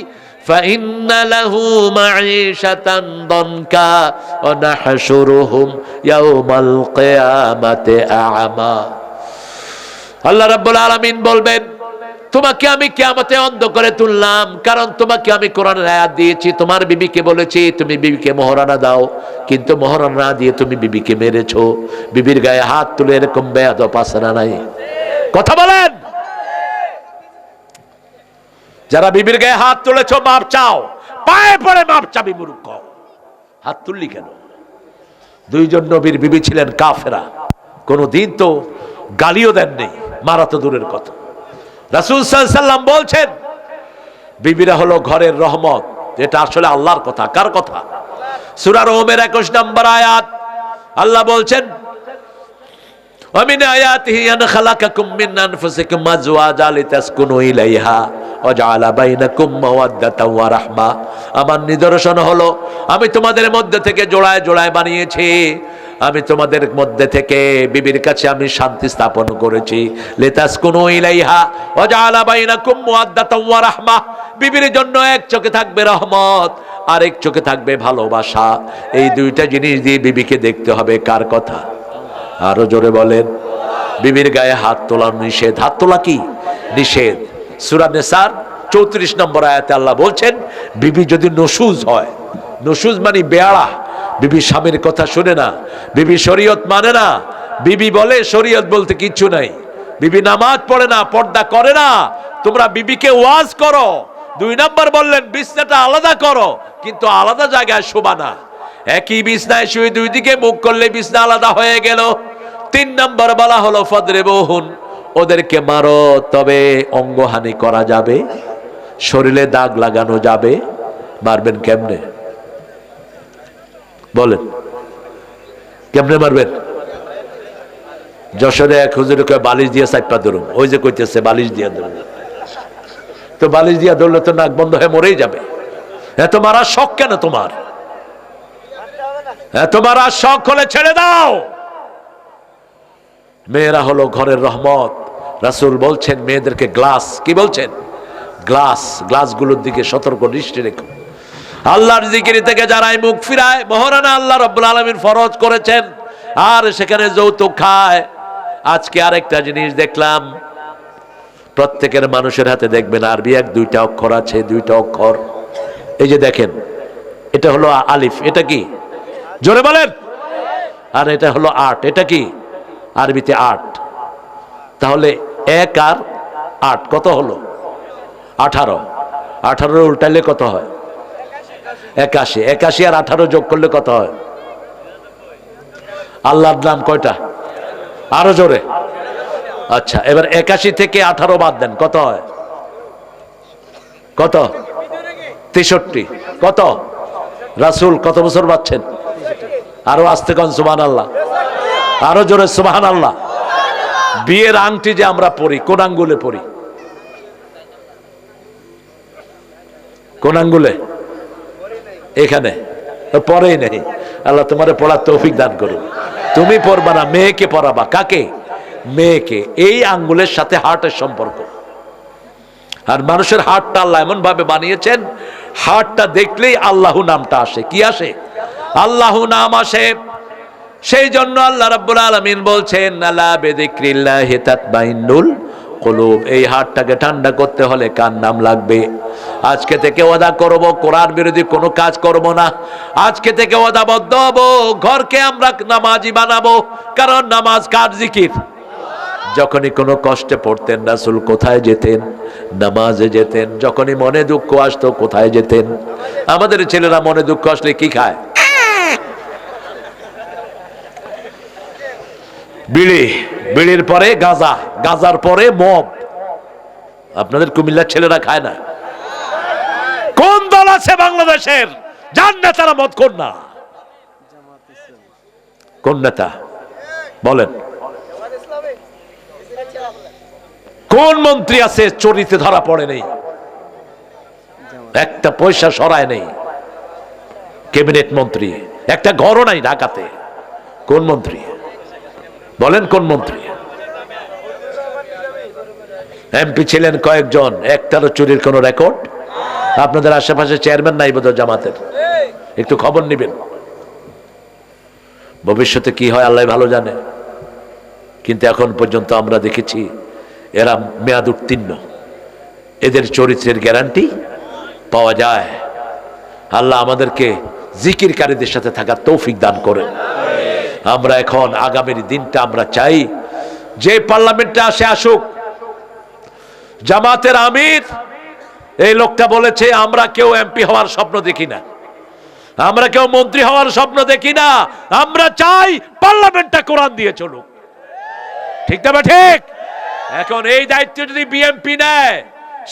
ফাইন্না লাহু মাঈশাতান দনকা ওয়া নাহশুরুহুম ইয়াওমাল কিয়ামাতি আ'মা। আল্লাহ রাব্বুল আলামিন বলবেন তোমাকে আমি কিয়ামতে অন্ধ করে তুললাম, কারণ তোমাকে আমি কোরআনের আয়াত দিয়েছি, তোমার বিবিকে বলেছি তুমি বিবিকে মোহরানা দাও, কিন্তু মোহরানা না দিয়ে তুমি বিবিকে মেরেছো। বিবির গায়ে হাত তুলে এরকম বেয়াদব আছে না নাই? কথা বলেন। যারা বিবির গায়ে হাত তুলেছো মাপ চাও, পায়ে পড়ে মাপ চাবি মূর্খ। হাত তুললি কেন? দুইজন নবীর বিবি ছিলেন কাফেরা, কোনদিন তো গালিও দেননি, মারা তো দূরের কথা। রাসূল সাল্লাল্লাহু আলাইহি সাল্লাম বলছেন বিবিরা হলো ঘরের রহমত। এটা আসলে আল্লাহর কথা। কার কথা? সূরা রোমের 21 নম্বর আয়াত আল্লাহ বলছেন ومن آياته أن خلقكم من أنفسكم أزواجا لتسكنوا إليها وجعل بينكم مودة ورحمة। আমার নিদর্শন হলো আমি তোমাদের মধ্যে থেকে জোড়ায় জোড়ায় বানিয়েছি, আমি তোমাদের মধ্যে থেকে বিবির কাছে আমি শান্তি স্থাপন করেছি। লিতাসকুনু ইলাইহা ওয়াজআলা বাইনাকুম মুওয়াদ্দাতাও ওয়া রাহমা। বিবির জন্য এক চোখে থাকবে রহমত, আরেক চোখে থাকবে ভালোবাসা। এই দুইটা জিনিস দিয়ে বিবিকে দেখতে হবে। কার কথা? আরো জোরে বলেন। বিবির গায়ে হাত তোলা নিষেধ। হাত তোলা কি? নিষেধ। সূরা নিসার 34 নম্বর আয়াতে আল্লাহ বলছেন বিবি যদি নশুজ হয়, নশুজ মানে বেয়াড়া, বিবি স্বামীর কথা শুনে না, বিবি শরীয়ত মানে না, বিবি বলে শরীয়ত বলতে কিচ্ছু নাই, বিবি নামাজ পড়ে না, পর্দা করে না, তোমরা বিবিকে ওয়াজ করো। 2 নম্বর বললেন বিছনাটা আলাদা করো, কিন্তু আলাদা জায়গায় শোবা না। একই বিছনায় শুয়ে দুই দিকে মুখ করলে বিছনা আলাদা হয়ে গেল। 3 নম্বর বলা হলো ফাদরিবুহুন, ওদেরকে মারো, তবে অঙ্গহানি করা যাবে, শরীরে দাগ লাগানো যাবে। মারবেন কেমনে বলেন? কেমনে মারবেন? যশোরে এক হুজুরে কয় বালিশ দিয়ে চাপা ধরুন। ওই যে কইতেছে বালিশ দিয়ে ধরুন, তো বালিশ দিয়ে ধরলে তো নাক বন্ধ হয়ে মরেই যাবে। এত মারার শখ কেন তোমার? এত মারার শখ হলে ছেড়ে দাও। মেয়েরা হলো ঘরের রহমত। রাসূল বলছেন মেয়েদেরকে গ্লাস, কি বলছেন? গ্লাস, গ্লাসগুলোর দিকে সতর্ক দৃষ্টি রেখো। আল্লাহর জিকির থেকে যারাই মুখ ফিরায়, মহারানা আল্লাহ রাব্বুল আলামিন ফরজ করেছেন, আর সেখানে যৌতুক খায়। আজকে আরেকটা জিনিস দেখলাম, প্রত্যেকের মানুষের হাতে দেখবেন আরবি 1-2টা অক্ষর আছে, 2টা অক্ষর। এই যে দেখেন, এটা হলো আলিফ, এটা কি? জোরে বলেন। আর এটা হলো 8, এটা কি? আরবিতে 8। তাহলে 1 আর 8 কত হলো? 18। 18 উল্টাইলে কত হয়? 81। 81 আর 18 যোগ করলে কত হয়? আল্লাহর নাম কয়টা? আরো জোরে। আচ্ছা, এবার 81 থেকে 18 বাদ দেন, কত হয়? কত? 63। কত? রাসূল কত বছর বাঁচছেন? আরো আস্তে কোন সুবহানাল্লাহ, আরো জোরে সুবহানাল্লাহ। বিয়ের আংটি যে আমরা পরি, কোন আঙ্গুলে পরি? কোন আঙ্গুলে? এখানে পরেই নেই। আল্লাহ তোমারে পড়ার তৌফিক দান করুন। তুমি পড়বা না, মেয়েকে পড়াবা। কাকে? মেয়েকে। এই আঙ্গুলের সাথে হার্টের সম্পর্ক। আর মানুষের হার্টটা আল্লাহ এমন ভাবে বানিয়েছেন, হার্টটা দেখলেই আল্লাহু নামটা আসে। কি আসে? আল্লাহু নাম আসে। সেই জন্য আল্লাহ রাব্বুল আলামিন বলছেন আলা বিযিকরিল্লাহি তাতমাইন্নুল কুলুব। এই হার্টটাকে ঠান্ডা করতে হলে কার নাম লাগবে? আজকে থেকে ওয়াদা করব কোরআন বিরোধী কোনো কাজ করব না। আজকে থেকে ওয়াদাবদ্ধ হব, ঘরকে আমরা নামাজি বানাবো। কারণ নামাজ কার জিকির? যখনই কোনো কষ্টে পড়তেন রাসূল কোথায় যেতেন? নামাজে যেতেন। যখনই মনে দুঃখ আসতো কোথায় যেতেন? আমাদের ছেলেরা মনে দুঃখ আসলে কি খায়? বিড়ি, বিড়ির পরে গাঁজা, গাঁজার পরে মদ। আপনাদের কুমিল্লার ছেলেরা খায় না? কোন দল আছে বাংলাদেশের যার নেতারা মদ কোন না? কোন নেতা বলেন? কোন মন্ত্রী আছে চোরিতে ধরা পড়ে নেই, একটা পয়সা সরায় নেই? ক্যাবিনেট মন্ত্রী একটা ঘরও নাই ঢাকাতে। কোন মন্ত্রী বলেন? কোন মন্ত্রী? এমপি ছিলেন কয়েকজন, একটারও চুরির কোন রেকর্ড? আপনাদের আশেপাশে চেয়ারম্যান নাই বোধহয় জামাতের? একটু খবর নিবেন। ভবিষ্যতে কি হয় আল্লাহ ভালো জানে, কিন্তু এখন পর্যন্ত আমরা দেখেছি এরা মেয়াদ উত্তীর্ণ। এদের চরিত্রের গ্যারান্টি পাওয়া যায়। আল্লাহ আমাদেরকে জিকিরকারীদের সাথে থাকার তৌফিক দান করেন। আমরা এখন আগামীর দিনটা আমরা চাই যে পার্লামেন্টে আসে আসুক। জামাতের আমির এই লোকটা বলেছে আমরা কেউ এমপি হওয়ার স্বপ্ন দেখি না। আমরা কেউ মন্ত্রী হওয়ার স্বপ্ন দেখি না, আমরা চাই পার্লামেন্টটা কোরআন দিয়ে চলুক। ঠিক না ঠিক? এখন এই দায়িত্ব যদি বিএনপি নেয়,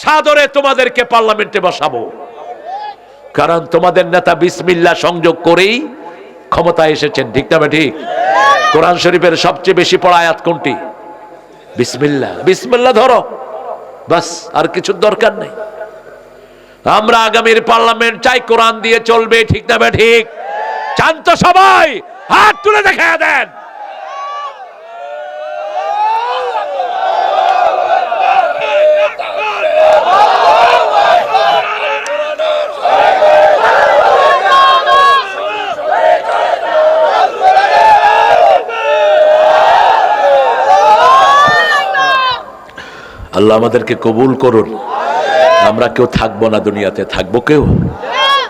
সাদরে তোমাদেরকে পার্লামেন্টে বসাবো, কারণ তোমাদের নেতা বিসমিল্লাহ সংযোগ করেই ক্ষমতায় এসেছেন। ঠিক না ঠিক? কোরআন শরীফের সবচেয়ে বেশি পড়া আয়াত কোনটি? বিসমিল্লাহ। বিসমিল্লাহ ধরো, বাস, আর কিছু দরকার নেই। আমরা আগামীর পার্লামেন্ট চাই কোরআন দিয়ে চলবে। ঠিক না ঠিক? চান তো সবাই? হাত তুলে দেখা দেন। আল্লাহ আমাদেরকে কবুল করুন। আমরা কেউ থাকবো না দুনিয়াতে, থাকবো কেউ?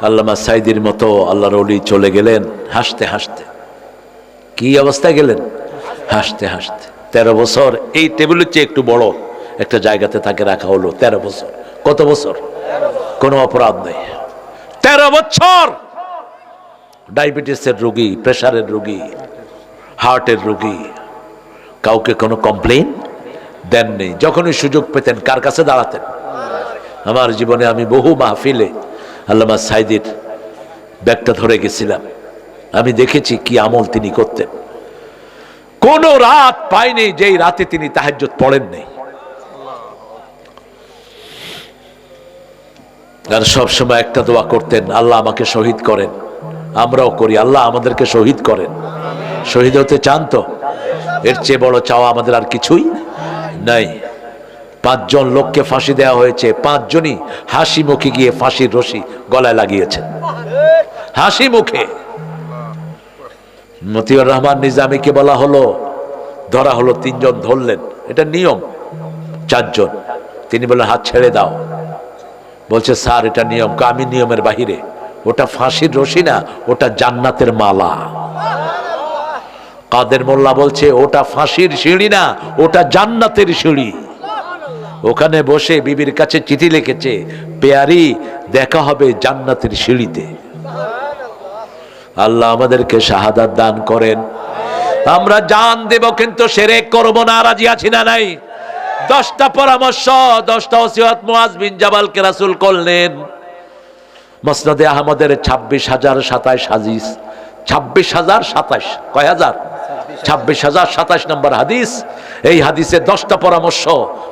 আল্লামা সাইদির মতো আল্লাহর ওলি চলে গেলেন হাসতে হাসতে। কি অবস্থায় গেলেন? হাসতে হাসতে। 13 বছর এই টেবিলের চেয়ে একটু বড় একটা জায়গাতে তাকে রাখা হলো। 13 বছর। কত বছর? কোনো অপরাধ নেই। 13 বছর ডায়াবেটিসের রোগী, প্রেসারের রোগী, হার্টের রোগী, কাউকে কোনো কমপ্লেইন দেননি। যখনই সুযোগ পেতেন কার কাছে দাঁড়াতেন? আমার জীবনে আমি বহু মাহফিলে আল্লামা সাইদির ব্যাগটা ধরে গেছিলাম। আমি দেখেছি কি আমল তিনি করতেন। কোন রাত পাইনি যেই রাতে তিনি তাহাজ্জুদ পড়েননি। আর সবসময় একটা দোয়া করতেন, আল্লাহ আমাকে শহীদ করেন। আমরাও করি, আল্লাহ আমাদেরকে শহীদ করেন। শহীদ হতে চান তো? এর চেয়ে বড় চাওয়া আমাদের আর কিছুই নাই। 5 জন লোককে ফাঁসি দেওয়া হয়েছে, 5 জনই হাসি মুখে গিয়ে ফাঁসির রশি গলায় লাগিয়েছেন, হাসি মুখে। মতিউর রহমান নিজামীকে বলা হলো, ধরা হলো, 3 জন ধরলেন, এটা নিয়ম। 4 জন, তিনি বললেন হাত ছেড়ে দাও। বলছে স্যার এটা নিয়ম। আমি নিয়মের বাহিরে। ওটা ফাঁসির রশি না, ওটা জান্নাতের মালা। কাদের মোল্লা বলছে ওটা ফাঁসির সিঁড়ি না, ওটা জান্নাতের সিঁড়ি। ওখানে বসে বিবির কাছে চিঠি লিখেছে, পেয়ারি দেখা হবে জান্নাতের সিঁড়িতে। আল্লাহ আমাদেরকে শাহাদাত দান করেন। আমরা জান দেব কিন্তু শিরক করব না। রাজি আছি না নাই? 10টা পরামর্শ, 10টা ওসিয়ত মুআজ বিন জাবালকে রাসূল করলেন। মুসনাদে আহমদের 26,027 হাদিস। 26,027 কয় হাজার? 26,027 নম্বর হাদিস। এই হাদিসে 10টা পরামর্শ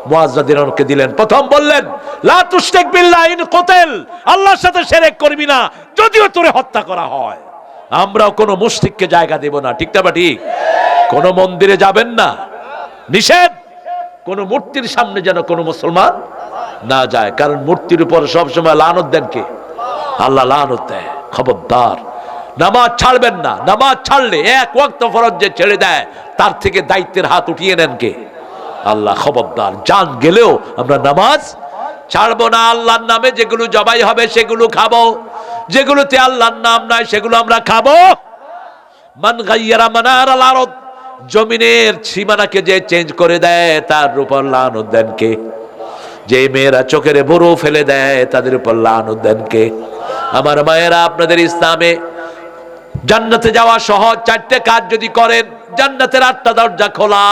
মুআজ রাদিয়াল্লাহু আনহুকে দিলেন। প্রথম বললেন, লা তুশরিক বিল্লাহ ইন কুতিল, আল্লাহর সাথে শিরক করবি না যদিও তোরে হত্যা করা হয়। আমরাও কোনো মুশরিককে জায়গা দেব না। ঠিক না ঠিক? কোনো মন্দিরে যাবেন না, নিষেধ। কোনো মূর্তির সামনে যেন কোনো মুসলমান না যায়, কারণ মূর্তির উপর সবসময় লানত দেন কে? আল্লাহ লানত দেয়। খবরদার, নামাজ ছাড়বেন না। নামাজ ছাড়লে 1 ওয়াক্ত ফরজ যে ছেড়ে দেয় তার থেকে দায়িত্বের হাত উঠিয়ে নেন কে? আল্লাহ। খবরদার, জান গেলেও আমরা নামাজ ছাড়বো না। আল্লাহর নামে যেগুলো জবাই হবে সেগুলো খাবো, যেগুলোতে আল্লাহর নাম নাই সেগুলো আমরা খাবো। মান গায়্যারা মানারাল আরদ, জমিনের সীমানাকে যে চেঞ্জ করে দেয় তার উপর লানত দেন কে? যে মেয়েরা চোখের বড় ফেলে দেয় তাদের উপর লানত দেন কে? আমার মায়েরা, আপনাদের ইসলামে জান্নাতে যাওয়া সহজ। 4টে কাজ যদি করেন জান্নাতের 8টা দরজা খোলা।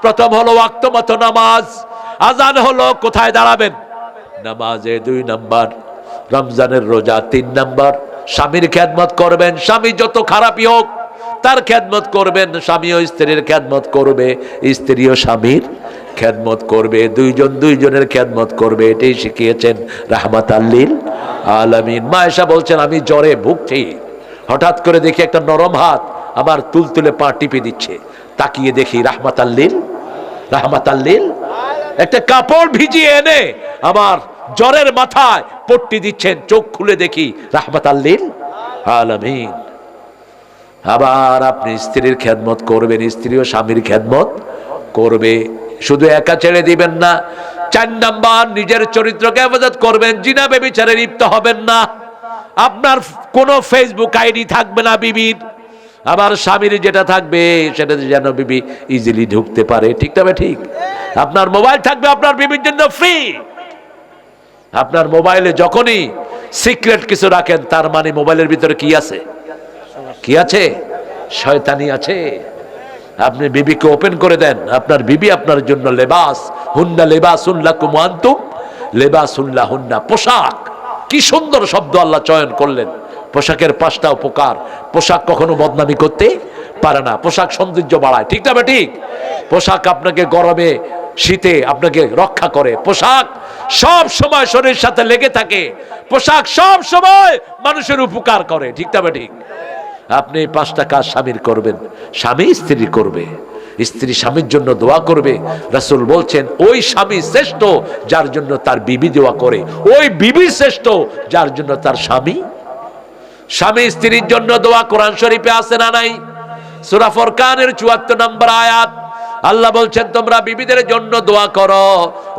প্রথম হলো ওয়াক্ত মতো নামাজ। আজান হলো, কোথায় দাঁড়াবেন? নামাজে। 2 নাম্বার রমজানের রোজা। 3 নাম্বার স্বামীর খেদমত করবেন। স্বামী যত খারাপই হোক তার খেদমত করবেন। স্বামীও স্ত্রীর খেদমত করবে, স্ত্রীও স্বামীর খেদমত করবে। 2 জন 2 জনের খেদমত করবে। এটাই শিখিয়েছেন রাহমাতাল লিল আলামিন। মা আয়েশা বলছেন, আমি জ্বরে ভুগছি, হঠাৎ করে দেখি একটা নরম হাত আমার তুলতুলে পা টিপে দিচ্ছে। তাকিয়ে দেখি রাহমাতাল লিল একটা কাপড় ভিজিয়ে এনে আমার জ্বরের মাথায় পট্টি দিচ্ছেন। চোখ খুলে দেখি রাহমাতাল লিল আলামিন। আবার আপনি স্ত্রীর খেদমত করবেন, স্ত্রীও স্বামীর খেদমত করবে। শুধু একা ছেড়ে দিবেন না। 4 নাম্বার নিজের চরিত্রকে হেফাজত করবেন। জিনা ব্যভিচারে লিপ্ত হবেন না। আপনার কোনো ফেসবুক আইডি থাকবে না বিবির। আবার স্বামীর যেটা থাকবে সেটা যেন বিবি ইজিলি ঢুকতে পারে। ঠিক তবে ঠিক? আপনার মোবাইল থাকবে আপনার বিবির জন্য ফ্রি। আপনার মোবাইলে যখনই সিক্রেট কিছু রাখেন, তার মানে মোবাইলের ভিতরে কি আছে? কি আছে? শয়তানি আছে। আপনি বিবিকে ওপেন করে দেন, আপনার বিবি আপনার জন্য লেবাস, হুন্না লেবাসুন লাকুম ওয়া আনতুম লেবাসুন লাহুন্না। পোশাক, কি সুন্দর শব্দ আল্লাহ চয়ন করলেন। পোশাকের 5টা উপকার। পোশাক কখনো বদনামি করতে পারে না, পোশাক সৌন্দর্য বাড়ায়, ঠিক না ঠিক? পোশাক আপনাকে গরমে শীতে আপনাকে রক্ষা করে, পোশাক সব সময় শরীরের সাথে লেগে থাকে, পোশাক সব সময় মানুষের উপকার করে, ঠিক না ঠিক? আপনি 5টা কাজ স্বামীর করবেন, স্বামী স্ত্রী করবে, স্ত্রী স্বামীর জন্য দোয়া করবে। রাসূল বলছেন ওই স্বামী শ্রেষ্ঠ যার জন্য তার বিবি দোয়া করে, ওই বিবি শ্রেষ্ঠ যার জন্য তার স্বামী। স্বামী স্ত্রীর জন্য দোয়া কোরআন শরীফে আছে না নাই? সূরা ফুরকানের 74 নম্বর আয়াত আল্লাহ বলছেন তোমরা বিবিদের জন্য দোয়া করো,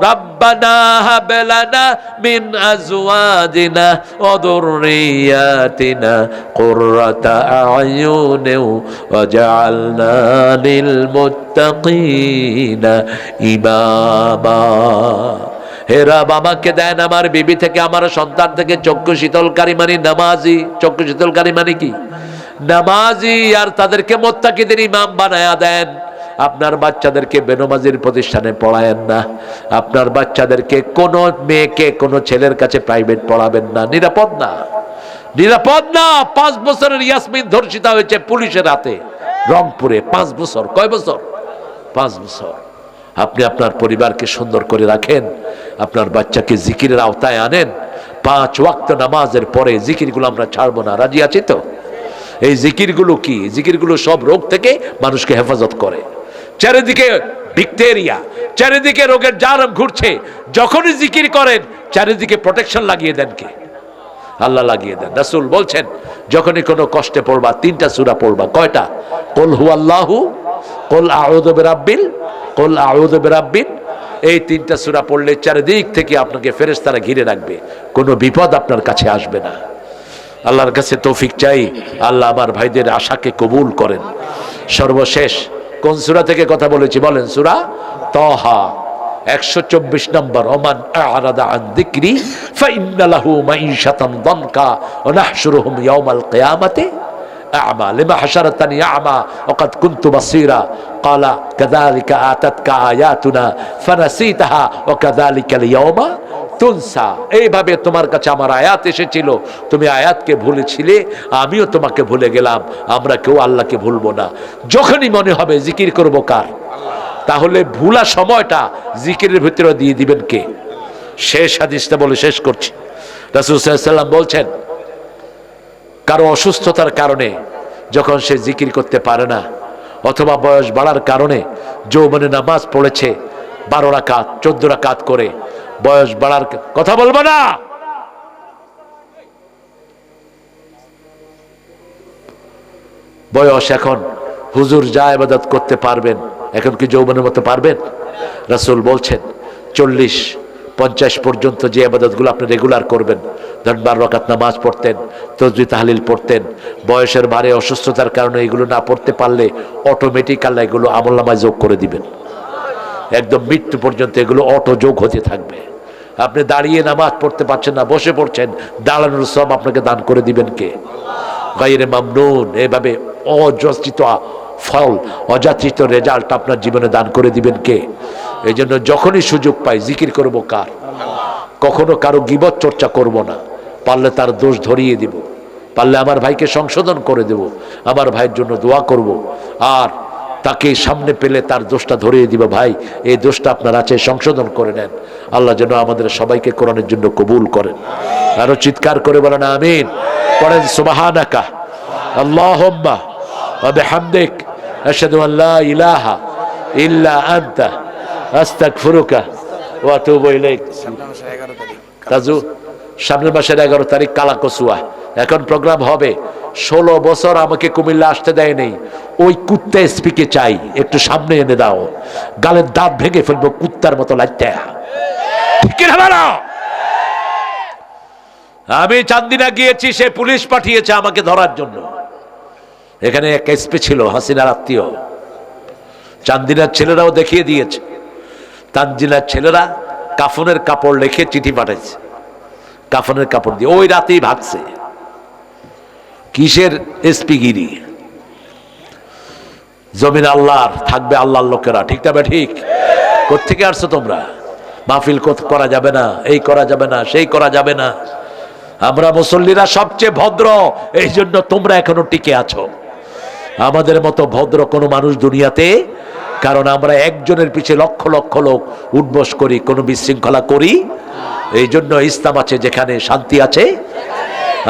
রাব্বানা হাব লানা মিন আজওয়াজিনা ওয়া যুররিয়াতিনা কুররাতা আয়ুন ওয়াজআলনা লিল মুত্তাকিনা ইমামা। হে রব, আমাকে দেন আমার বিবি থেকে, আমার সন্তান থেকে চক্ষু শীতলকারী মানে নামাজি। চক্ষু শীতলকারী মানে কি? নামাজি। আর তাদেরকে মুত্তাকিদের ইমাম বানায়া দেন। আপনার বাচ্চাদেরকে বেনমাজির প্রতিষ্ঠানে পড়ায়েন না, আপনার বাচ্চাদেরকে কোন মেয়েকে কোন ছেলের কাছে প্রাইভেট পড়াবেন না, নিরাপদ না, নিরাপদ না। 5 বছরের ইয়াসমিন ধর্ষিতা হয়েছে পুলিশের হাতে রংপুরে। 5 বছর। কয় বছর? 5 বছর। আপনি আপনার পরিবারকে সুন্দর করে রাখেন, আপনার বাচ্চাকে জিকিরের আওতায় আনেন। 5 ওয়াক্ত নামাজের পরে জিকিরগুলো আমরা ছাড়বো না, রাজি আছি তো? এই জিকিরগুলো কি? জিকিরগুলো সব রোগ থেকে মানুষকে হেফাজত করে। চারিদিকে ব্যাকটেরিয়া, চারিদিকে রোগের জারম ঘুরছে, যখনই জিকির করেন চারিদিকে প্রোটেকশন লাগিয়ে দেন কে? আল্লাহ লাগিয়ে দেন। রাসূল বলছেন যখনই কোনো কষ্টে পড়বা 3টা সূরা পড়বা। কয়টা? কুল হুয়াল্লাহু, কুল আউযু বিরাব্বিল, কুল আউযু বিরাব্বিন। এই 3টা সূরা পড়লে চারিদিক থেকে আপনাকে ফেরেশতারা ঘিরে রাখবে, কোনো বিপদ আপনার কাছে আসবে না। আল্লাহর কাছে তৌফিক চাই, আল্লাহ আমার ভাইদের আশাকে কবুল করেন। সর্বশেষ কোন সূরা থেকে কথা বলেছি বলেন? সূরা তাহা 124 নম্বর। ওমান আ'রাদা আন যিকরি ফাইন্না লাহু মাঈশাতান দানকা ওয়া নাহশুরুহুম ইয়াওমাল কিয়ামাতি আ'মা লিমা হাশারাতানি আ'মা ওয়া কাদ কুনতু বাসীরা ক্বালা কাযালিকা আতাতকা আয়াতুনা ফানাসিতাহা ওয়া কাযালিকাল ইয়াওমা তুনসা। এইভাবে তোমার কাছে আমার আয়াত এসেছিল, তুমি আয়াতকে ভুলেছিলে, আমিও তোমাকে ভুলে গেলাম। আমরা কেউ আল্লাহকে ভুলবো না। যখনই মনে হবে জিকির করব কার, তাহলে ভুলা সময়টা জিকিরের ভিতরে দিয়ে দিবেন কে? শেষ হাদিসটা বলে শেষ করছি। রাসূল সাল্লাল্লাহু আলাইহি ওয়াসাল্লাম বলছেন কারো অসুস্থতার কারণে যখন সে জিকির করতে পারে না, অথবা বয়স বাড়ার কারণে যৌবনে নামাজ পড়েছে 12 রাকাত 14 রাকাত করে, বয়স বাড়ার কথা বলবো না, বয়স এখন হুজুর যা ইবাদত করতে পারবেন, এখন কি যৌবনের মতো পারবেন? রাসূল বলছেন 40-50 পর্যন্ত যে ইবাদতগুলো আপনি রেগুলার করবেন, ধরেন 12 রাকাত নামাজ পড়তেন, তাসবিহ তাহলিল পড়তেন, বয়সের ভারে অসুস্থতার কারণে এগুলো না পড়তে পারলে অটোমেটিক আল্লাহ এগুলো আমলনামায় যোগ করে দিবেন। একদম মৃত্যু পর্যন্ত এগুলো অটো যোগ হতে থাকবে। আপনি দাঁড়িয়ে নামাজ পড়তে পারছেন না, বসে পড়ছেন, দাঁড়ানোর সব আপনাকে দান করে দিবেন কে? গায়রে মামনুন। এভাবে অযাচিত ফল, অযাচিত রেজাল্ট আপনার জীবনে দান করে দিবেন কে? এই জন্য যখনই সুযোগ পাই জিকির করব কার? কখনো কারো গীবত চর্চা করব না, পারলে তার দোষ ধরিয়ে দিব, পারলে আমার ভাইকে সংশোধন করে দেব, আমার ভাইয়ের জন্য দোয়া করব, আর তাকে সামনে পেলে তার দোষটা ধরিয়ে দিব, ভাই এই দোষটা আপনার আছে, সংশোধন করে নেন। আল্লাহ যেন আমাদের সবাইকে কোরআনের জন্য কবুল করেন। আরো চিৎকার করে বলেন আমিন। পড়েন সুবহানাকা আল্লাহুম্মা ওয়া বিহামদিক আশহাদু আন লা ইলাহা ইল্লা আনতা আস্তাগফিরুকা ওয়া আতুবু ইলাইক। তাজু সামনের মাসের 11 তারিখ কালাকসুয়া, এখন প্রোগ্রাম হবে। 16 বছর আমাকে কুমিল্লা আসতে দেয় নেই, ওই কুত্তা এসপিকে চাই, একটু সামনে এনে দাও, গালের দাঁত ভেঙে ফেলবো কুত্তার মতো লাগতে। ঠিক না? আমি চান্দিনা গিয়েছি, সে পুলিশ পাঠিয়েছে আমাকে ধরার জন্য। এখানে এক এসপি ছিল হাসিনার আত্মীয়, চান্দিনার ছেলেরাও দেখিয়ে দিয়েছে। চান্দিনার ছেলেরা কাফনের কাপড় লিখে চিঠি পাঠাইছে, কাফনের কাপড় দিয়ে, ওই রাতেই ভাগছে। কিসের এসপিগিরি? জমিন আল্লাহর, থাকবে আল্লাহর লোকেরা, ঠিক না? ঠিক। কোত্থেকে আসছো তোমরা? মাহফিল করা যাবে না, এই করা যাবে না, সেই করা যাবে না। আমরা মুসল্লিরা সবচেয়ে ভদ্র, এই জন্য তোমরা এখনো টিকে আছো। আমাদের মতো ভদ্র কোনো মানুষ দুনিয়াতে, কারণ আমরা একজনের পিছে লক্ষ লক্ষ লোক উঠবস করি, কোনো বিশৃঙ্খলা করি। এই জন্য ইসলাম আছে যেখানে, শান্তি আছে।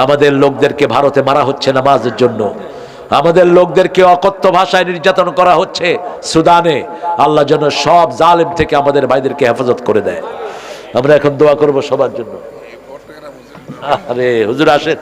আমাদের লোকদেরকে ভারতে মারা হচ্ছে নামাজের জন্য, আমাদের লোকদেরকে অকথ্য ভাষায় নির্যাতন করা হচ্ছে সুদানে। আল্লাহ যেন সব জালেম থেকে আমাদের ভাইদেরকে হেফাজত করে দেয়। আমরা এখন দোয়া করব সবার জন্য। আরে হুজুর আসেন।